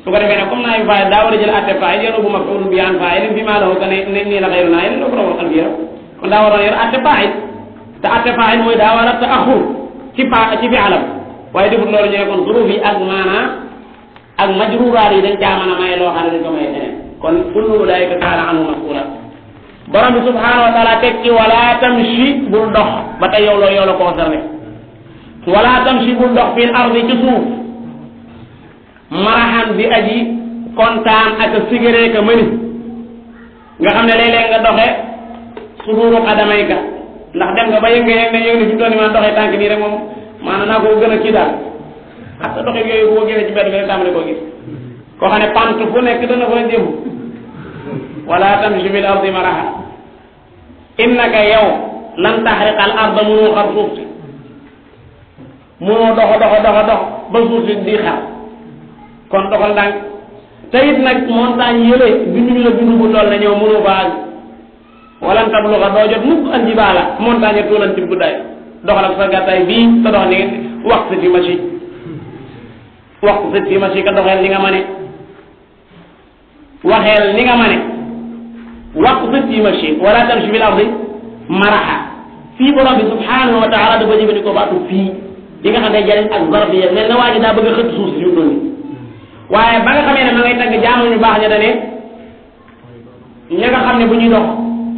su ko defee nag comme naa yu faayil daa war a jël atte faayil yéen a bu maf'uulun bihi an faayilin fi maa lahu ka ne nii la xayru naa yéen loo ko doon waxal biir kon daa waroon yor atte faayil te atte faayil mooy daa war a ta'axur ci fi'lam waaye defut loolu ñu ne kon zuruuf yi ak maanaa ak majruuraat yi dañ caa mën a maye loo xam ne dañ ko maye feneen kon kullu ulaa'ika kaana anhu mas'uula borom bi subhaanahu wa taala teg ci wala tamshi bul dox ba tey yow la concerné wala tamshi bul dox fil ardi ci suuf marahan bi aji kontaan ak sigéré ka mëni nga xam ne léeg-léeg nga doxe suduuru xadamayka ndax dem nga ba yënge ne yow ni fi doon man doxee tànk nii rek moom maanaam naa ko gën a kii daal ak sa doxe yooyu boo génnee ci mbedd bi rek tàmbali koo gis koo xam ne pant fu nekk dana fa jëm wala tamshi fil ardi marahan innaka yow lan taxriqa al arda mënoo xar suuf si mënoo dox ba suuf si di xar kon doxal ndànk te it nag montagne yële binduñu la bindu bu toll na ñëw mënoo ba àgg wala tabluxa doo jot mukk al jibaala montagne toolan ci guddaay doxal ak sa gàttaay bii te dox ni waxtu fi machi ka doxeel ni nga mane waxeel ni nga mane waxtu fi machi wala tamshi fil ardi maraha fii borom bi subhanahu wa taala dafa jëfandikoo baatu fii li nga xam ne jëriñ ak zarf yi mel na waa ji daa bëgg a xëtt suuf si ñu doon waaye ba nga xamee ne ma ngay tagg jaamu ñu baax ña dane ña nga xam ne bu ñuy dox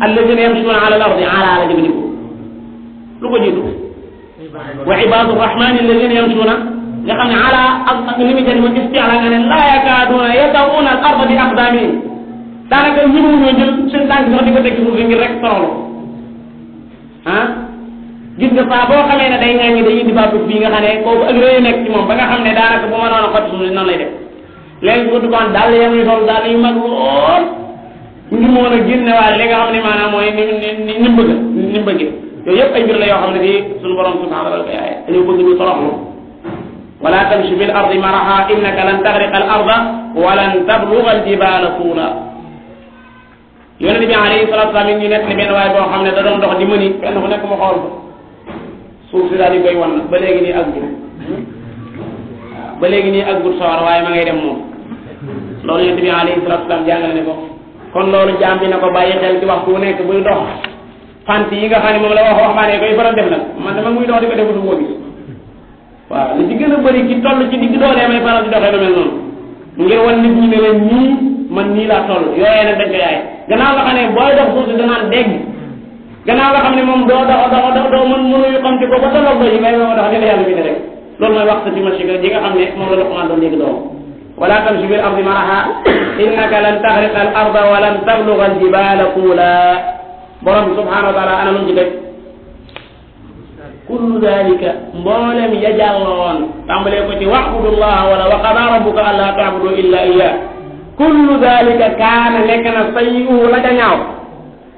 alladina yamshuna ala al ardi ala la jëfandikoo lu ko jiitu wa ibadu rahmani alladina yamshuna nga xam ne ala ak li muy jëriñ ma istiala nga ne laa yakaaduna yatawuna al arda bi aqdamihim daanaka ñi mu ñoo jël seen tànk sax di ko teg ci suuf ngir rek toroxlu ah gis nga saa boo xamee ne day ŋaññi day indi baatu fii nga xam ne kooku ak rëy nekk ci moom ba nga xam ne daanaka bu ma noon a xotti suuf noonu lay def léegi bu duggoon daal yam yu sol daal yu mag lool ngir mu mën a génne waale li nga xam ne maanaam mooy ni mu bëgg ni mu bëggee yooyu yëpp ay mbir la yoo xam ne fii suñu borom subhanahu wa taala yaaye dañoo bëgg ñu toroxlu wala tamshi fil ardi maraha innaka lan taxriqa al arda wa lan tabluga al jibala tuula yonente bi alayhi salatu salaam ñu nekk ni benn waaye boo xam ne da doon dox di mëni kenn ku nekk mu xool ko suuf si daal di koy wan ba léegi nii ak gud waaw ba léegi nii ak gud sawar waaye ma ngay dem moom loolu yonente bi alayhi salatu salaam jàngale ne ko kon loolu jaam bi na ko bàyyi xel ci waxtu wu nekk buy dox fant yi nga xam ne moom la waxambaane koy faral def nag man dama muy dox di ko def du ko gis waaw li ci gën a bëri ci toll ci digg doolee may faral di doxee lu mel noonu ngir wan nit ñi ne leen nii man nii laa toll yooyee nag dañ ko yaay gannaaw nga xam ne booy dox suuf si danaan dégg gannaaw nga xam ne moom doo mënu yu xam ci ko ba tolloog ba yi ngay moo dox dina yàlla bi ne rek loolu mooy waxtu ci machika ji nga xam ne moom la Luqmaan doon dégg doom wala tamshi fil ardi maraha innaka lan taxriqa al arda wa lan tabluga al jibala tuula borom bi subhanahu wa taala ana lu ci def kullu dalika mboolem ya jàlloon tàmbalee ko ci wa'budullaha wala wa qada rabbuka alla ta'budu illa iyyah kullu dalika kaana nekk na sayyi'uhu la ca ñaaw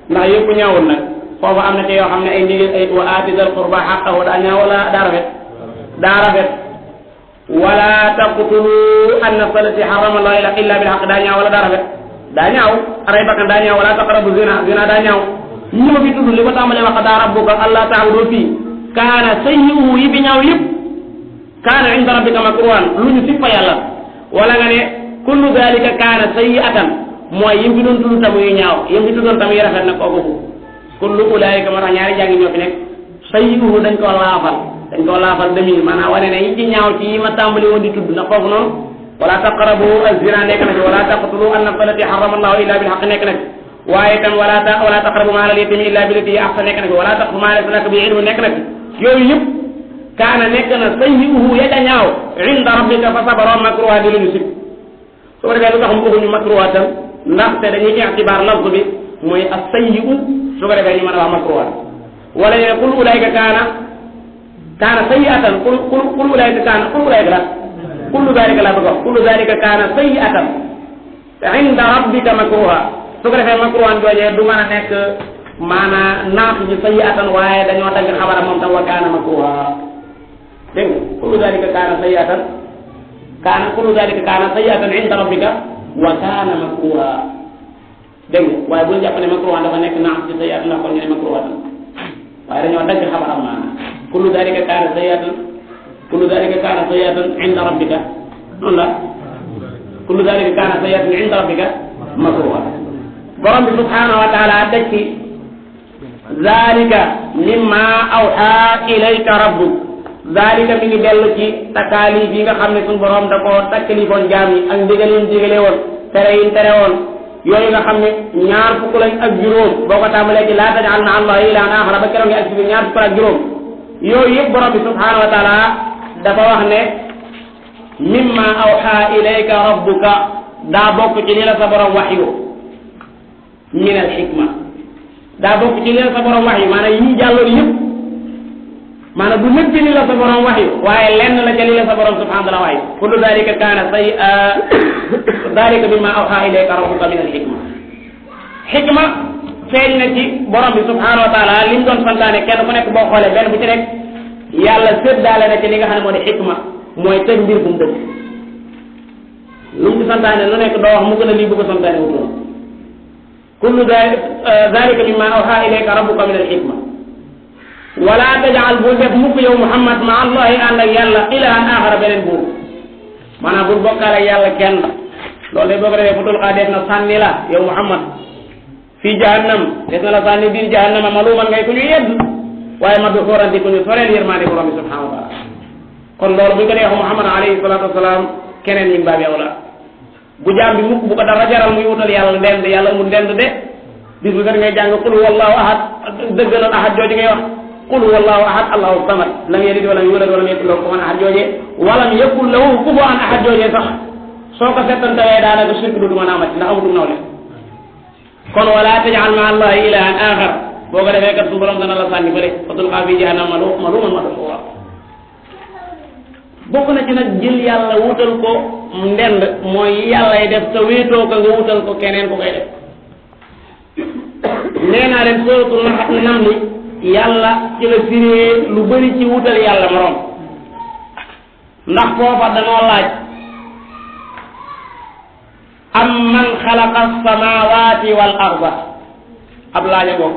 ndax yëpp ñaawul nag foofu am na ci yoo xam ne ay ndigal ay wa aati dal qurba haqqahu daa ñaaw wala daa rafet wala taqtulu an-nafsa allati harrama Allahu illa bil haqq daa ñaaw wala daa rafet daa ñaaw rey bakkan daa ñaaw wala taqrabu zina daa ñaaw ñi ma fi tudd li ko tàmbalee wa qada rabbuka alla ta'budu fii kaana sayyi'uhu yi fi ñaaw yëpp kaana inda rabbika makruhan lu ñu sippa yàlla wala nga ne kullu dalika kaana sayyi'atan mooy yim fi doon tudd tamu yu ñaaw yim fi tuddoon tamu yu rafet nag kooku kullu ulaayika moo tax ñaari jàngi ñoo fi nekk sayyi'uhu dañ koo laafal demir maanaam wane ne yi ci ñaaw ci yi ma tàmbali woon di tudd ndax foofu noonu wala taqrabu az-zina nekk na ci wala taqtulu an-nafsa allati harrama Allahu illa bil haqq nekk na ci waaye tam wala taqrabu maala al-yatimi illa billati hiya ahsan nekk na ci wala taqfu ma laysa laka bihi ilmun nekk na ci yooyu yëpp kaana nekk na sayyi'uhu ya ca ñaaw inda rabbika fa sabara makruha di lu ñu sib su ko defee lu tax mu waxuñu makruhatan ndaxte dañuy i'tibaar lafz bi mooy as-sayyi'u su ko defee ñu mën a wax makruha wala ne qul ulaa'ika kaana sayyi'atan qul ulaa'ika la kullu daalika la bëgg wax kullu daalika kaana sayyi'atan inda rabbika makruha su ko defee makruhan joojee du mën a nekk maanaam naaf ñu sayyi'atan waaye dañoo dagg xabaram moom tam wa kaana makruha dégg nga kullu daalika kaana sayyi'atan inda rabbika wa kaana makruha dégg nga waaye bu ñu jàpp ne makruha dafa nekk naaf ci sayyi'atan ndax kon ñu ne makruha waaye dañoo dagg xabaram maanaam kullu daalika kaana sayyi'atan inda rabbika noonu la kullu daalika kaana sayyi'atan inda rabbika makruha borom bi subhanahu wa taala dëkk zalika mimma awha ilayka rabbuk zalika mi ngi dellu ci takaalif yi nga xam ne suñu borom da koo takkalifoon jaam yi ak ndigal yi digale woon tere yi tere woon yooyu nga xam ne ñaar fukk lañ ak juróom boo ko tàmbalee ci laa taj'al ma'a Allahi ilaahan aaxara ba keroog ak ci ñaar fukk ak juróom yooyu yëpp borom bi subhanahu wa taala dafa wax ne mimma awha ilayka rabbuka daa bokk ci li la sa borom waxyu min al hikma daa bokk ci li la sa borom waxyu maanaam yi jàlloon yëpp maanaam bu nekk li la sa borom waxyu waaye lenn la ca li la sa borom subhanahu wa taala waxyu kullu dalika kaana dalika mimma awha ilayka rabbuka min al hikma feeñ na ci borom bi subhanahu wa taala li mu doon santaane kenn ku nekk boo xoolee benn bu ci nekk yàlla séddaale na ci li nga xam ne moo di hikma mooy teg mbir bu mu dëkk lu mu ci santaane lu nekk doo wax mu gën a lii bu ko santaane wutoon kullu dalika mimma awha ilayka rabbuka min al hikma wala tajal bul def mukk yow Muhammad ma allahi ànd ak yàlla ilahan axara beneen buur maanaam bul bokkaale ak yàlla kenn loolu de boo ko defee futul xaa def na sànni la yow Muhammad fii jahannam des na la sànni biir jahannama maluman ngay ku ñu yedd waaye madhuuran di ko ñu soreel yërmaande borom bi subhanahu wa taala kon loolu bu ñu ko neexu Muhammad alayhi salatu wasalaam keneen ñi mbaab yow la bu jaam bi mukk bu ko dara jaral muy wutal yàlla ndend yàlla amul ndend de bis bu ngay jàng qul huwallahu ahad dëggaloon ahad jooju ngay wax qul huwallahu ahad allahu samad lam yalid walam yulad walam yakul lahu kufuwan ahad jooje walam yakul lahu kufuwan ahad jooje sax soo ko settantawee daanaka shirk du mën a amati ndax amatul nawle kon wala tajal ma allahi ilahan axar boo ko defee kat su borom dana la sànni fële fatulqaa fi jahannam maluman madhuura bokk na ci nag jël yàlla wutal ko ndend mooy yàllay def te wéetoo ko nga wutal ko keneen ku koy def nee naa leen suratul namli yàlla ci la firee lu bëri ci wutal yàlla morom ndax foofa danoo laaj am man xalaqa samawati wal arda ab laaja bokk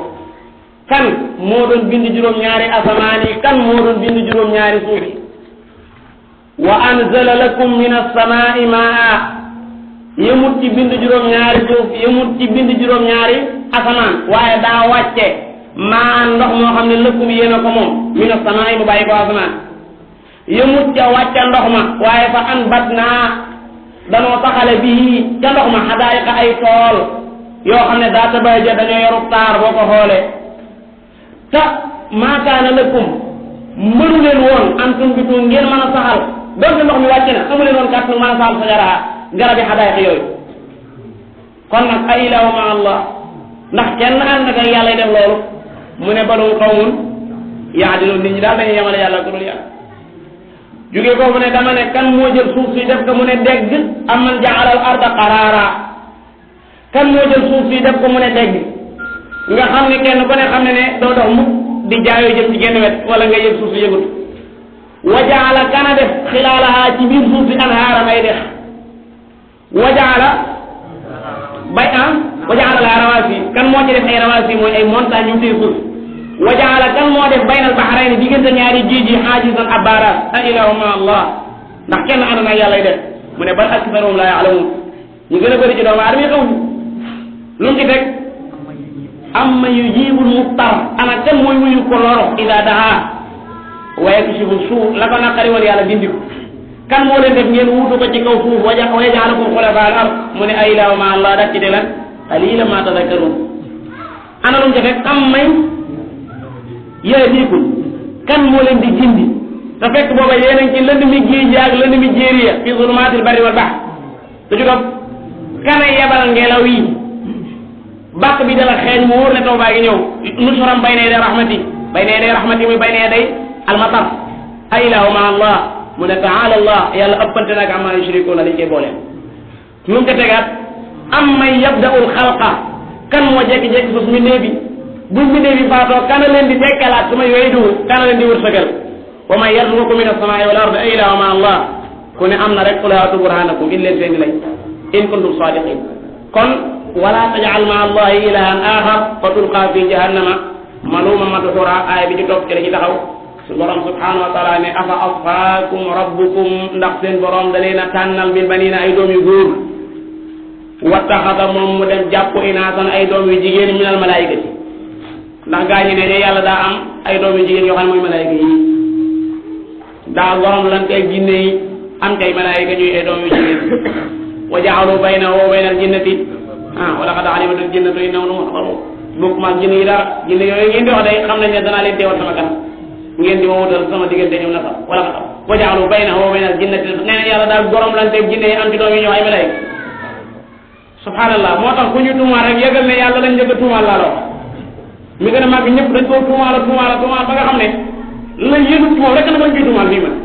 kan moo doon bind juróom-ñaari asamaan yi kan moo doon bind juróom-ñaari suuf yi wa anzala lakum min as-samaa'i maa yëmut ci bind juróom-ñaari suuf yëmut ci bind juróom-ñaari asamaan waaye daa wàcce maa ndox moo xam ne lëkkum yéen a ko moom min as-samaa'i mu bàyyi ko asamaan yëmut ca wàcca ndox ma waaye fa anbatnaa danoo taxale bii ca ndox ma xadaayiqa ay tool yoo xam ne daa tabaja dañoo yorub taar boo ko xoolee te maa kaana lakum mënu leen woon antum bitu ngeen mën a saxal donte ndox mi wàcc na amu leen woon kàttan mën a saxal sajara garabi xadaayiq yooyu kon nag ay ilaahu ma allah ndax kenn ànd ak yàlla def loolu mu ne balum qawmun yaadiluun nit ñi daal dañuy yemale yàlla ku dul yàlla jógee foofu ne dama ne kan moo jël suuf si def ko mu ne degg am man jaala al arda qaraara kan moo jël suuf si def ko mu ne degg nga xam ne kenn ku ne xam ne doo dox mukk di jaayoo jëm ci genn wet wala nga yëg suuf si yëgut wa jaala kana def xilaalaha ci biir suuf si anhaaram ay dex wa jaala wa jaala la rawaasi kan moo ci def ay rawaasi mooy ay montagne yu téye suuf wa jaala kan moo def baynal bahrayni diggante ñaari géej yi haajisan abbaara a ilaahu ma allah ndax kenn ànd na yàlla def mu ne bal aktharuhum la ya'lamuun ñu gën a bëri ci doomu aadama yi xamuñu lu mu ci teg amma yujibul muftar ana kan mooy wuyu ko loro ida daa wa yakshifu suu la ko naqari woon yàlla dindi ko kan moo leen def ngeen wuutu ko ci kaw suuf wa yaj'alukum xulafaa al ard mu ne a ilaahu ma allah dak ci de lan qalilan ma tadhakkarun ana lu mu ci teg am may yahdiikum kan moo leen di gindi te fekk booba yéen a ngi ci lënd mi géej ak lënd mi jéeriya fi zulumaatil barri wal bahr te ci topp kana yebal ngelaw yi bàq bi dala xeeñ mu wóor ne taw baa ngi ñëw nusuram bayna yaday rahmati muy bayna yaday almatar a ilaahu ma allah mu ne taala allah yàlla ëppante nag amma yushrikuuna dañ koy booleen nu mu ko tegaat am may yabda'ul xalqa kan moo jekki-jekki sos mbindee bi bu mbindee bi faatoo kana leen di dekkalaat su ma yooyu du kana leen di wërsëgal wa man yarzuqukum min as-samaa'i wal ardi a ilaahu ma allah ku ne am na rek qul haatu burhanakum in leen seen di lay in kuntum saadiqin kon wala tajal ma allahi ilahan axar fa tulqa fi jahannama maluma madhura aaya bi ci topp ci la ci taxaw su borom subhanahu wa taala ne afa asfaakum rabbukum ndax seen borom da leen a tànnal min banina ay doom yu góor wattaxada moom mu dem jàpp inaasan ay doom yu jigéen minal malaayikati ndax gaa ñi ne yàlla daa am ay doom yu jigéen yoo xam ne mooy malaayika yi daa borom lan kay jinne yi am kay malaayika ñuy ay doom yu jigéen wa ja'alu baynahu wa baynal jinnati wala qad alimatul jinnatu innahum muhdarun bokk maag jinne yi dara jinne yooyu ngeen di wax day xam nañ ne danaa leen teewal sama kanam ngeen di ma wutal sama diggante ñoom na sax wala nga xam wa ja'alu baynahu wa baynal jinnati nee na yàlla daal borom lan teg jinne yi am ci doom yi ñoo ay malaayika subhanallah moo tax ku ñu tuumaal rek yëgal ne yàlla lañ njëkk a tuumaal laa la wax mi gën a màgg ñëpp dañ koo tuumaal ba nga xam ne la yëgut ci moom rek na bañ koy tuumaal fii man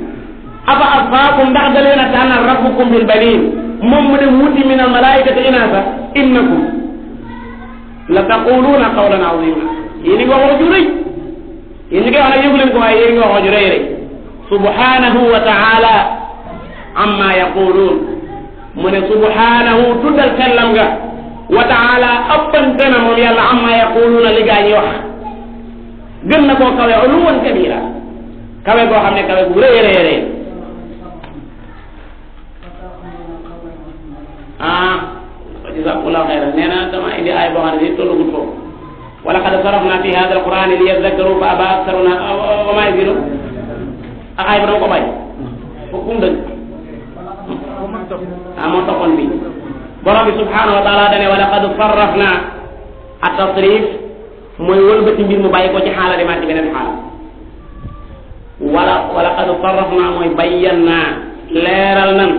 afa asfaakum ndax da leen a tànnal rabbukum bil baniin moom mu ne wuti min al malaikati inaasa innakum la taquluuna qawlan azima yéen ngi wax ju rëy yéen ñi koy wax nag yëgu leen ko waaye yéen ngi wax ju rëy rëy subhanahu wa taala amma yaquluun mu ne subhanahu tuddal sellam nga wa taala ëppante na moom yàlla amma yaquluuna li gaa ñi wax gën na koo kawe uluwan kabira kawe boo xam ne kawe bu rëy rëy rëy jazakumullahu xayran nee na dama indi aay boo xam ne si tollagul foofu wa laqad sarafna fi hada alqurani liyadhakkaru fa aba aktharuna wa ma yazidu ak ay ba dama ko bàyyi fu mu dëgg moo toppoon bi borom bi subhanahu wa taala dane wa laqad sarrafna at-tasrif mooy wëlbati mbir mu bàyyi ko ci xaala demaat ci beneen xaala wa laqad sarrafna mooy bayyanna leeral nan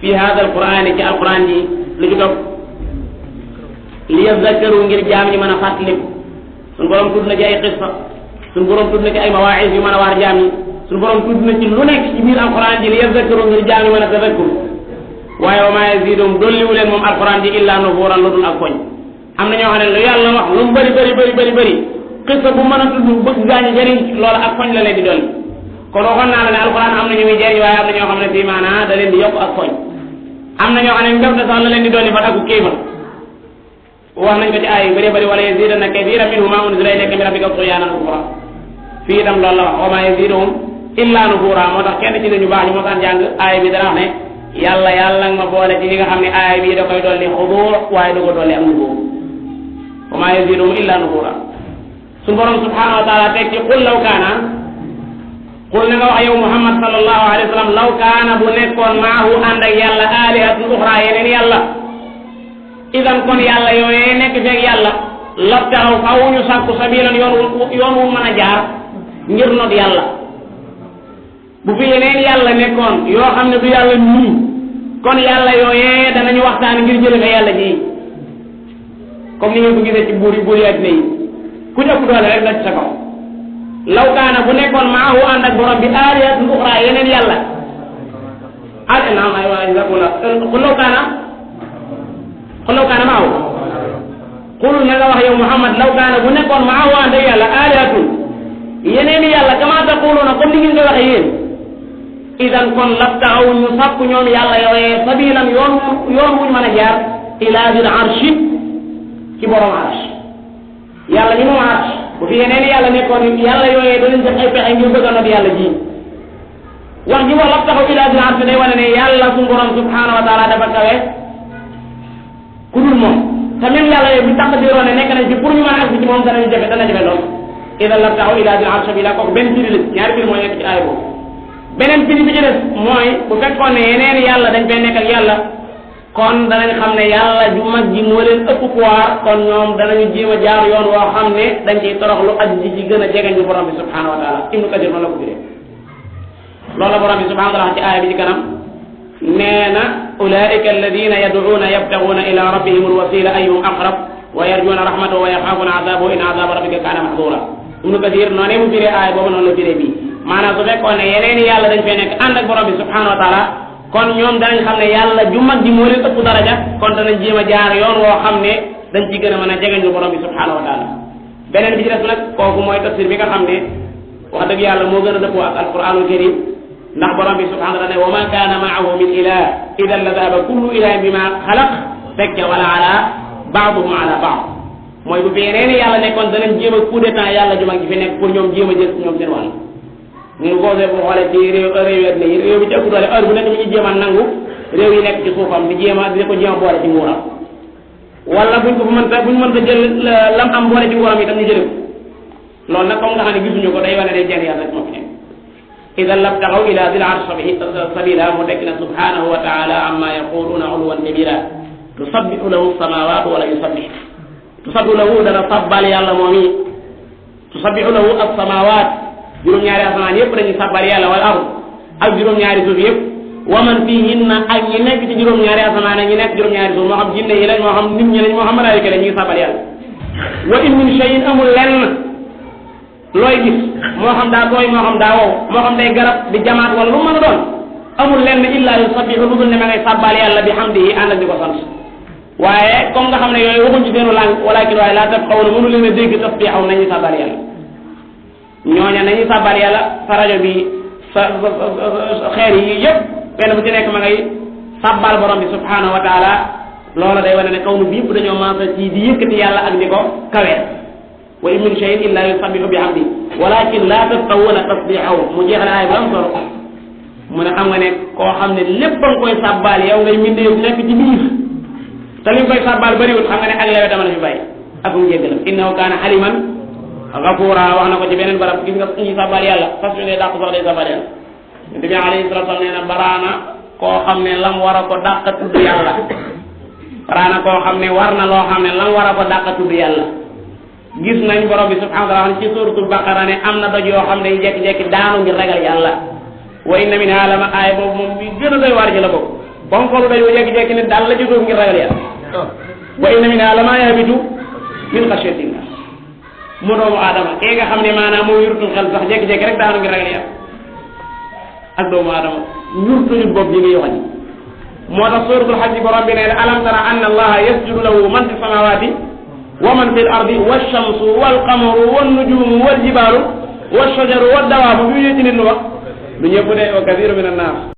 fi hada alqurani ci alquran ji lu ci topp li yazakkaru ngir jaam ñi mën a fàttaliku suñu borom tudd na ci ay qissa suñu borom tudd na ci ay mawaïs yu mën a waar jaam ñi suñu borom tudd na ci lu nekk ci biir alquran ji li yazakkaru ngir jaam ñi mën a tadakkur waaye wa ma yazidum dolliwu leen moom alquran ji illa nufuran lu dul ak koñ am na ñoo xam ne lu yàlla wax lu mu bëri qissa bu mën a tudd bëgg gaañu jëriñ loolu ak koñ la leen di dolli kon waxoon naa la ne alquran am na ñu muy jëriñ waaye am na ñoo xam ne fii maanaa da leen di yokk ak koñ am na ñoo xam ne mbef de sax la leen di dolli fa ak kéefal wax nañ ko ci aay yu bëri wala yazidanna kathiran minhum ma unzila ilayka min rabbika tughyanan wa kufra fii itam loolu la wax wa ma yaziduhum illa nufura moo tax kenn ci ñu baax ñu moo daan jàng aay bi dana wax ne yàlla nga ma boole ci li nga xam ne aay bi da koy dolli xudur waaye du ko dolli am nufur wa ma yaziduhum illa nufura suñu borom subhanahu wa taala teg ci qul law kaana qul na nga wax yow Muhammad sallallahu alayhi wa sallam law kaana bu nekkoon maahu ànd ak yàlla alihatun uxra yeneen yàlla idan kon yàlla yooyee nekk feeg yàlla labtaxaw faw ñu sàkku sabilan yoon wu mën a jaar ngir not yàlla bu fi yeneen yàlla nekkoon yoo xam ne du yàlla nii kon yàlla yooyee danañu waxtaan ngir jële fa yàlla ji comme ni ngeen ko gisee ci buur yi addina yi ku ëpp doole rek la ci sa kaw law kaana bu nekkoon maahu ànd ak borom bi aalihatun uxra yeneen yàlla naam ay waa law kaana maahu qul na nga wax yow Muhammad law kaana bu nekkoon maahu ànd ak yàlla aalihatun yeneen yàlla kama taquluna comme ni ngeen ko waxee yéen idan kon labtaxaw ñu sàkku ñoom yàlla yooyee sabilan yoon wuñ mën a jaar ila dil arshi ci borom arsh yàlla ñu moom arsh bu fi yeneen yàlla nekkoon yàlla yooyee danañ def ay pexe ngir bëgg a not yàlla ji wax ji wax labtaxaw ila dil arshi day wane ne yàlla suñu borom subhanahu wa taala dafa kawe ku dul moom te même yàlla yooyu bu taqdiroo ne nekk nañ ci pour ñu mën a agsi ci moom dana jafe lool idan labtaxaw ila dil arshi bi la kooku benn firi la ñaari firi mooy nekk ci aaya boobu beneen firi bi ci des mooy bu fekkoon ne yeneen yàlla dañ fay nekk ak yàlla kon danañ xam ne yàlla ju mag ji moo leen ëpp pouvoir kon ñoom danañu jéem a jaar yoon woo xam ne dañ ciy toroxlu aj ji ci gën a jegeñ ñu borom bi subhanahu wa taala ibnu kadir noonu la ko firee loolu la borom bi subhanahu wa taala ci aaya bi ci kanam nee na ulaika alladina yad'una yabtaghuna ila rabbihim alwasila ayyuhum aqrab wa yarjuna rahmatahu wa yaxaafuna azabahu in azaba rabbika kana mahdura ibnu kadir noonu mu firee aaya boobu noonu la firee bii maanaam su fekkoon ne yeneen yàlla dañ fay nekk ànd ak borom bi subhanahu wa taala kon ñoom danañ xam ne yàlla ju mag ji moo leen ëpp daraja kon danañ jéem a jaar yoon woo xam ne dañ ci gën a mën a jegeñ lu borom bi subhanahu wa taala beneen bi ci des nag kooku mooy tafsir bi nga xam ne wax dëgg yàlla moo gën a dëppoo ak alquranul karim ndax borom bi subhanahu wa taala ne wa ma kaana maahu min ilah idan la dahaba kullu ilahin bima xalaq fekke wala ala baaduhum ala baad mooy bu fi yeneen yàlla nekkoon danañ jéem a coup d'état yàlla ju mag ji fi nekk pour ñoom jéem a jël ñoom seen wàll ñu ko bu xoolee ci réew bi ci ëpp doole heure bu nekk mi ngi jéem a nangu réew yi nekk ci suufam di ko jéem a boole ci nguuram wala buñ mënta jël lam am boole ci nguuram itam ñu jëlee ko loolu nag comme nga xam ne gisuñu ko day wane ne jenn yàlla rek moo fi nekk idan labtaxaw ila dil arsh sabila mu tekk na subhanahu wa taala amma yaquluna uluwan kabira tusabbihu lahu samawatu wala yusabbih tusabbihu lahu dana sabbal yàlla moom yi tusabbihu lahu as-samawat juróom-ñaari asamaan yëpp dañuy sabbal yàlla wal ard ak juróom-ñaari suuf yëpp wa man fihinna ak ñi nekk ci juróom-ñaari asamaan ak ñi nekk juróom-ñaari suuf moo xam jinne yi lañ moo xam nit ñi lañ moo xam malaayika lañ ñuy sabbal yàlla wa in min shay'in amul lenn looy gis moo xam daa tooy moo xam daa wow moo xam day garab di jamaat wala lu mën a doon amul lenn illa yusabbihu lu dul ne ma ngay sabbal yàlla bi hamdihi ànd ak di ko sant waaye comme nga xam ne yooyu waxuñ ci seenu langue walakin waaye laa tafqahuna mënu leen a dégg tasbiihahum nañuy sabbal yàlla ñooña nañuy sabbal yàlla sa rajo bi sa xeer yi yëpp benn bu ci nekk ma ngay sabbal borom bi subhanahu wa taala loola day wane ne kaw nu bi yëpp dañoo maasa ci di yëkkati yàlla ak di ko kawee wa in min shay'in illa yusabbihu bihamdi walakin la tafqahuna tasbihahum mu jeexal aay bu am solo mu ne xam nga ne koo xam ne lépp a nga koy sabbal yow ngay mindee nekk ci biir te li nga koy sabbal bëriwul xam nga ne ak lewe dama la fi bàyyi ak mu jéggalam innahu kaana haliman ghafura wax na ko ci beneen barab gis nga ñi sabal yàlla fas yu ne dàq sax day sabal yàlla yonent bi alayhi salatu wasallam nee na baraana koo xam ne lam war a ko dàq tudd yàlla baraana koo xam ne war na loo xam ne lam war a ko dàq tudd yàlla gis nañ borom bi subhanahu wa ta'ala ci suratul baqara ne am na doj yoo xam ne yu jekki-jekki daanu ngir ragal yàlla wa inna minha lama aaya boobu moom bi gën a doy waar ji la boobu comme xoolu doj wu jekki-jekki ne daal la ci suuf ngir ragal yàlla wa inna minha lama yahbitu min khashyatillah mu doomu aadama kee nga xam ne maanaam moo yurutul xel sax jekki-jekki rek daanu ngir ragal yàlla ak doomu aadama yurutuñu bopp yi ngi yoxañ moo tax suratul hajj borom bi ne alam tara anna allaha yasjudu lahu man fi samawati wa man fi al-ardi wash-shamsu wal-qamaru wan-nujumu wal-jibalu wash-shajaru wad-dawabu bi ñu ci nit lu wax lu ñëpp de wa kathiru min an-nas